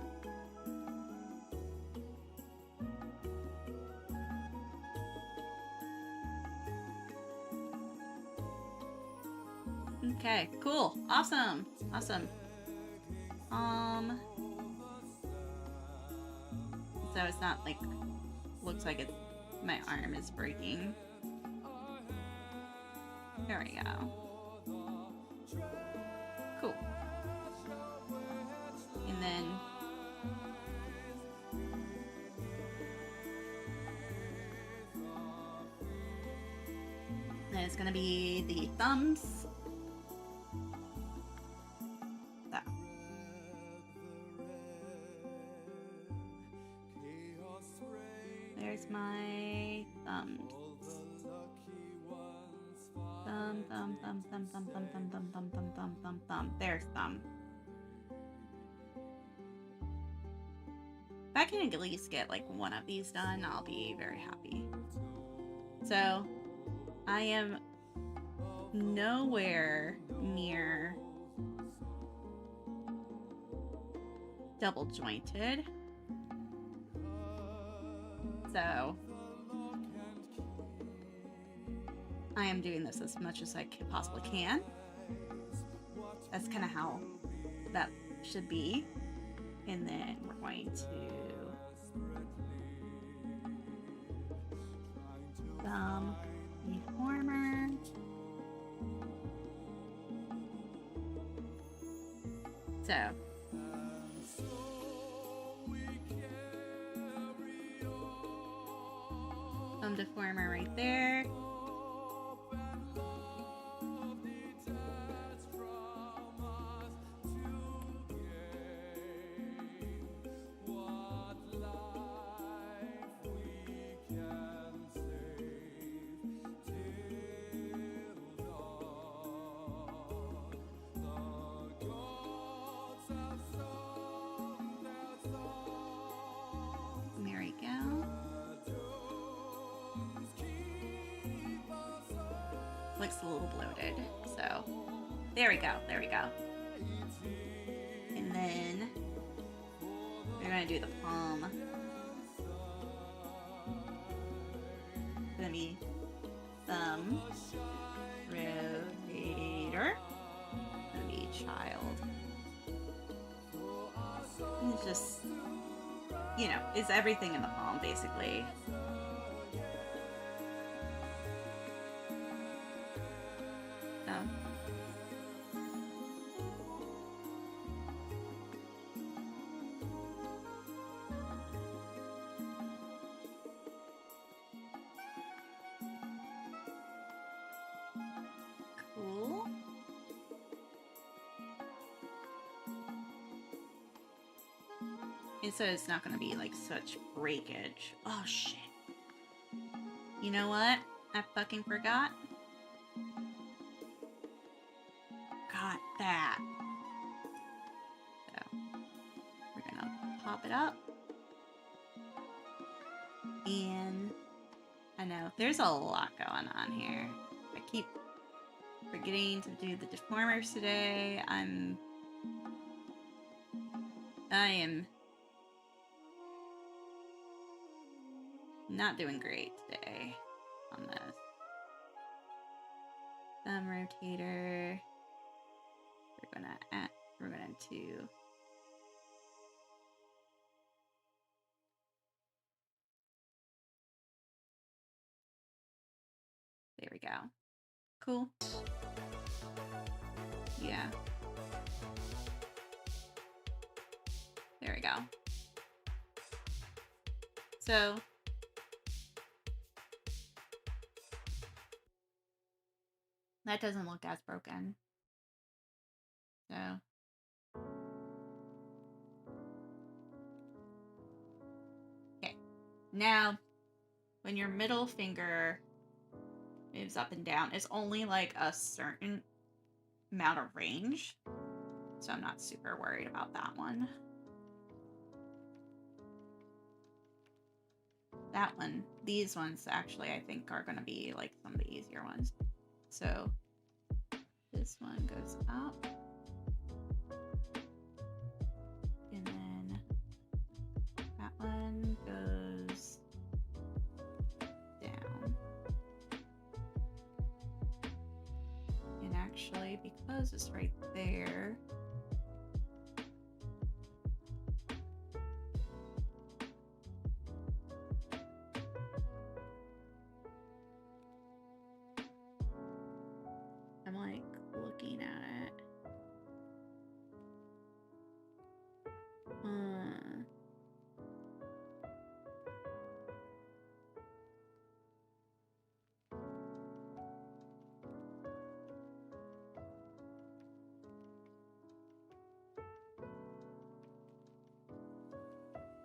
Okay, cool, awesome. So it's not like, looks like it's, my arm is breaking. There we go. Cool. And then it's gonna be the thumbs. There's my thumbs. Thumb. There's thumb. If I can at least get like one of these done, I'll be very happy. So I am nowhere near double jointed. So I am doing this as much as I possibly can. That's kind of how that should be. And then we're going to some deformer. So some deformer right there. There we go. Looks a little bloated, so there we go, there we go. And then we're gonna do the palm. It's gonna be thumb, rotator, gonna be child. And it's just, you know, it's everything in the palm basically. Cool. And so it's not going to be like such breakage. Oh shit. You know what? I fucking forgot. Got that. So we're going to pop it up. And I know there's a lot going on here. I keep forgetting to do the deformers today. I am not doing great today on this. Thumb rotator. We're gonna do there we go. Cool. Yeah. There we go. So that doesn't look as broken. So okay. Now when your middle finger moves up and down, it's only like a certain amount of range. So I'm not super worried about that one. That one, these ones actually I think are gonna be like some of the easier ones. So this one goes up. And then that one goes down. And actually, because it's right there, I'm like looking at it.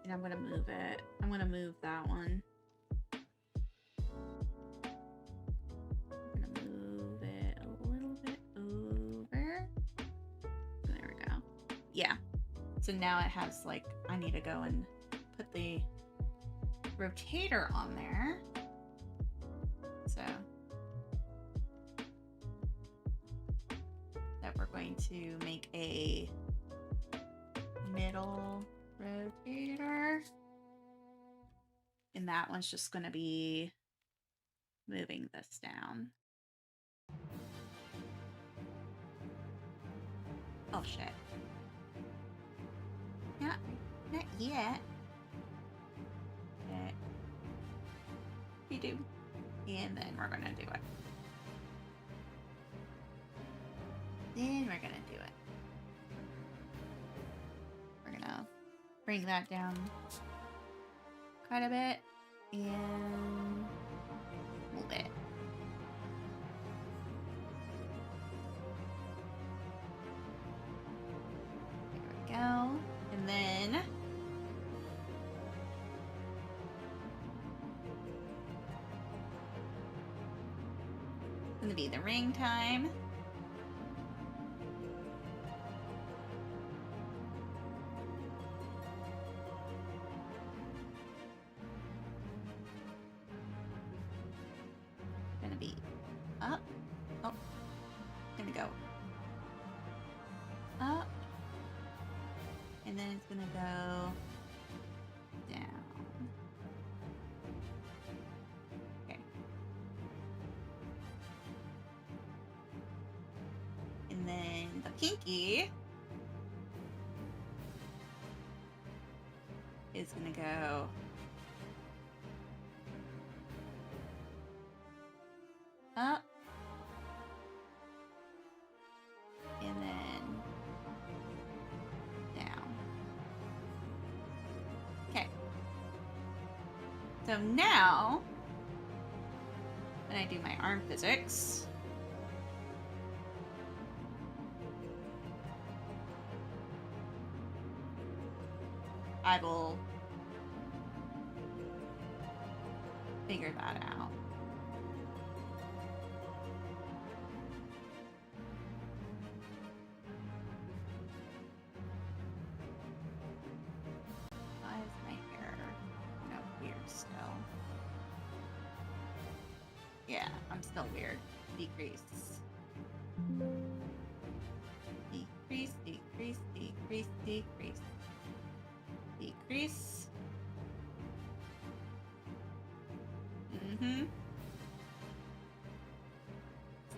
And I'm gonna move it. I'm gonna move that one. I'm gonna move it a little bit over. There we go. Yeah. So now it has like, I need to go and put the rotator on there. So going to make a middle rotator. And that one's just going to be moving this down. Oh, shit. Not yet. Okay. You do. And then we're going to do it. Then we're going to do it. We're going to bring that down quite a bit and move it. There we go. And then it's going to be the ring time. Gonna be up. Oh, gonna go up, and then it's gonna go down. Okay. And then the pinky is gonna go up, and then down. Okay. So now, when I do my arm physics, I will figure that out. Why is my hair weird still? Yeah, I'm still weird. Decrease. Decrease, decrease, decrease, decrease. Decrease.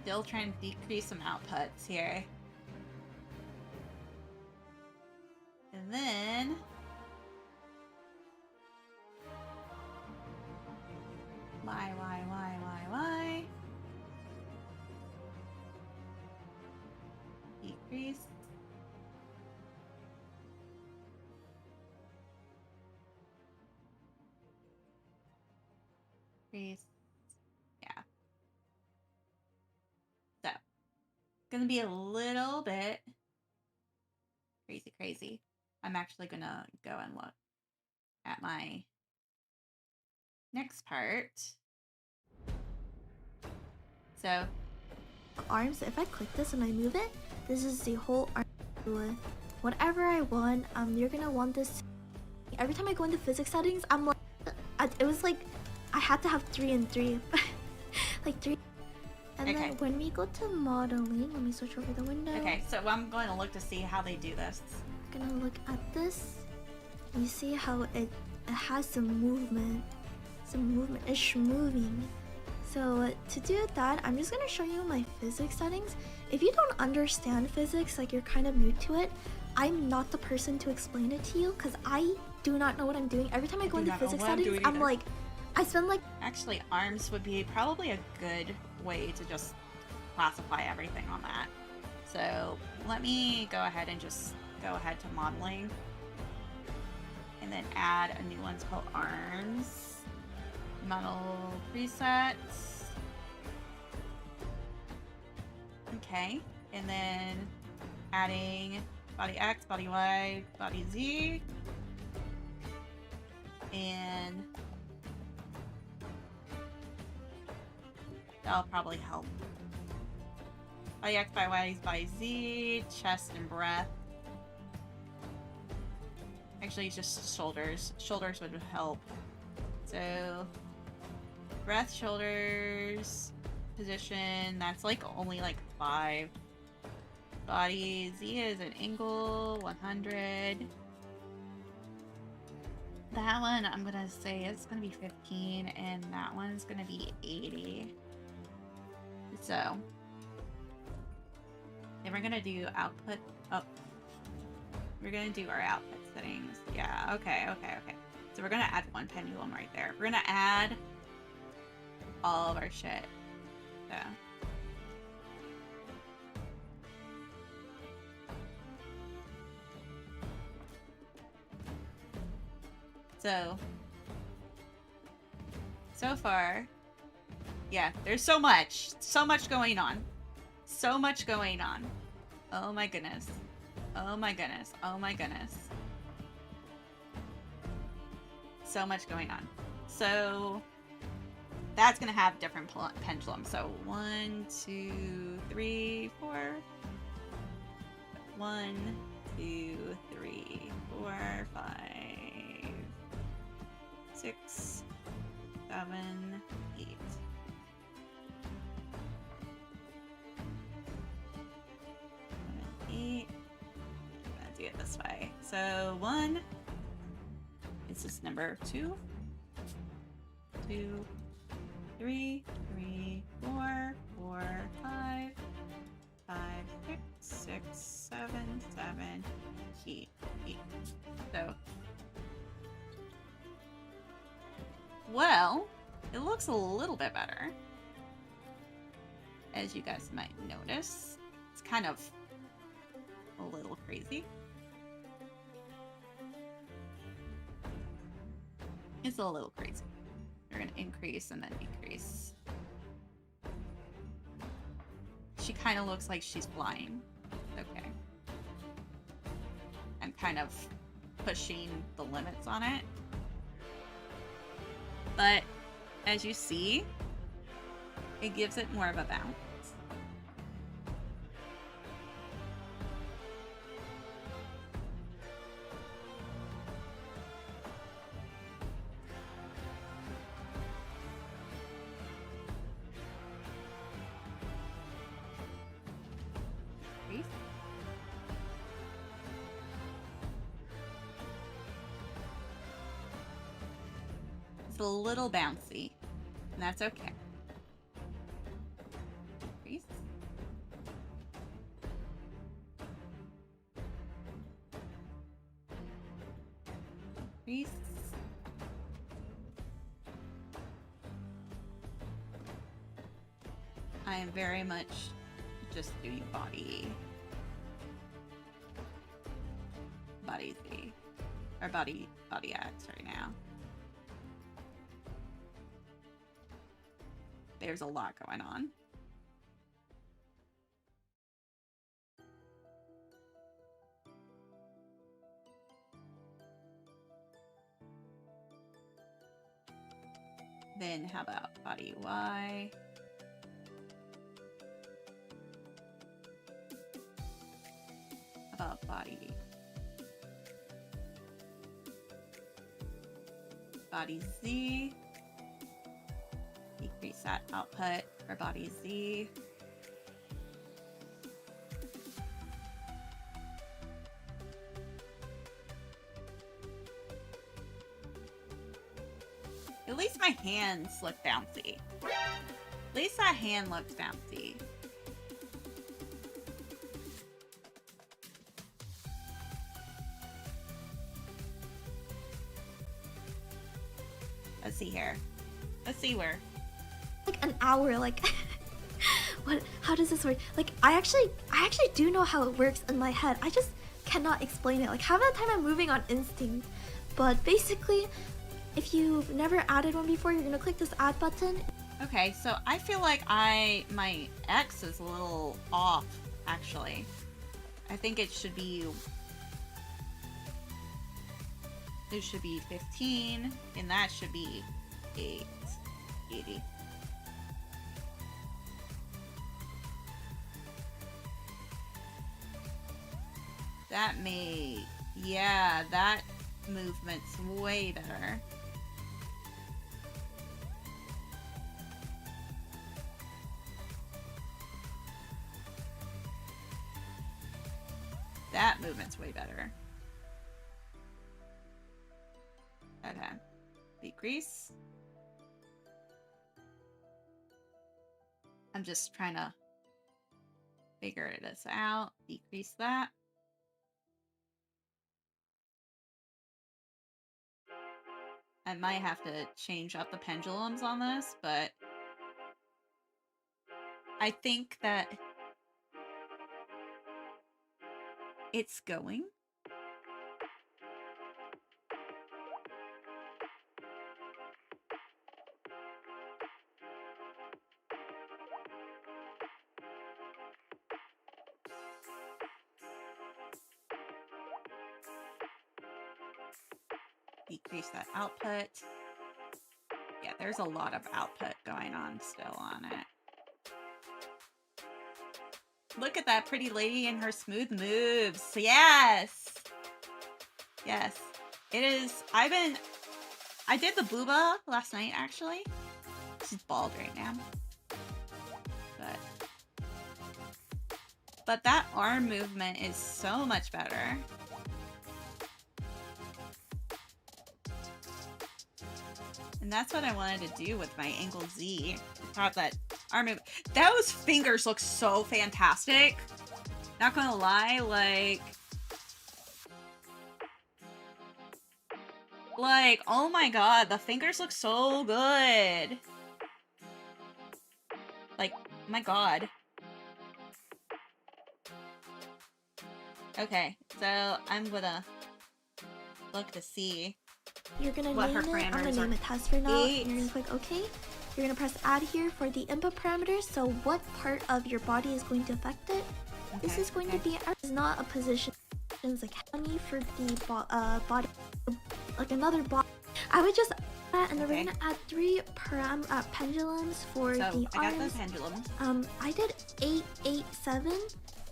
Still trying to decrease some outputs here. And then why? Decrease. Decrease. Yeah. So, gonna be a little bit crazy. I'm actually gonna go and look at my next part. So, arms, if I click this and I move it, this is the whole arm. Whatever I want, you're gonna want this. Every time I go into physics settings, I'm like, it was like I had to have 3 and 3. Like 3. And okay. Then when we go to modeling, let me switch over the window. Okay, so I'm going to look to see how they do this. I'm gonna look at this. You see how it has some movement. It's moving. So to do that, I'm just gonna show you my physics settings. If you don't understand physics, like you're kind of new to it, I'm not the person to explain it to you because I do not know what I'm doing. Every time I go into physics settings, I'm like, I spend like... Actually, arms would be probably a good way to just classify everything on that. So let me go ahead and just go ahead to modeling and then add a new one called arms. Model presets. Okay, and then adding body X, body Y, body Z, and that'll probably help. Body X, body Y, body Z, chest and breath. Actually, just shoulders. Shoulders would help. So, breath, shoulders, position, that's like only like 5. Body Z is an angle 100. That one I'm gonna say it's gonna be 15, and that one's gonna be 80. So then we're gonna do output. Oh, we're gonna do our output settings. Yeah, okay. So we're gonna add one pendulum right there. We're gonna add all of our shit. So far, yeah, there's so much going on. So much going on. Oh my goodness. Oh my goodness. Oh my goodness. So much going on. So that's gonna have different pendulums. So 1, 2, 3, 4. 1, 2, 3, 4, 5, 6, 7, 8. 8. I'm gonna do it this way. So 1. This is number 2. 2, 3, 3, 4, 4, 5, 5, 6, 6, 7, 7, 8. So, well, it looks a little bit better. As you guys might notice, it's kind of a little crazy. It's a little crazy. We're gonna increase and then decrease. She kind of looks like she's flying. Okay. I'm kind of pushing the limits on it. But as you see, it gives it more of a bounce. It's a little bouncy, and that's okay. Increase. Increase. I am very much just doing body Z, or body X right now. There's a lot going on. Then how about body Y? How about body Z? Decrease that output for body Z. At least my hands look bouncy. At least that hand looks bouncy. Let's see here. Let's see where. Like an hour, like what, how does this work? Like I actually do know how it works in my head. I just cannot explain it. Like half the time I'm moving on instinct. But basically, if you've never added one before, you're gonna click this add button. Okay, so I feel like my X is a little off, actually. I think it should be 15, and that should be 80. Yeah, that movement's way better. That movement's way better. Okay. Decrease. I'm just trying to figure this out. Decrease that. I might have to change up the pendulums on this, but I think that it's going. Decrease that output. Yeah, there's a lot of output going on still on it. Look at that pretty lady and her smooth moves. Yes! Yes. It is. I did the booba last night, actually. She's bald right now. But that arm movement is so much better. And that's what I wanted to do with my angle Z. I thought that arm move. Those fingers look so fantastic. Not gonna lie, like, oh my god, the fingers look so good. Like, my god. Okay, so I'm gonna look to see. You're gonna what name her it. I'm parameters gonna are. name it test for now. 8. You're gonna click OK. You're gonna press add here for the input parameters. So what part of your body is going to affect it? Okay, This is going to be is not a position. It's like honey for the body, like another body. I would just add that, and then we're gonna add 3 pendulums for So the I got arms. the pendulum. I did 8, 8, 7.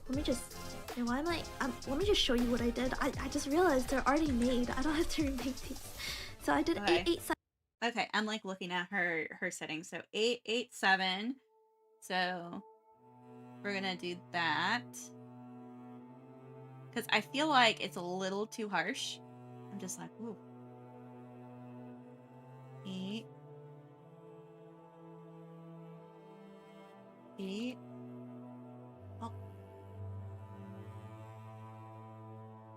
Let me just. Why am I? Let me just show you what I did. I just realized they're already made. I don't have to remake these. So I did 8, 8, 7. Okay, I'm like looking at her settings. So 8, 8, 7. So we're gonna do that because I feel like it's a little too harsh. I'm just like, ooh. 8, 8. Oh.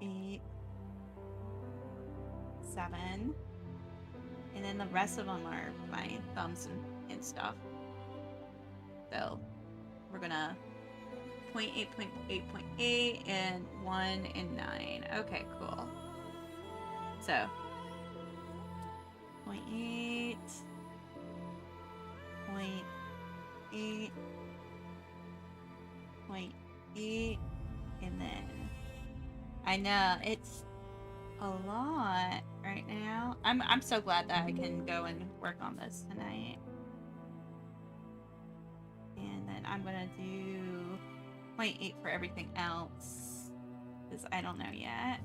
8, 7. And then the rest of them are my thumbs and stuff. So we're gonna 0.8, 0.8, 0.8, and 1 and 9. Okay, cool. So 0.8, 0.8, 0.8, and then I know it's a lot right now. I'm so glad that I can go and work on this tonight. And then I'm gonna do 0.8 for everything else because I don't know yet.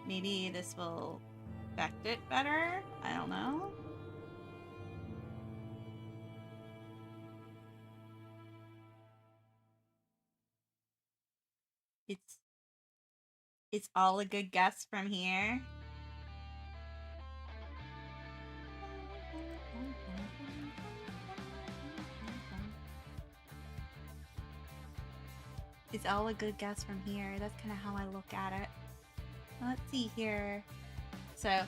Maybe this will affect it better. I don't know. It's all a good guess from here. It's all a good guess from here. That's kind of how I look at it. Let's see here. So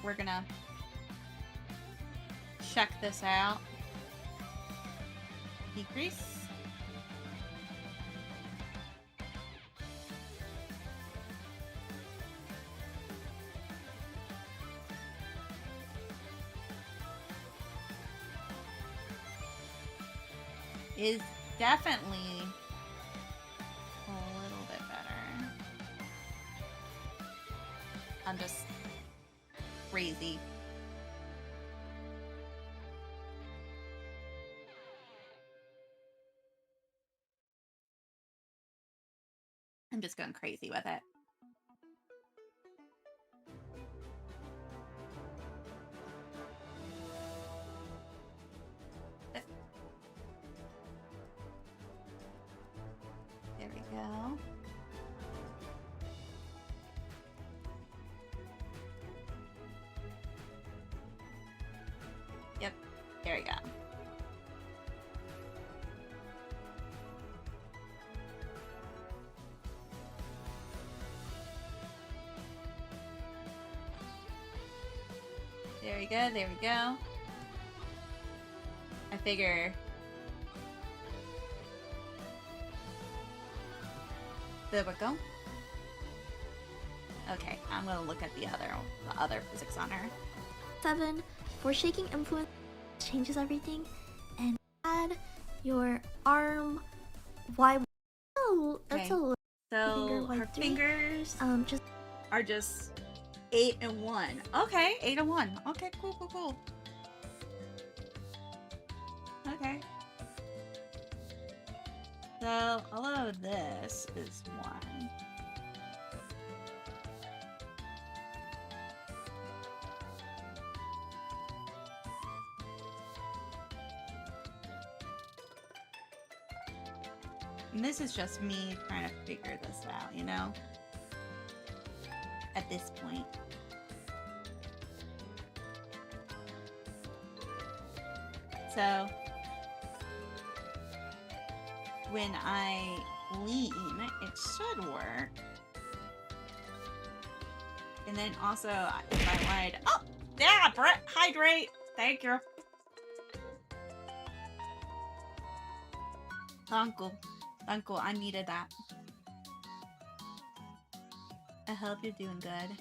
we're gonna check this out. Decrease. Is definitely a little bit better. I'm just crazy. I'm just going crazy with it. go. Yep, there we go. There we go, there we go. I figure there we go. Okay, I'm gonna look at the other physics on her. 7 for shaking influence changes everything, and add your arm Y. Oh, that's a little so finger her fingers just are just 8 and 1. Okay, 8 and 1. Okay, cool, cool, cool. Okay. So all of this is 1. And this is just me trying to figure this out, you know? At this point. So when I lean, it should work. And then also, if I wanted... Oh! Yeah, Brett! Hydrate! Thank you. Uncle. Uncle, I needed that. I hope you're doing good.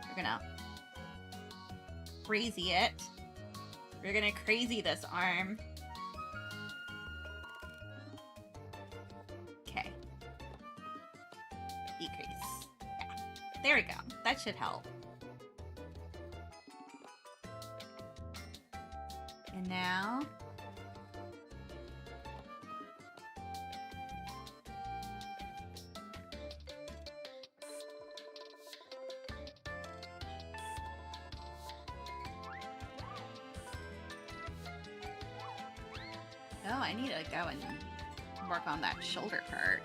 We're gonna crazy it. We're gonna crazy this arm. Okay. Decrease. Yeah. There we go. That should help. And now... Oh, I need to go and work on that shoulder part.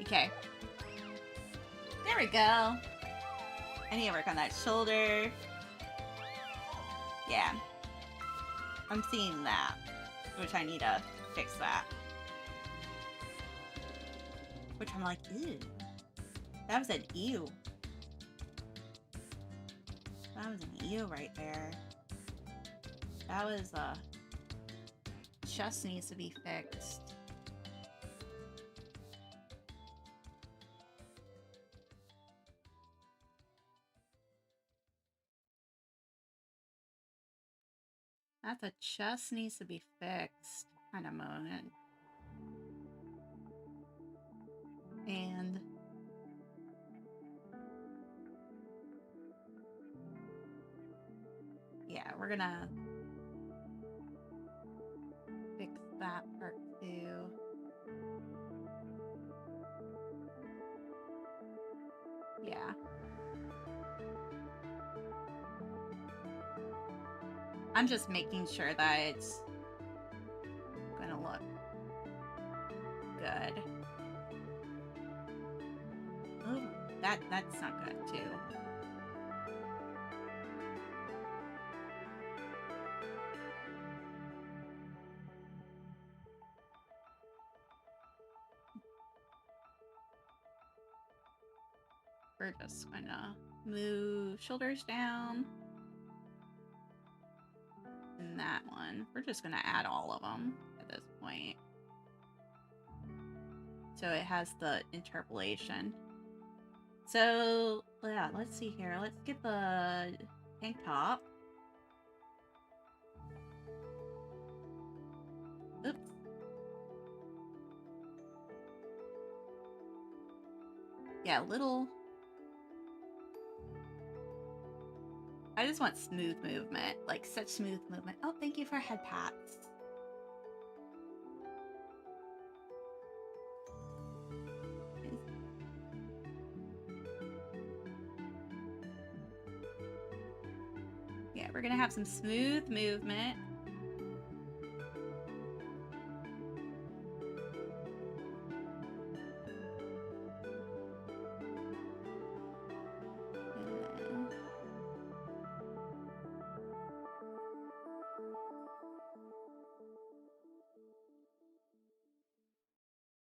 Okay. There we go. I need to work on that shoulder. Yeah. I'm seeing that, which I need to fix that. Which I'm like, ew. That was an ew. That was an ew right there. That was, chest needs to be fixed. That's a chest needs to be fixed kind of moment. And yeah, we're gonna fix that part too. Yeah. I'm just making sure that it's gonna look good. Oh, that's not good too. We're just gonna move shoulders down. And that one. We're just gonna add all of them at this point. So it has the interpolation. So, yeah, let's see here. Let's get the tank top. Oops. Yeah, little... I just want smooth movement. Like, such smooth movement. Oh, thank you for head pats. Yeah. Yeah, we're gonna have some smooth movement.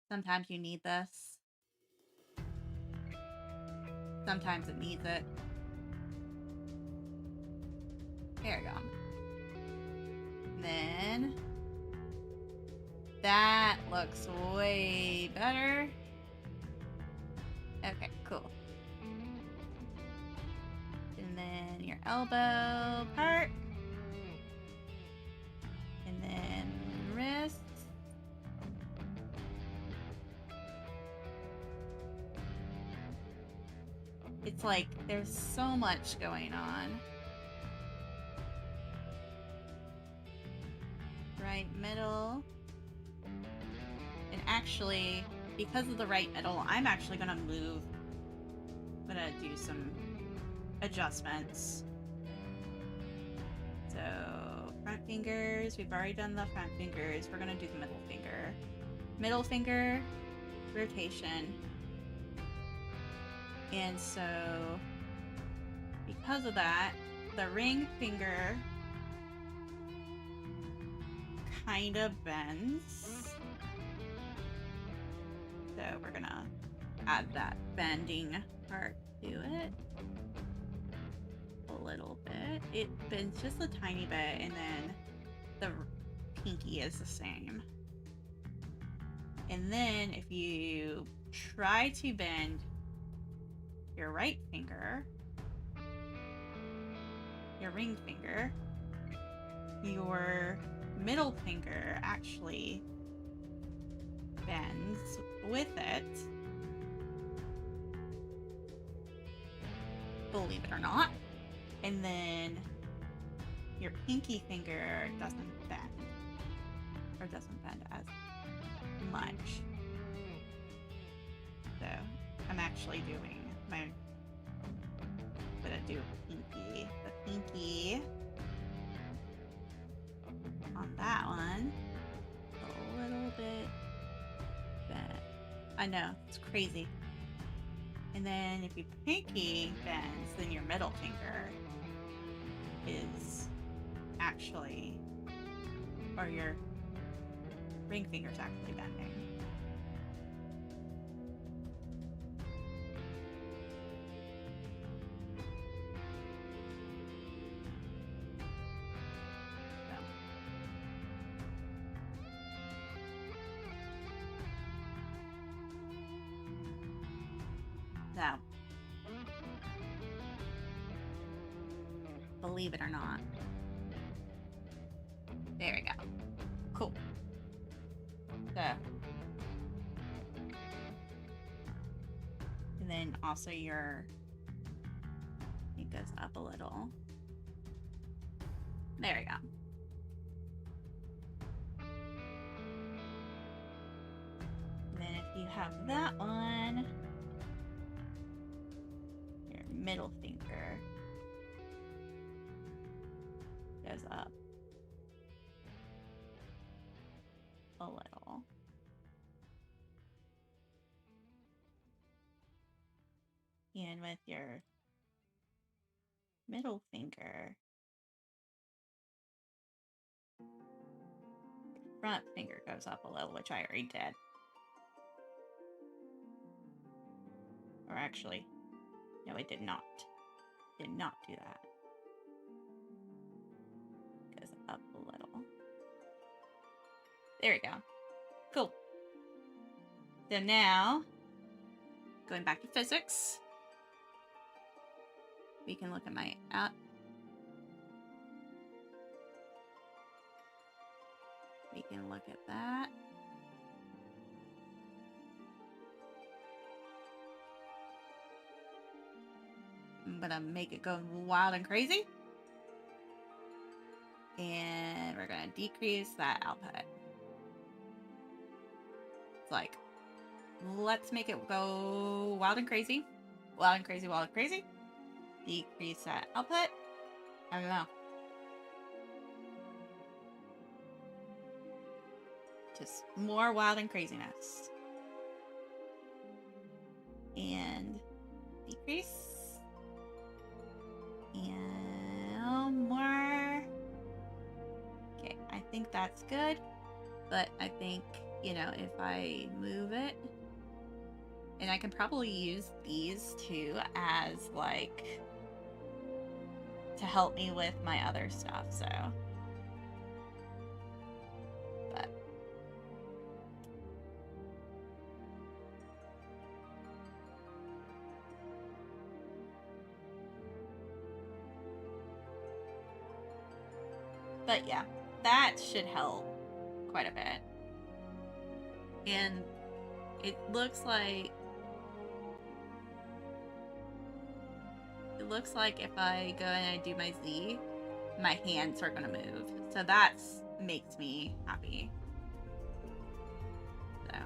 Sometimes you need this. Sometimes it needs it. There we go. And then that looks way better. Okay, cool. And then your elbow part. And then wrist. It's like there's so much going on. Right middle. And actually, because of the right middle, I'm actually gonna move. I'm gonna do some adjustments. So front fingers, we've already done the front fingers. We're gonna do the middle finger. Middle finger, rotation. And so, because of that, the ring finger kind of bends. So we're gonna add that bending part to it. A little bit. It bends just a tiny bit, and then the pinky is the same. And then if you try to bend your right finger, your ring finger, your middle finger actually bends with it. Believe it or not. And then your pinky finger doesn't bend. Or doesn't bend as much. So I'm actually doing I'm gonna do pinky. The pinky on that one a little bit bent. I know, it's crazy. And then if your pinky bends, then your middle finger is actually, or your ring finger is actually bending. So, believe it or not. There we go. Cool. So, and then also it goes up a little. There we go. And then if you have that one, your middle finger goes up a little. And with your middle finger, your front finger goes up a little, which I already did. Or actually, no, I did not. Did not do that. Goes up a little. There we go. Cool. So now, going back to physics, we can look at my app. We can look at that. I'm gonna make it go wild and crazy. And we're gonna decrease that output. It's like, let's make it go wild and crazy. Wild and crazy, wild and crazy. Decrease that output. I don't know. Just more wild and craziness. And decrease. And more. Okay, I think that's good. But I think, you know, if I move it, and I can probably use these two as like to help me with my other stuff, so. But yeah, that should help quite a bit. And it looks like if I go and I do my Z, my hands are gonna move. So that makes me happy. So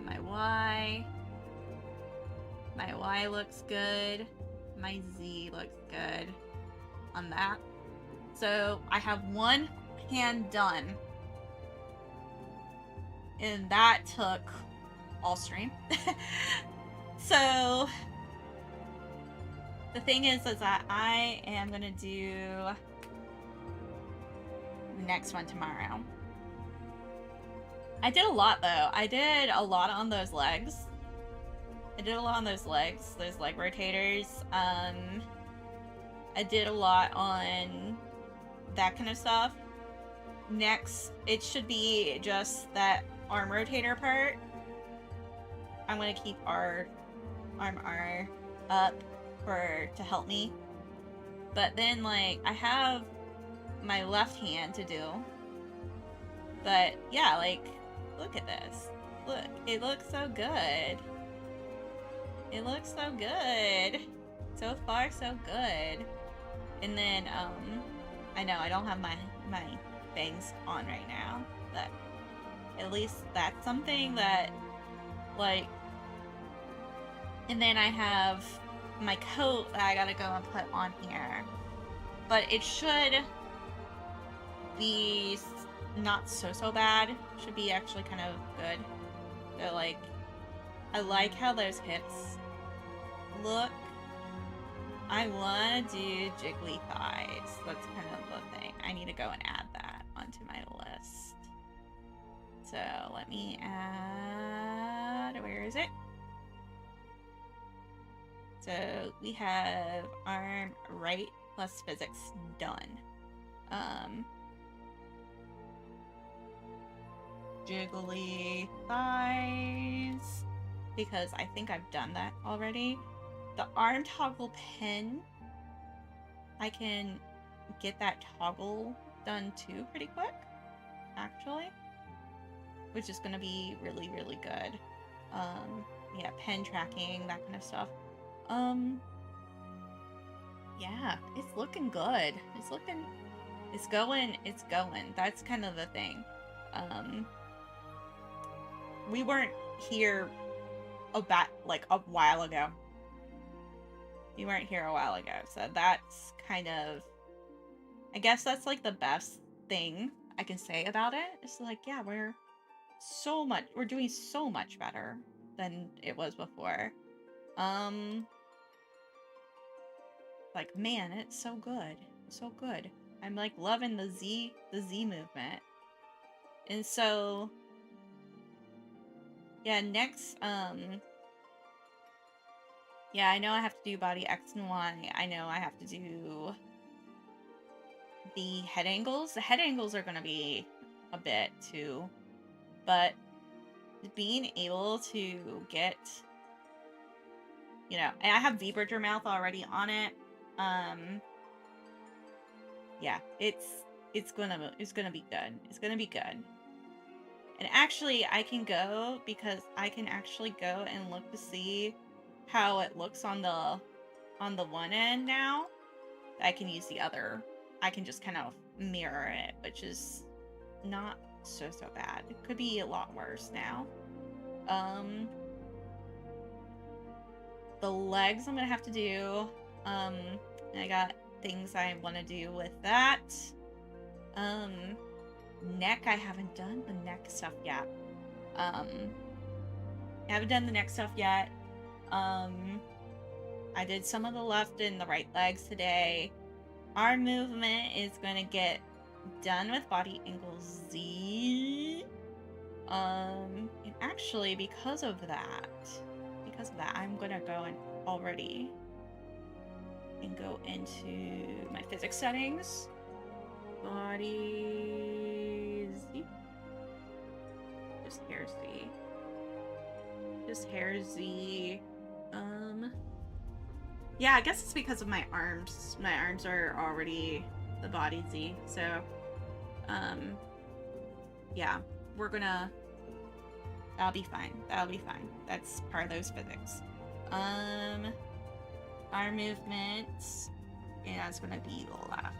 my Y looks good. My Z looks good on that. So I have one hand done. And that took all stream. So the thing is that I am gonna do the next one tomorrow. I did a lot though. I did a lot on those legs. Those leg rotators. I did a lot on that kind of stuff. Next, it should be just that arm rotator part. I'm gonna keep our arm R up to help me. But then, like, I have my left hand to do. But yeah, like, look at this. Look, it looks so good. It looks so good. So far, so good. And then, I know I don't have my bangs on right now, but at least that's something that, like, and then I have my coat that I gotta go and put on here, but it should be not so bad. Should be actually kind of good. So, like, I like how those hips look. I want to do jiggly thighs. That's kind of the thing. I need to go and add that onto my list. So let me add, where is it? So we have arm right plus physics done. Jiggly thighs, because I think I've done that already. The arm toggle pin, I can get that toggle done too pretty quick, actually, which is going to be really, really good. Yeah, pen tracking, that kind of stuff. Yeah, it's looking good. It's going. That's kind of the thing. We weren't here a while ago. You weren't here a while ago, so that's kind of, I guess that's like the best thing I can say about it. It's like, yeah, we're doing so much better than it was before. Like, man, it's so good. I'm like loving the Z movement. And so yeah, next, yeah, I know I have to do body X and Y. I know I have to do the head angles. The head angles are going to be a bit too. But being able to get, you know, and I have V-bridger mouth already on it. Yeah, it's gonna be good. It's gonna be good. And actually, I can go, because I can actually go and look to see how it looks on the one end now. I can use the other. I can just kind of mirror it, which is not so bad. It could be a lot worse now. The legs I'm gonna have to do. I got things I want to do with that. Neck, I haven't done the neck stuff yet. I haven't done the neck stuff yet. I did some of the left and the right legs today. Arm movement is going to get done with body angle Z. And actually, because of that, I'm going to go in already and go into my physics settings. Body Z. Just hair Z. Just hair Z. Yeah, I guess it's because of my arms. My arms are already the body Z. So, yeah, we're gonna. That'll be fine. That'll be fine. That's part of those physics. Arm movement. Yeah, it's gonna be left.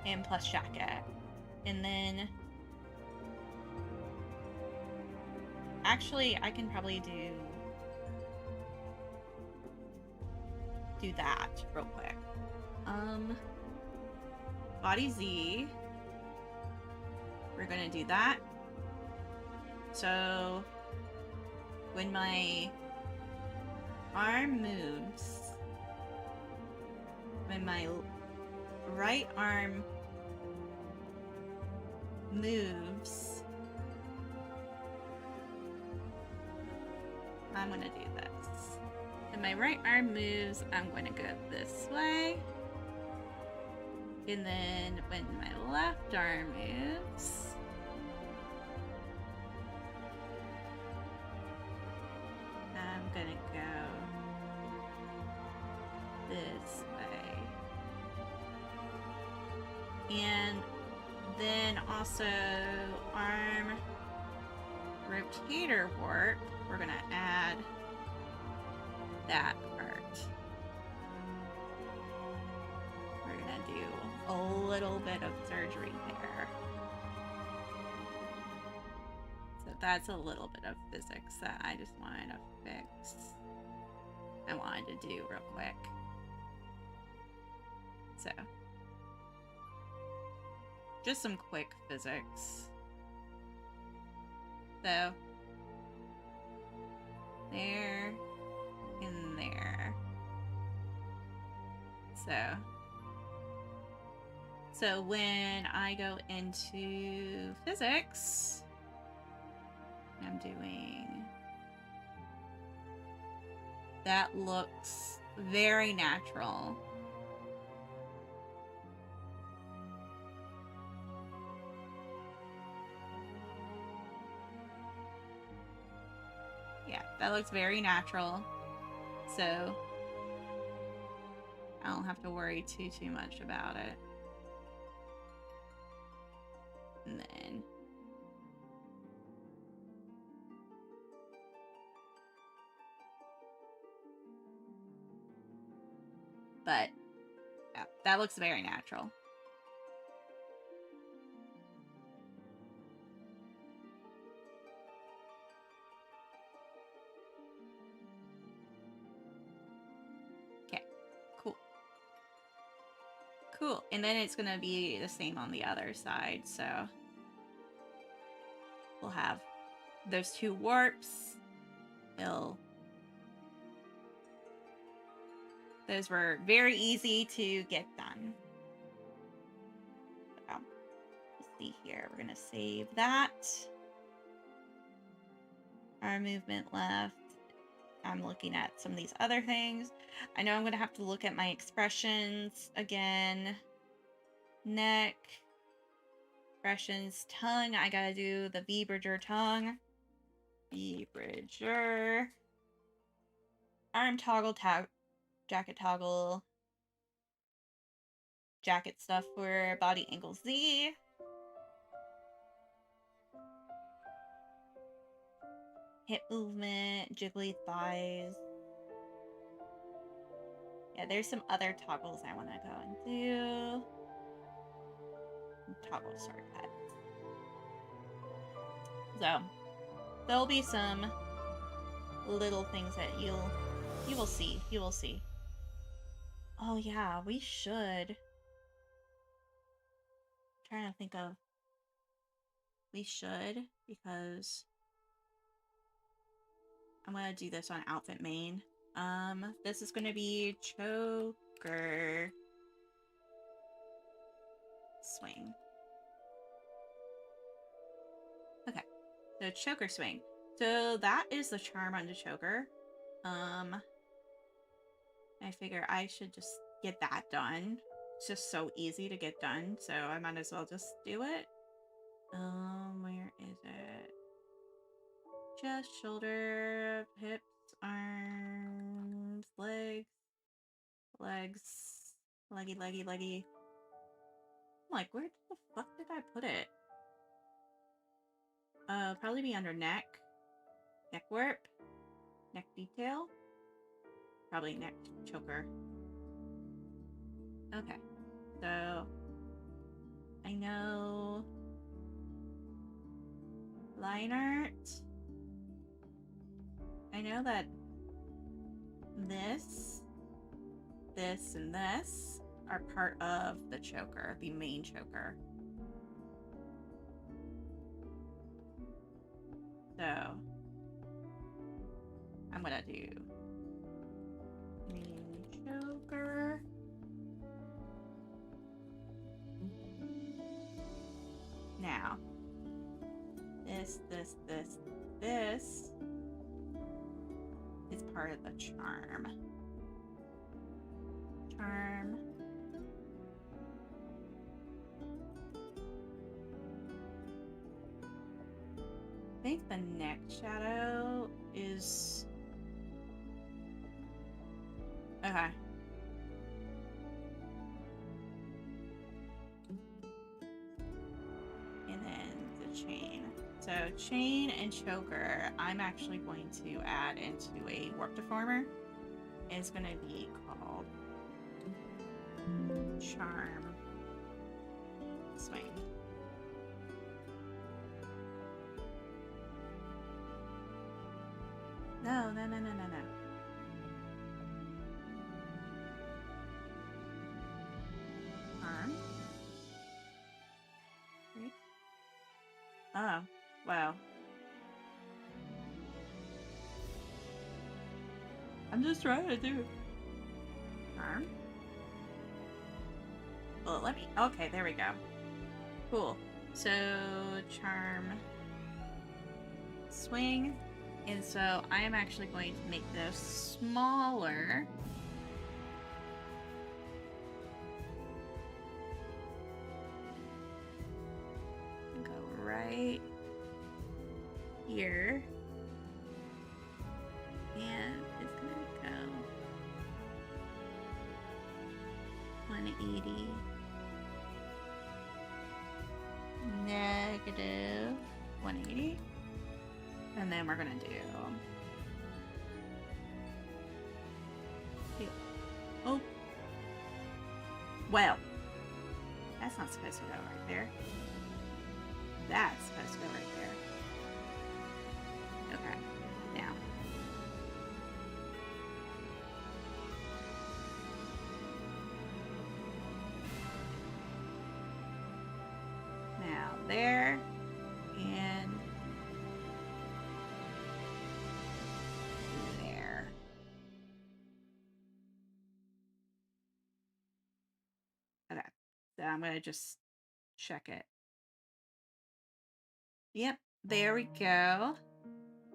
And plus jacket. And then actually I can probably do that real quick. Body Z. We're gonna do that. So when my arm moves, when my right arm moves, I'm gonna do this. When my right arm moves, I'm going to go this way. And then when my left arm moves, I'm gonna go this way. And then also arm rotator warp, we're gonna add that part. We're gonna do a little bit of surgery there. So that's a little bit of physics that I just wanted to fix. I wanted to do real quick. So just some quick physics. So there and there. So when I go into physics, I'm doing that looks very natural. Yeah, that looks very natural. So I don't have to worry too much about it. And then but yeah, that looks very natural. Okay, cool. And then it's gonna be the same on the other side, so we'll have those two warps. Those were very easy to get done. So, let's see here. We're gonna save that. Our movement left. I'm looking at some of these other things. I know I'm gonna have to look at my expressions again. Neck. Expressions. Tongue. I gotta do the V-bridger tongue. V-bridger. Arm toggle, jacket toggle. Jacket stuff for body angle Z. Hip movement, jiggly thighs. Yeah, there's some other toggles I want to go and do. Toggle shortcuts. So there'll be some little things that you will see. You will see. Oh yeah, we should trying to think of. We should, because I'm gonna do this on outfit main. This is gonna be choker swing. Okay, so choker swing. So that is the charm on the choker. I figure I should just get that done. It's just so easy to get done, so I might as well just do it. Where is it? Chest, shoulder, hips, arms, legs, leggy. I'm like, where the fuck did I put it? Probably be under neck warp, neck detail, probably neck choker. Okay, so I know line art. I know that this, and this are part of the choker, the main choker. So I'm gonna do main choker. Now, this is part of the charm. Charm. I think the neck shadow is... Okay. And then the chain. So chain and choker, I'm actually going to add into a warp deformer. It's going to be called Charm Swing. No. Arm. Right. Oh, wow. I'm just trying to do arm. Well, let me... Okay, there we go. Cool. So, charm swing. And so I am actually going to make this smaller. Go right here. And it's gonna go 180. Negative 180. And then we're gonna do... Oh. Well. That's not supposed to go right there. That's supposed to go right there. Okay. Now. Now there. And there. Okay. So I'm going to just check it. Yep. There we go.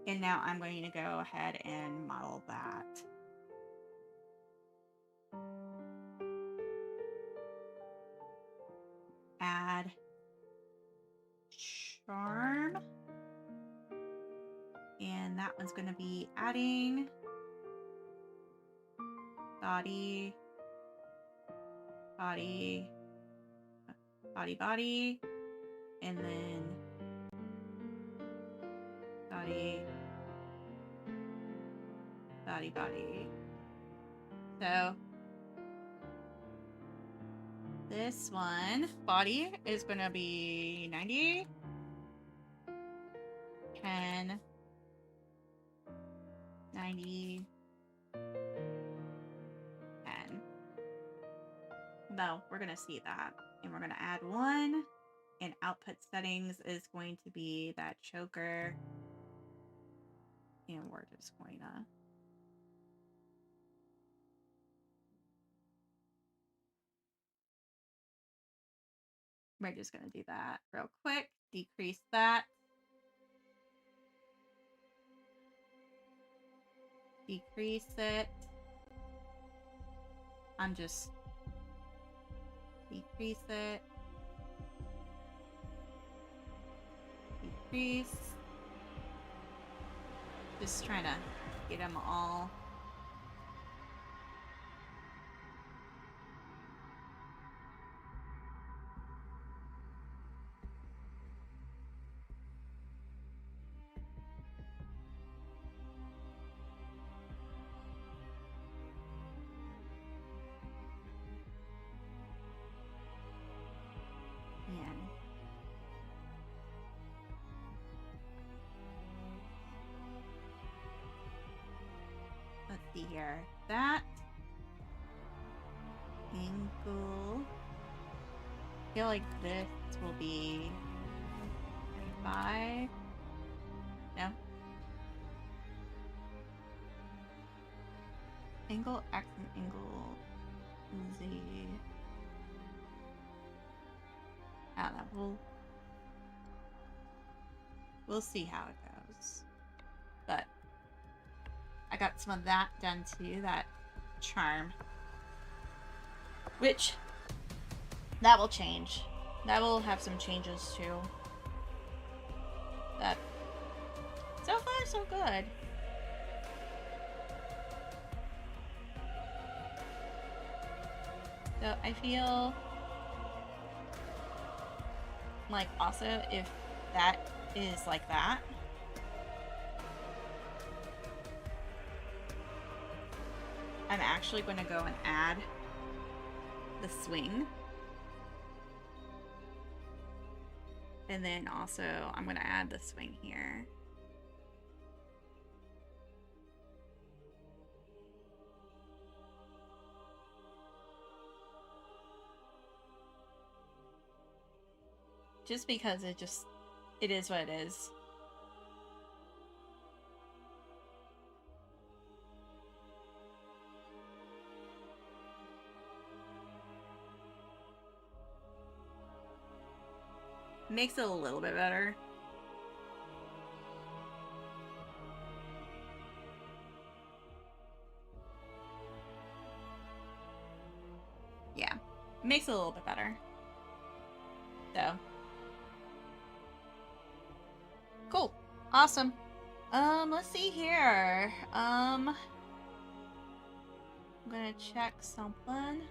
And now I'm going to go ahead and model that. Add charm. And that one's going to be adding body, and then body. So this one, body, is going to be 90, 10, 90, 10. No, we're going to see that. And we're going to add 1. in output settings is going to be that choker. And we're just going to do that real quick. Decrease that. Decrease it. I'm just decrease it. Decrease. Just trying to get them all. Let's see here. That angle. I feel like this will be 5. No. Angle X and angle Z. I don't know. We'll see how it goes. But I got some of that done too, that charm. Which, that will change. That will have some changes too. But so far, so good. So I feel like also if that is like that, I'm actually going to go and add the swing. And then also I'm going to add the swing here. Just because it is what it is. Makes it a little bit better. Yeah, makes it a little bit better. So cool, awesome. Let's see here. I'm gonna check something.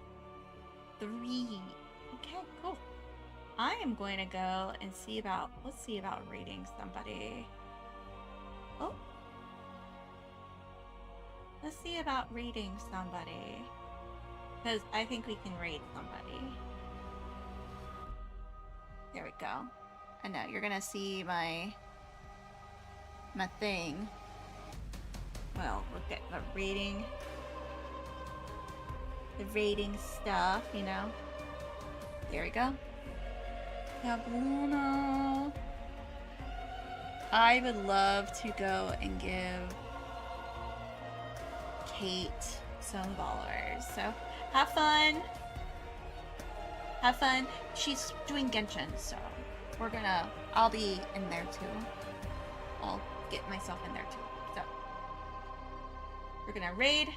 3. Okay, cool. I am going to go and see about, let's see about rating somebody. Oh. Let's see about rating somebody. Because I think we can rate somebody. There we go. I know, you're going to see my thing. Well, look at the rating. The rating stuff, you know. There we go. Yeah, Bruno. I would love to go and give Kate some ballers. So have fun. Have fun. She's doing Genshin, so I'll be in there too. I'll get myself in there too. So we're gonna raid.